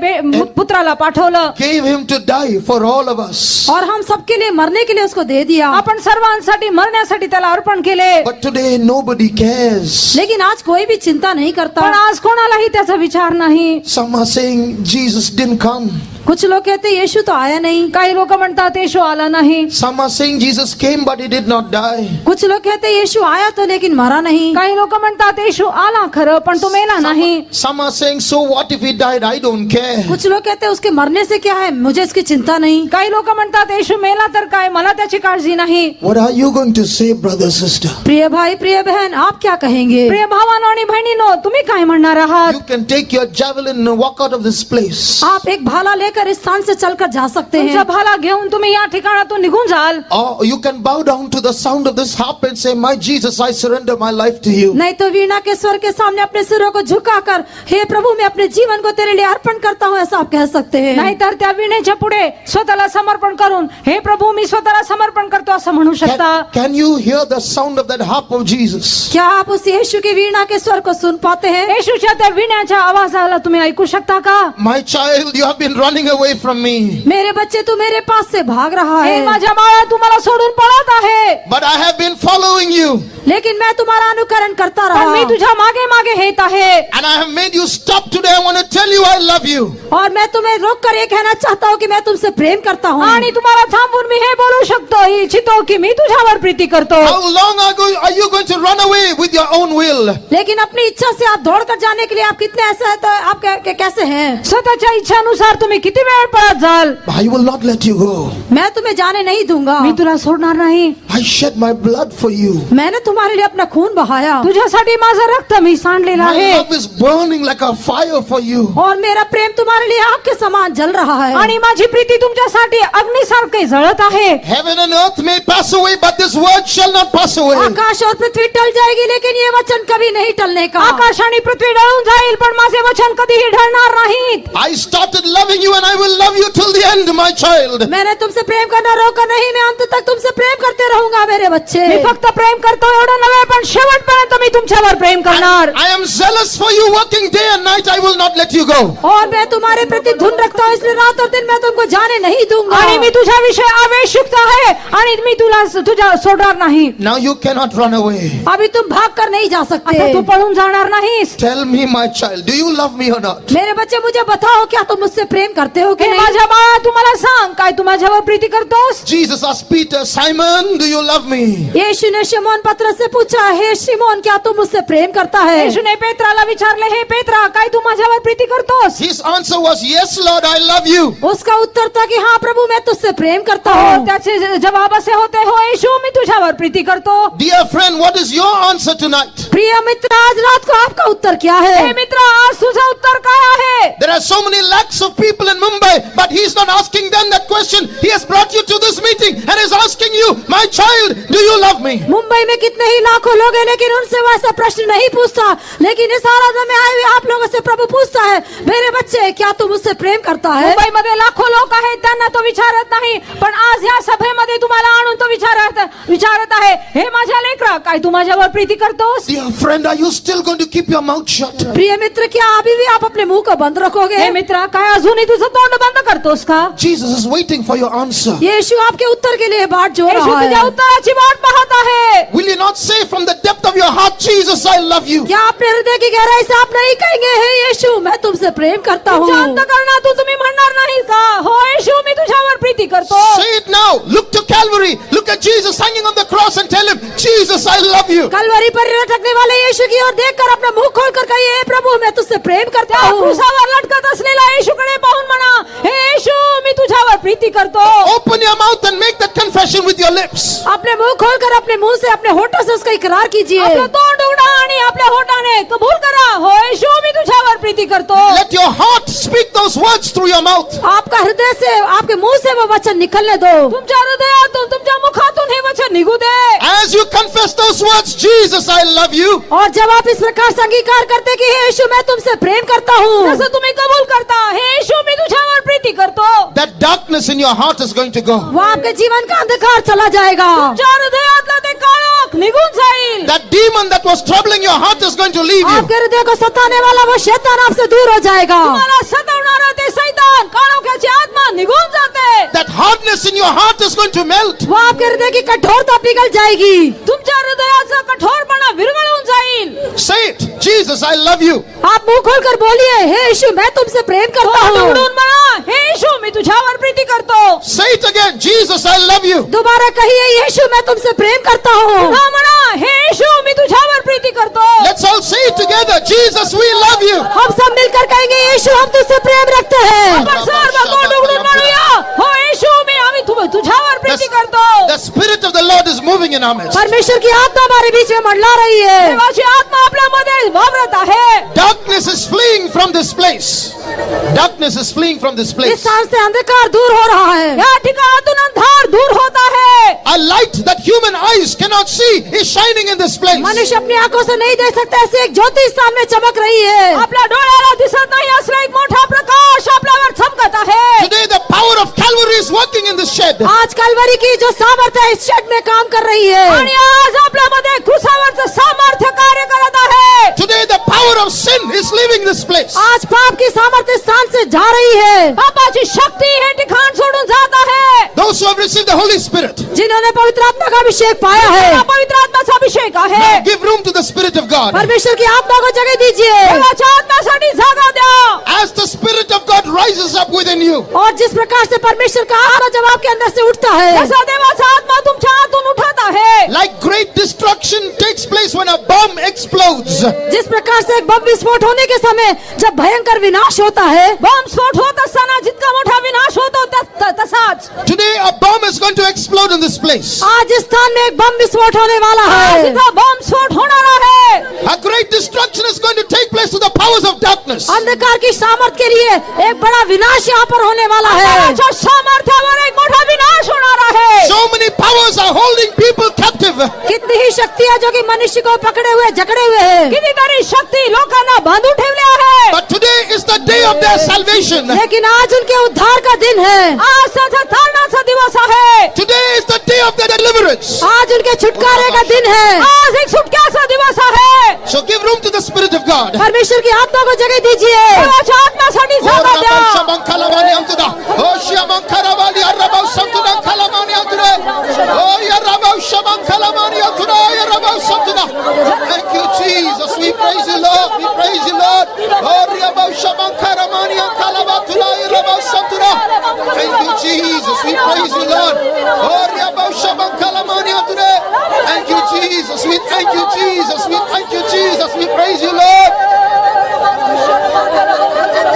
पुत्राला पाठवलं, Gave him to die for all of us. और हम सबके लिए मरने के लिए उसको दे दिया। आपण सर्वांसाठी मरण्यासाठी त्याला अर्पण केले। But today nobody cares. लेकिन आज कोई भी चिंता नहीं करता। पण आज कोणालाही त्याचा विचार नाही। Some are saying Jesus didn't come. कुछ लोग कहते यीशु तो आया नहीं। काही लोक म्हणतात येशू आला नाही। Some are saying Jesus came but he did not die. कुछ लोग कहते यीशु आया तो लेकिन मरा नहीं। काही लोक म्हणतात येशू आला खरं, पण तो मेला नाही। Some are saying so what if he died? I don't care. कुछ लोग कहते उसके मरने से क्या है, मुझे इसकी चिंता नहीं। काही लोक म्हणतात येशू मेला तर काय, मला त्याची काळजी नाही। What are you going to say, brother, sister? प्रिय भाई प्रिय बहन, आप क्या कहेंगे? प्रिय भावांनो आणि बहिणींनो, तुम्ही काय म्हणणार आहात? You can take your javelin and walk out of this place. आप एक भाला लेकर इस स्थान से चलकर जा सकते तुमचा हैं, भाला घेऊन तुम्ही या ठिकाणातून निघून जाल। Or you can bow down to the sound of this harp and say, my Jesus, I surrender my life to you. नहीं तो वीणा के स्वर के सामने अपने सिरों को झुकाकर हे प्रभु मैं अपने जीवन को तेरे लिए अर्पण करता हूँ, ऐसा आप कह सकते हैं। नाहीतर त्या वीणेच्या पुढे स्वतःला समर्पण करून हे प्रभू मी स्वतःला समर्पण करतो असं म्हणू शकता। Can you hear the sound of that harp of Jesus? क्या आप उस यीशु की वीणा के स्वर को सुन पाते हैं? येशूच्या त्या वीण्याच्या आवाजाला तुम्ही ऐकू शकता का? My child, you have been running away from me. मेरे बच्चे तू मेरे पास से भाग रहा हे है, माझ्या बाळा तुम्हाला सोडून पळत आहे, But I have been following you. लेकिन मैं तुम्हारा अनुकरण करता पण मी रहा तुझ्या मागे मागे येत आहे। And I have made you stop today. I want to tell you I love you. और मैं तुम्हें रोक कर ये कहना चाहता हूँ कि मैं तुमसे प्रेम करता हूँ। आणि तुम्हाला थांबून मी हे बोलू शकतो इच्छितो की मी तुझ्यावर प्रीती करतो। How long are you going to run away with your own will? लेकिन अपनी इच्छा से आप दौड़ कर जाने के लिए आप कितने ऐसे हैं, तो आप कैसे हैं? स्वतःच्या इच्छानुसार तुम्ही किती वेळ पळत जाल? I will not let you go. मैं तुम्हें जाने नहीं दूंगा। मी तुला सोडणार नाही। I shed my blood for you. मैंने तुम्हारे लिए अपना खून बहाया तुझ्यासाठी माझं रक्त मी सांडलेलं My आहे love is burning like a fire for you. और मेरा प्रेम तुम्हारे लिए आग के समान जल रहा है। आणि माझी प्रीती तुमच्यासाठी अग्निसारखे जळत आहे। Heaven and earth may pass away, but this word shall not pass away. आकाश और पृथ्वी टल जाएगी लेकिन ये वचन कभी नहीं टलने का। आकाश आणि पृथ्वी ढळून जाईल पण माझे वचन कधीही ढळणार नाहीत। I started loving you and I will love you till the end, my child. मैंने तुमसे प्रेम करना रोका नहीं, मैं अंत तक तुमसे प्रेम करते रहूंगा मेरे बच्चे। मी फक्त प्रेम करतो एवढं नव्हे, पण शेवटपर्यंत मी तुमच्यावर प्रेम करणार। I am zealous for you, working day and night. I will not let you go. और मैं तुम्हारे प्रति धुन रखता हूँ, इसलिए रात और दिन मैं तुमको जाने नहीं दूंगा। आणि मी तुझ्याविषयी आवेशयुक्त आहे आणि मी तुला तुझ्या सोडणार नाही। Now you cannot run away. अभी तुम भाग कर नहीं जा आता सकते। तू पळून जाणार नाहीस। Tell me, my child, do you love me or not? मेरे बच्चे मुझे बताओ क्या तुम मुझसे प्रेम करते करते हो कि हे नहीं? माझ्या बाळा तू मला सांग काय तू माझ्यावर प्रीती करतोस? Jesus asked Peter, Simon, do you love me? यीशु ने शिमोन पतरस से पूछा, हे शिमोन क्या तू मुझसे प्रेम करता है? येशूने पेत्राला विचारले, हे पेत्रा काय तू माझ्यावर प्रीती करतोस? His answer was, yes, Lord, I love you. उसका उत्तर था कि हाँ प्रभु मैं तुझसे प्रेम करता हो हूँ। त्याचे जवाब असे होते, हो येशू मी तुझ्यावर प्रीती करतो. Dear friend, what is your answer tonight? प्रिय मित्र, आज रात को आपका उत्तर क्या हे है? मित्र आज तुझं उत्तर काय आहे? There are so many lakhs of people in Mumbai, but he's not asking them that question. He has brought you to this meeting and is asking you, my child, do you love me? Mumbai में कितने ही लाखों लोग हैं, लेकिन उनसे वैसा प्रश्न नहीं पूछता, लेकिन इस आराधना में आए हुए आप लोगों से प्रभु पूछता है, मेरे बच्चे क्या तू मुझसे प्रेम करता है? मुंबईमध्ये लाखो लोक आहेत त्यांना तो विचारत नाही, पण आज या सभेमध्ये तुम्हाला आणून तो विचारत आहे, हे माझ्या लेकरा काय तू माझ्यावर प्रीती करतोस? Dear friend, are you still going to keep your mouth shut? प्रिय मित्र, क्या अभी भी आप अपने मुंह को बंद रखोगे? हे मित्रा काय अजूनही तुझं तोंड बंद करतोस का? Jesus is waiting for your answer. यीशु आपके उत्तर के लिए बाट जोड़ येशू रहा तुझ्या है। उत्तराची वाट पाहत आहे. Will you not say from the depth of your heart, Jesus, I love you? क्या अपने हृदय की गहराई से आप नहीं कहेंगे, हे यीशु मैं तुमसे प्रेम करता हूँ? तुमच्या अंतःकरणातून तुम्ही म्हणणार नाही का, हो येशू मी तुझ्यावर प्रीती करतो? Say it now. Look to Calvary. Look at Jesus hanging on the cross and tell him, Jesus, I love you. Kalvari पर लटकने वाले यीशु की ओर देखकर अपना मुंह खोलकर कहिए, हे प्रभु मैं तुझसे प्रेम करता त्या हूँ। क्रूसावर लटकत असलेल्या येशूकडे पाहून म्हणा, हे येशू मी तुझ्यावर प्रीती करतो. Open your mouth and make that confession with your lips. अपने मुंह खोलकर अपने मुंह से अपने होठों से उसका इकरार कीजिए। आपलं तोंड उघडा आणि आपल्या होठाने कबूल करा, हो येशू मी तुझ्यावर प्रीती करतो. Let your heart speak those words through your mouth. आपका हृदय से, आपके मुंह से वो वचन निकलने दो। तुमच्या हृदयातून तुमच्या मुखातून हे वचन निघू दे. As you confess those words, Jesus, I love you. और जब आप इस प्रकार से अंगीकार करते कि हे यीशु मैं तुमसे प्रेम करता हूँ, जसं तुम्ही कबूल करता, हे येशू मी तुझ्यावर प्रीती करतो, That darkness in your heart is going to go. वो आपके जीवन का अंधकार चला जाएगा। तुमच्या हृदयातलं ते काळोख निघून जाईल. That demon that was troubling your heart is going to leave you. आपके हृदय को सताने वाला वो शैतान आपसे दूर हो जाएगा। तुम्हाला सतावणारं ते शैतान, काळोख्याची आत्मा निघून जाते. That hardness in your heart is going to melt. वो आपके हृदय की कठोरता पिघल जाएगी। तुमच्या हृदयाचा कठोरपणा विरघळून जाईल. Say it. Jesus, I love you. आप मुंह खोलकर बोलिए, हे यीशु मैं तुमसे प्रेम करता तोंड हूँ। उघडून म्हणा, हे येशू मी तुझ्यावर प्रीती करतो. Say it again. Jesus, I love you. दोबारा कहिए, यीशु मैं तुमसे प्रेम करता हूँ। पुन्हा म्हणा, हे येशू मी तुझ्यावर प्रीती करतो. Let's all say it together. Jesus, we love you. हम सब मिलकर कहेंगे, यीशु हम तुझसे प्रेम रखते हैं। आपण सर्व तोंड उघडून म्हणूया, हो येशू मी आम्ही तुझ्यावर प्रीती करतो. The Spirit of the Lord is moving in our midst. परमेश्वर की आत्मा हमारे बीच में मंडला रही है। देवाची आत्मा आपल्यामध्ये वावरत आहे. Darkness is fleeing from this place. Darkness is fleeing from this is place. स्थान से अंधकार दूर हो रहा है। या ठिकाणातून अंधार दूर होत आहे. A light that human eyes cannot see is shining in this place. मनुष्य अपनी आंखों से नहीं देख सकता, ऐसे एक ज्योति इस स्थान में चमक रही है। आपल्या डोळ्याला दिसत नाही असला एक मोठा प्रकाश आपल्यावर चमकत आहे. Today the power of Calvary is working in this shed. आज कलवरी की जो सामर्थ्य है इस शेड में काम कर रही है। आणि आज आपल्यामध्ये क्रूसावरचं सामर्थ्य कार्य करत आहे. Today the power of sin is leaving this place. आज पाप की सामर्थ्य इस स्थान से जा रही है। पापाची शक्ती हे ठिकाण सोडून जात आहे. Those who have received the Holy Spirit, जिन्होंने पवित्र आत्मा का अभिषेक पाया है, हा पवित्र आत्म्याचा अभिषेक आहे. now give room to the Spirit of God. परमेश्वर की आत्मा को जगह दीजिए। देवाच्या आत्म्यासाठी जागा द्या. As the Spirit of God rises up within you, और जिस प्रकार से परमेश्वर का आत्मा जब आपके अंदर से उठता है, जसा देवाचा आत्मा तुमच्या आतून उठत आहे. like great destruction takes place when a bomb explodes. जिस प्रकार से एक बम विस्फोट होने के समय जब भयंकर विनाश होता है, बॉम्ब स्फोट होत असताना जितका मोठा विनाश होतो तसाच Today a bomb is going to explode in this place. आज इस स्थान में एक बम विस्फोट होने वाला आज है। इथं बॉम्ब स्फोट होणार आहे. A great destruction is going to take place to the powers of darkness. अंधकार की सामर्थ के लिए एक बड़ा विनाश यहाँ पर होने वाला है। देवाच्या सामर्थ्यावर एक मोठा विनाश होणार आहे. So many powers are holding people captive. कितनी ही शक्तियाँ जो कि मनुष्य को पकड़े हुए जकड़े हुए है, कितीतरी शक्ती लोकांना बांधून ठेवले आहे. But today is the day of their salvation. लेकिन आज उनके उद्धार का दिन है। आज त्याचा तारणाचा दिवस आहे. Today is the day of their deliverance. आज उनके छुटकारे का दिन है। आज एक सुटक्याचा दिवस आहे. So give room to the Spirit of God. परमेश्वर की आत्मा को जगह दीजिए। देवाच्या आत्म्यासाठी जागा द्या. Thank you, Jesus. We praise you, Lord. We praise you, Lord. Jesus. We praise you, Lord. Oh, thank you, Jesus. We thank you, Jesus. We thank you, Jesus. We praise you, Lord.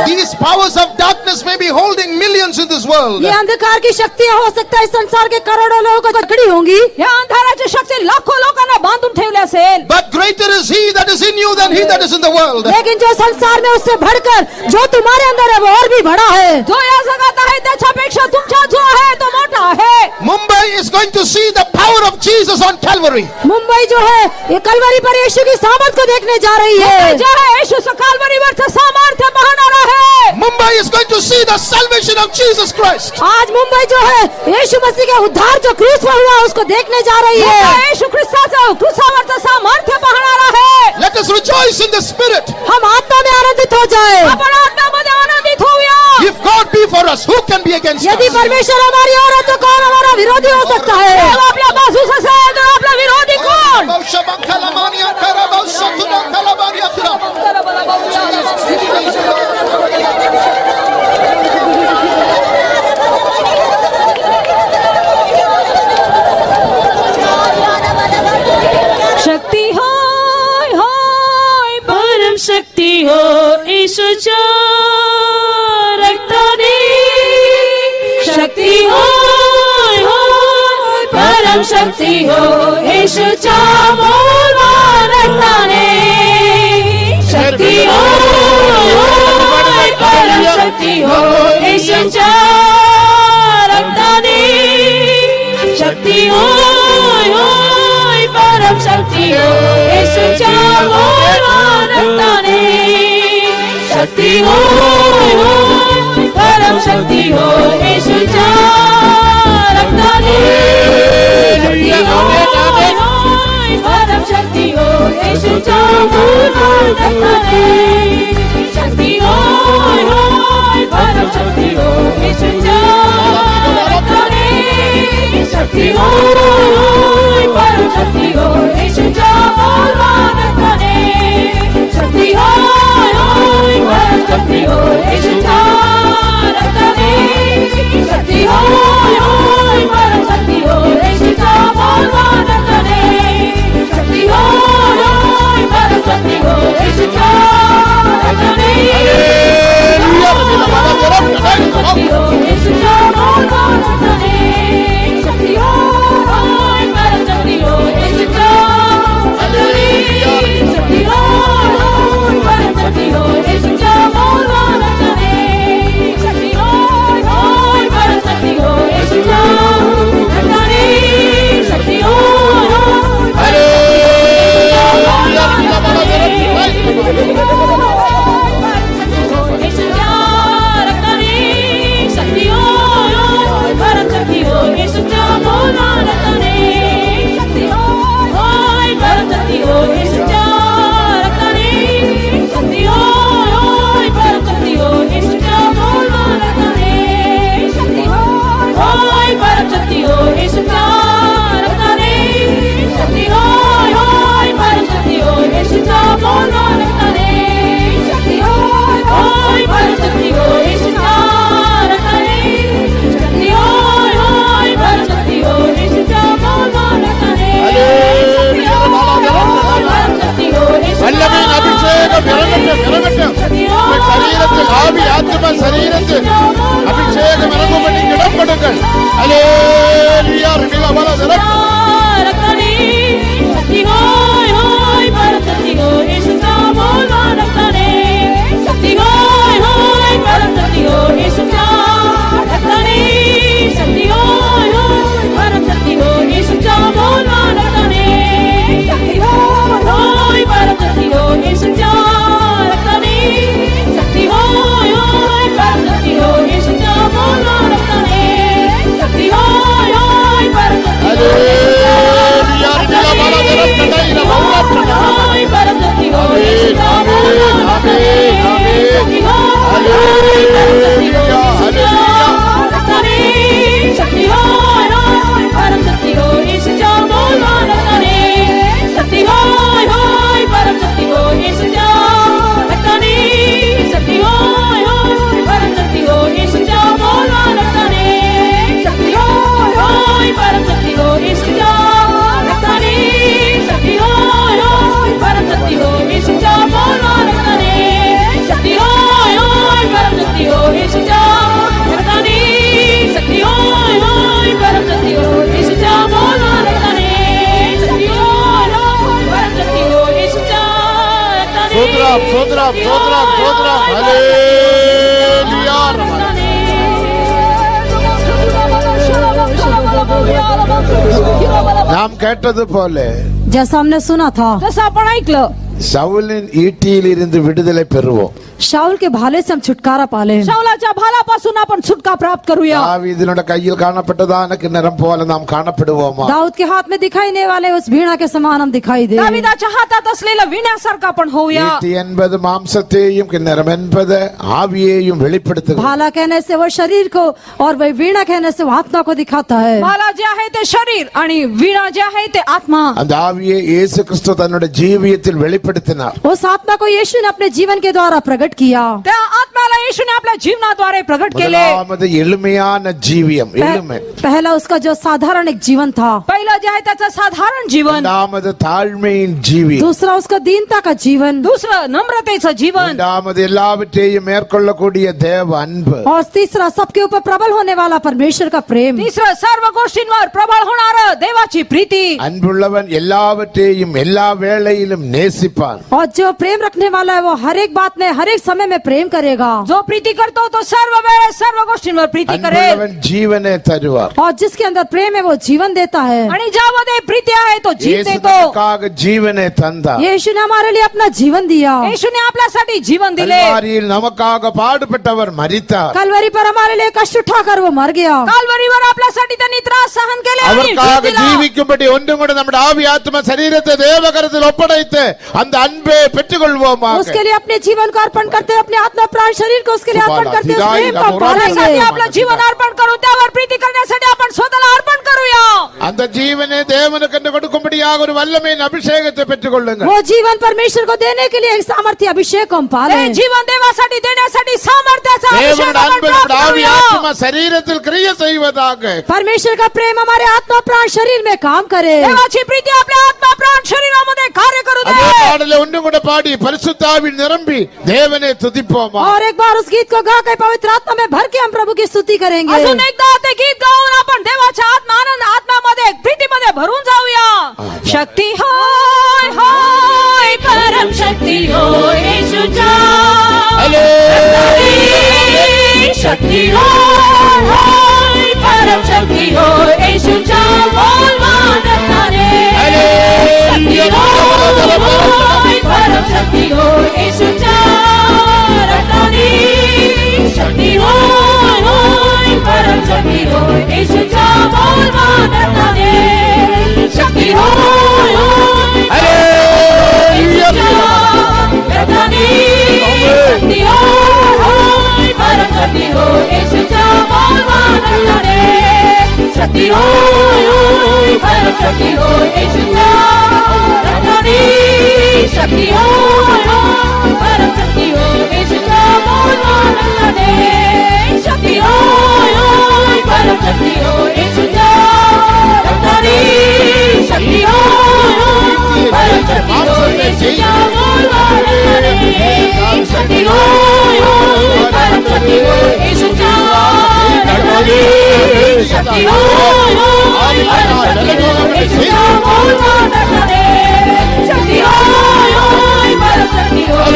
These powers of darkness may be holding millions in this world. ये अंधकार की शक्तियां हो सकता है संसार के करोड़ों लोगों को पकड़ी होंगी. या अंधाराची शक्ती लाखो लोकांना बांधून ठेवली असेल. But greater is he that is in you than he that is in the world. लेकिन जो संसार में उससे बढ़कर जो तुम्हारे अंदर है वो और भी बड़ा है. जो या जगात आहे त्याच्यापेक्षा तुमचा जो आहे तो मोठा आहे. Mumbai is going to see the power of Jesus on Calvary. Mumbai जो है ये कलवरी पर यीशु की सामर्थ को देखने जा रही है. जो है यीशु कलवरीवरचं सामर्थ्य पाहणार आहे. Mumbai is going to see the salvation of Jesus Christ. आज मुंबई जो है यीशु मसीह के उद्धार जो क्रूस पर हुआ उसको देखने जा रही है. यीशु ख्रिस्ताचं क्रूसावरचं सामर्थ्य पाहणार आहे. Let us rejoice in the spirit. हम आत्मा में आनंदित हो जाए. आपण आत्म्यामध्ये आनंदित होऊया. If God be for us, who can be against यदि us? परमेश्वर हमारी ओर है तो कौन हमारा विरोधी हो सकता है? देव आपल्या बाजूस असेल तर आपला विरोधी कोण? शक्ती होय होय परम शक्ती हो येशूच्या रक्ताने. शक्ती होय होय परम शक्ती हो येशूच्या मोलाच्या रक्ताने. शक्ती होय होय परम शक्ती हो येशूच्या रक्ताने. शक्ती होय होय परम शक्ती हो येशूच्या मोलाच्या रक्ताने. शक्ती होय होय परम शक्ती हो येशूच्या रक्ताने. शक्ती होय होय परम शक्ती हो येशूच्या मोलाच्या रक्ताने. शक्ती होय होय परम शक्ती हो येशूच्या रक्ताने. शक्ती होय होय परम शक्ती हो येशूच्या मोलाच्या रक्ताने. शक्ती होय होय परम शक्ती हो येशूच्या रक्ताने. शक्ती होय होय परम शक्ती हो येशूच्या मोलाच्या रक्ताने. शक्ती होय होय परम शक्ती हो येशूच्या रक्ताने. शक्ती हो येशूच्या मोलाच्या रक्ताने. शक्ती होय परम शक्ती हो येशूच्या रक्ताने. शक्ती होय होय परम शक्ती हो येशूच्या मोलाच्या रक्ताने. शक्ती होय होय परम शक्ती हो येशूच्या रक्ताने. शक्ती होय होय परम शक्ती हो येशूच्या रक्ताने. शक्ती होय परम शक्ती हो येशूच्या रक्ताने. शक्ती होय होय परम शक्ती हो येशूच्या रक्ताने. शक्ती होय परम शक्ती हो येशूच्या रक्ताने. शक्ती होय होय परम शक्ती हो येशूच्या रक्ताने. शक्ती होय होय परम शक्ती हो येशूच्या रक्ताने. शक्ती होय होय परम शक्ती हो येशूच्या रक्ताने. വല്ലവൻ അഭിഷേകം ഇറങ്ങട്ടെ ശരീരത്തിൽ ആവി ആത്മ ശരീരത്തിൽ അഭിഷേകം ഇറങ്ങുമ്പോൾ ഇടം കൊടുക്കൽ. ഹല്ലേലൂയ. शक्ती होय होय परम शक्ती हो येशूच्या रक्ताने. शक्ती होय होय परम शक्ती हो येशूच्या रक्ताने. शक्ती होय होय परम शक्ती हो येशूच्या रक्ताने. शक्ती होय होय परम शक्ती हो येशूच्या रक्ताने. शक्ती होय होय परम शक्ती हो येशूच्या रक्ताने. शक्ती होय होय परम शक्ती हो ஸ்தோத்திரம் ஸ்தோத்திரம் ஸ்தோத்திரம் ஸ்தோத்திரம் ஹல்லேலூயா. நாம் கேட்டது போல जैसा हमने सुना था, जसं आपण ऐकलं சவுலின் ஈட்டியில் இருந்து விடுதலை பெறுவோம். शाऊल के भाले से हम छुटकारा पाले। शाऊलाच्या भालापासून आपण सुटका प्राप्त करूया. தாவீதினுடைய கையில் காணப்பட்டதான கிண்ணறம் போல நாம் காணப்படுவோமா? दाऊद के हाथ में दिखाई देने वाले उस वीणा के समान हम दिखाई दे। दाविदाच्या हातात असलेलं विण्यासारखं आपण होऊया. ஈட்டி என்பது மாம்சத்தையும் கிண்ணறம் என்பது ஆவியையும் வெளிப்படுத்துகிறது. भाला कहने से वो शरीर को और वही वीणा कहने से वो आत्मा को दिखाता है। भाला जे आहे ते शरीर आणि वीणा जे आहे ते आत्मा. அந்த ஆவியை இயேசு கிறிஸ்து தன்னுடைய ஜீவியத்தில் வெளிப்படுத்தினார். उस आत्मा को यीशु ने अपने जीवन के द्वारा प्रकट किया। त्या आत्म्याला येशूने आपल्या जीवनाद्वारे प्रकट केले. முதலாவது எளிமையான ஜீவியம், எளிமை. पहला उसका जो साधारण एक जीवन था। पहिलं जे आहे त्याचं साधारण जीवन. இரண்டாவது தாழ்மையின் ஜீவியம். दूसरा उसका दीनता का जीवन। दुसरं नम्रतेचं जीवन. இரண்டாவது எல்லாவற்றையும் மேற்கொள்ளக்கூடிய தேவ அன்பு. और तीसरा सबके ऊपर प्रबल होने वाला परमेश्वर का प्रेम। तिसरं सर्व गोष्टींवर प्रबळ होणारं देवाची प्रीती. அன்புள்ளவன் எல்லாவற்றையும் எல்லா வேளையிலும் நேசிப்பான். और जो प्रेम रखने वाला है वो हर एक बात में हर एक समय में प्रेम करेगा। जो प्रीती करतो तो सर्व वेळेस सर्व गोष्टींवर प्रीती करेल. அன்புள்ளவன் ஜீவனை தருவார். और जिसके अंदर प्रेम है वो जीवन देता है। आणि ज्यामध्ये प्रीती आहे तो जीव இயேசு देतो. நமக்காக ஜீவனை தந்தார். यीशु ने हमारे लिए अपना जीवन दिया। येशूने आपल्यासाठी जीवन दिले. கல்வாரியில் நமக்காக பாடுபட்டவர் மரித்தார். कलवरी पर हमारे लिए कष्ट उठाकर वो मर गया। काल्वरीवर आपल्यासाठी त्यांनी त्रास सहन केले आणि அவருக்காக जीव दिला. ஜீவிக்கும்படி ஒன்றும் கூட நம்முடைய ஆவி ஆத்மா சரீரத்தை தேவகரத்தில் ஒப்படைத்து அந்த அன்பை பெற்றுக்கொள்வோமா? उसके लिए अपने जीवन को अर्पण करते, अपने आत्मा प्राण शरीर को उसके लिए अर्पण करते, उस प्रेम को त्यासाठी पालेंगे। आपलं जीवन अर्पण करू, त्यावर प्रीती करण्यासाठी आपण स्वतःला अर्पण करूया. அந்த ஜீவனை தேவனுக்கு என்று கொடுக்கும்படியாக ஒரு வல்லமையின் அபிஷேகத்தை பெற்றுக்கொள்ளுங்கள். वो जीवन परमेश्वर को देने के लिए एक सामर्थ्य अभिषेक को हम पाले। हे जीवन देवासाठी देण्यासाठी सामर्थ्याचा अभिषेक தேவனுடைய आपण அன்பு प्राप्त நம்முடைய ஆவி करूया. ஆத்மா சரீரத்தில் கிரியை செய்வதாக. परमेश्वर का प्रेम हमारे आत्मा प्राण शरीर में काम करे। देवाची प्रीती आपल्या आत्मा प्राण शरीरामध्ये कार्य करू दे. அதே பாடலை ஒன்றும் கூட பாடி பரிசுத்த ஆவியில் நிரம்பி தேவனை துதிப்போமா? और एक बार उस गीत को गा के पवित्र आत्मा में भर के हम प्रभु की स्तुति करेंगे। अजून एकदा ते गीत गाऊन आपण देवाच्या आत्मा आनंद आत्म्यामध्ये प्रीतीमध्ये भरून जाऊया. शक्ती होय होय परम शक्ती होय येशूच्या. शक्ती होय होय परम शक्ती होय येशूच्या बोलवानाने. शक्ती होय होय परम शक्ती होय येशूच्या रक्ताने. शक्ती होय होय परम शक्ती होय येशूच्या बोलवानाने. शक्ती होय होय येशूच्या रक्ताने. शक्ती होय होय परम शक्ती होय येशूच्या बोलवानाने. शक्ती होय होय परम शक्ती होय येशूच्या रक्ताने. शक्ती होय होय परम शक्ती होय येशूच्या बोलवानाने. शक्ती होय होय परम शक्ती होय येशूच्या रक्ताने. शक्ती होय होय परम शक्ती होय येशूच्या बोलवानाने. शक्ती होय होय परम शक्ती होय येशूच्या रक्ताने. शक्ती होय होय परम शक्ती होय येशूच्या बोलवानाने. शक्ती होय होय परम शक्ती होय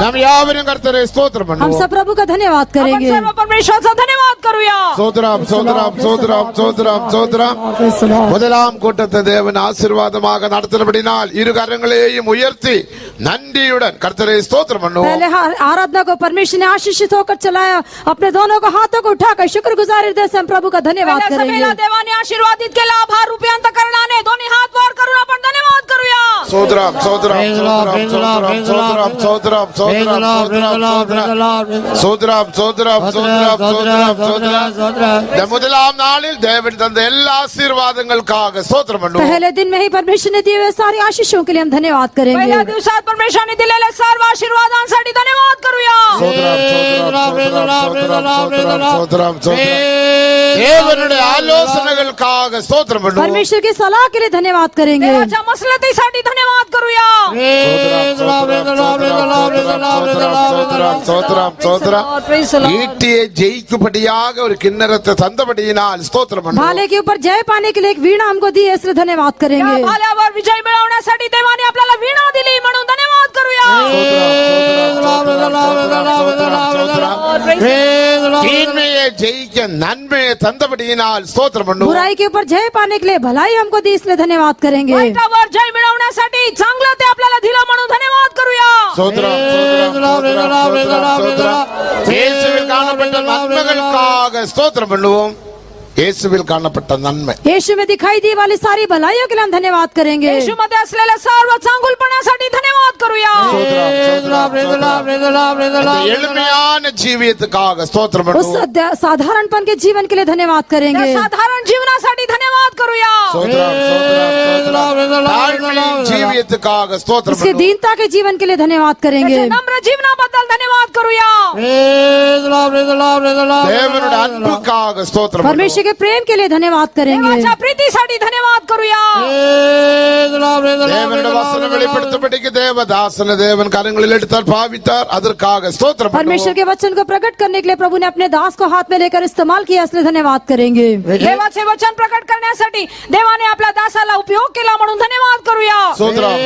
நாம் யாவரும் கர்த்தரை ஸ்தோத்திரம் हम பண்ணுவோம். सब प्रभु का धन्यवाद आपण करेंगे. सर्व परमेश्वराचा धन्यवाद करूया. சோத்ரம் சோத்ரம் சோத்ரம் சோத்ரம் சோத்ரம். Praise the Lord. முதலாம் கூட்டத்தை தேவன் ஆசீர்வாதமாக நடத்தினபடினால் இரு கரங்களையும் உயர்த்தி நன்றியுடன் கர்த்தரை ஸ்தோத்திரம் பண்ணுவோம். पहले आराधना को परमेश्वर ने आशीषित होकर चलाया. अपने दोनों को हाथों को उठाकर शुक्रगुजारी हृदय से हम प्रभु का धन्यवाद पहिल्या करेंगे. सभेला देवाने आशीर्वादित केला. आभार रूपी अंतःकरणाने दोन्ही हात वर करून आपण धन्यवाद करूया. சோத்ரம் சோத்ரம் சோத்ரம் சோத்ரம் சோத்ரம் சோத்ரம் சோத்ரம் சோத்ரம் சோத்ரம் சோத்ரம். இந்த முதலாம் நாளில் தேவன் தந்த எல்லா ஆசீர்வாதங்களுக்காக ஸ்தோத்திரம் பண்ணுவோம். पहले दिन में ही परमेश्वर ने दिए हुए सारी आशीषों के लिए हम धन्यवाद करेंगे. पहिल्या दिवसात परमेश्वराने दिलेल्या सर्व आशीर्वादांसाठी धन्यवाद करूया. தேவனுடைய ஆலோசனைகளுக்காக ஸ்தோத்திரம் பண்ணுவோம். परमेश्वर की सलाह के लिए धन्यवाद करेंगे. देवाच्या मसलतीसाठी धन्यवाद करूया. ஈட்டியை ஜெயிக்கும்படியாக ஒரு கிண்ணறத்தை தந்தபடியினால் ஸ்தோத்திரம் பண்ணுவோம். भाले के ऊपर जय पाने के लिए एक वीणा हमको दी है, इसलिए धन्यवाद या करेंगे. भाल्यावर विजय मिळवण्यासाठी देवाने आपल्याला वीणा दिली म्हणून धन्यवाद करूया. தீமையை ஜெயிக்க நன்மையை தந்தபடியினால் ஸ்தோத்திரம் பண்ணுவோம். बुराई के ऊपर जय पाने के लिए भलाई हमको दी, इसलिए धन्यवाद करेंगे. वाईटावर जय मिळवण्यासाठी चांगलं ते आपल्याला दिलं म्हणून धन्यवाद करूया. இயேசுவில் காணப்பட்ட நன்மைகளுக்காக ஸ்தோத்திரம் பண்ணுவோம். இயேசுவில் காணப்பட்ட நன்மை, यीशु में दिखाई दी वाली सारी भलाइयों के लिए हम धन्यवाद करेंगे. येशूमध्ये असलेल्या सर्व चांगुलपणासाठी धन्यवाद करूया. எளிமையான ஜீவியத்துக்காக ஸ்தோத்திரம் उस பண்ணுவோம். साधारणपन के जीवन के लिए धन्यवाद त्या करेंगे. साधारण जीवनासाठी धन्यवाद करूया. தாழ்மையின் ஜீவியத்துக்காக ஸ்தோத்திரம் उसके பண்ணுவோம். दीनता के जीवन के लिए धन्यवाद करेंगे. त्याच्या नम्र जीवनाबद्दल धन्यवाद करूया. தேவனுடைய அன்புக்காக ஸ்தோத்திரம் பண்ணுவோம். परमेश्वर के प्रेम के लिए धन्यवाद करेंगे. देवाच्या प्रीतीसाठी धन्यवाद करूया. தேவனுடைய வசனம் வெளிப்படுத்தப்படிக்கு தேவதாசன தேவன் கரங்களில் எடுத்தார் பாவித்தார், அதற்காக ஸ்தோத்திரம் परमेश्वर பண்ணுவோம். के वचन को प्रकट करने के लिए प्रभु ने अपने दास को हाथ में लेकर इस्तेमाल किया, इसलिए धन्यवाद करेंगे. देवाचे वचन प्रकट करण्यासाठी देवाने आपल्या दासाला उपयोग केला म्हणून धन्यवाद करूया. ஸ்தோத்திரம்,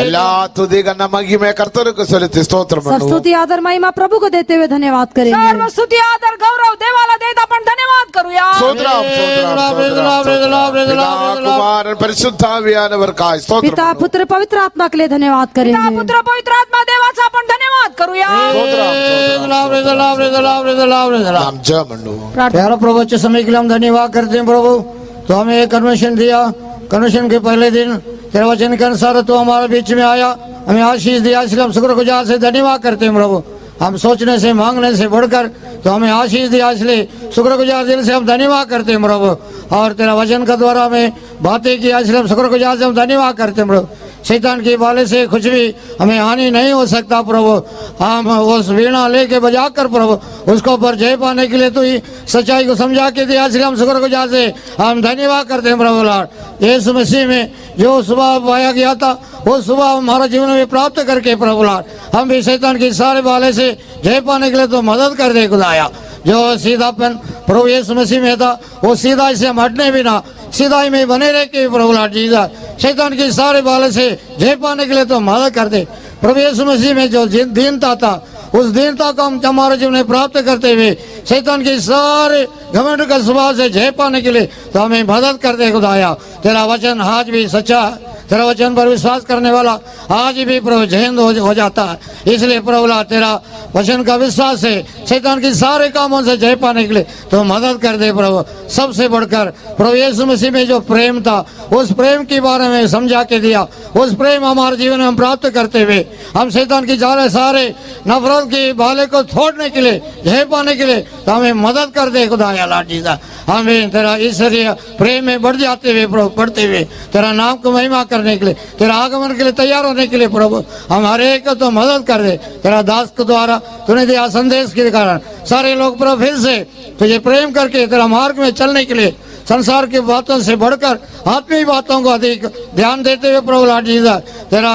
எல்லா துதி கன மகிமை கர்த்தருக்கு செலுத்தி ஸ்தோத்திரம் सब பண்ணுவோம். स्तुति आदर महिमा प्रभु को देते हुए धन्यवाद करेंगे. सर्व स्तुती आदर गौरव देवाला देत आपण धन्यवाद करूया. ஸ்தோத்திரம், பிதா, குமாரன் பரிசுத்தாவியானவருக்காய் ஸ்தோத்திரம் पिता பண்ணுவோம். पुत्र पवित्र आत्मा के लिए धन्यवाद पिता करेंगे. पुत्र पवित्र आत्मा देवाचा आपण धन्यवाद करूया. நாம் ஜெபம் பண்ணுவோம். प्यारा प्रभु, अच्छे समय के लिए हम धन्यवाद करते हैं प्रभु. तो हमें एक कन्वेंशन दिया, कन्वेंशन के पहले दिन तेरे वचन के अनुसार तो हमारे बीच में आया, हमें आशीष दिया, इसलिए हम शुक्रगुजार से धन्यवाद करते हैं प्रभु. हम सोचने से मांगने से बढ़कर तो हमें आशीष दिया, इसलिए शुक्रगुजार दिल से हम धन्यवाद करते हैं प्रभु. और तेरा वचन का द्वारा हमें बातें किया, इसलिए हम शुक्रगुजार से हम धन्यवाद करते हैं प्रभु. शैतान के बाले से कुछ भी हमें हानि नहीं हो सकता प्रभु. हम उस वीणा लेके बजा कर प्रभु उसको पर जय पाने के लिए तो ही सच्चाई को समझा के दिया, इसलिए हम शुक्रगुजार से हम धन्यवाद करते हैं प्रभु लॉर्ड. यीशु मसीह में जो स्वभाव पाया गया था वो स्वभाव हमारा जीवन में प्राप्त करके प्रभु लॉर्ड हम भी शैतान के सारे बाले से जय पाने के लिए तो मदद कर दे खुदाया. जो सीधापन प्रभु यीशु मसीह में था वो सीधा से हम हटने भी ना, सीधाई में बने रह के प्रभु लॉर्ड जीजा शैतान के सारे बाले से जय पाने के लिए तो मदद कर दे. प्रभु यीशु मसीह में जो दीनता था उस दीनता को हम हमारे जीवन में प्राप्त करते हुए शैतान के सारे घमंड का स्वभाव से जय पाने के लिए तो हमें मदद कर दे खुदाया. तेरा वचन आज भी सच्चा है, तेरा वचन पर विश्वास करने वाला आज भी प्रभु जयंत हो जाता है. इसलिए प्रभु तेरा वचन का विश्वास है शैतान के सारे कामों से जय पाने के लिए तो मदद कर दे प्रभु. सबसे बढ़कर प्रभु यीशु मसीह में जो प्रेम था उस प्रेम के बारे में समझा के दिया, उस प्रेम हमारे जीवन में हम प्राप्त करते हुए हम शैतान की सारे नफरत की भाले को छोड़ने के लिए जय पाने के लिए तो हमें मदद कर दे खुदाया लॉर्ड जीसस. हमें तेरा ईश्वरीय प्रेम में बढ़ जाते हुए प्रभु बढ़ते हुए तेरा नाम को महिमा करने के लिए तेरा आगमन के लिए तैयार होने के लिए प्रभु हम हर एक को तो मदद कर दे. तेरा दास के द्वारा तूने दिया संदेश के कारण सारे लोग प्रभु फिर से तुझे प्रेम करके तेरा मार्ग में चलने के लिए संसार की बातों से बढ़कर आत्मीय बातों को अधिक ध्यान देते हुए प्रभु लॉर्ड जीसस तेरा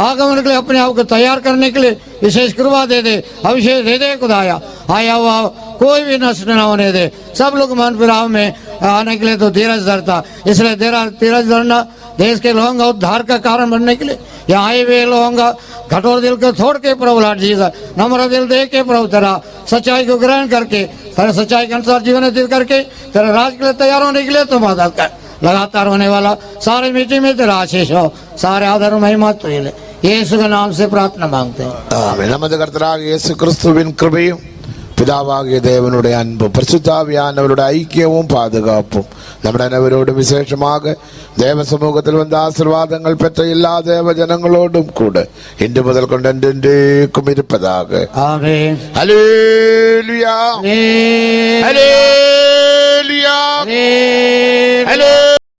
आगमन के लिए अपने आप को तैयार करने के लिए विशेष कृपा दे दे, अभिषेक दे दे खुदाया. आया हुआ कोई भी नष्ट न होने दे। सब लोग मन फिराव में आने के लिए तो धीरज धरता, इसलिए धीरज धरना देश के लोगों का उद्धार का कारण बनने के लिए यहाँ आए हुए लोगों का कठोर दिल को छोड़ के प्रभु लौट जीसा, नम्र दिल दे के प्रभु तेरा सच्चाई को ग्रहण करके तेरे सच्चाई के अनुसार जीवन व्यतीत करके तेरे राज के लिए तैयार होने के लिए तो मदद कर। लगातार होने वाला सारे मीटिंग में तेरा आशीष हो, सारे आदर महिमा तो ले, यीशु के नाम से प्रार्थना मांगते हैं ആമേൻ. നമ്മുടെ കർത്താവായ യേശു ക്രിസ്തുവിൻ കൃപയും പിതാവാകിയ ദേവനുടെ അൻപും പരിശുദ്ധാവിയാനവരുടെ ഐക്യവും പാതുകാപ്പും നമ്മുടെ അനവരോടും വിശേഷമാക ദേവസമൂഹത്തിൽ വന്ന ആശീർവാദങ്ങൾ പെറ്റ എല്ലാ ദേവജനങ്ങളോടും കൂടെ ഇന്നു മുതൽ കൊണ്ട് എന്റേക്കും ഇരുപ്പതാകെ. ആമേൻ. ഹല്ലേലൂയ. ആമേൻ. ഹല്ലേലൂയ.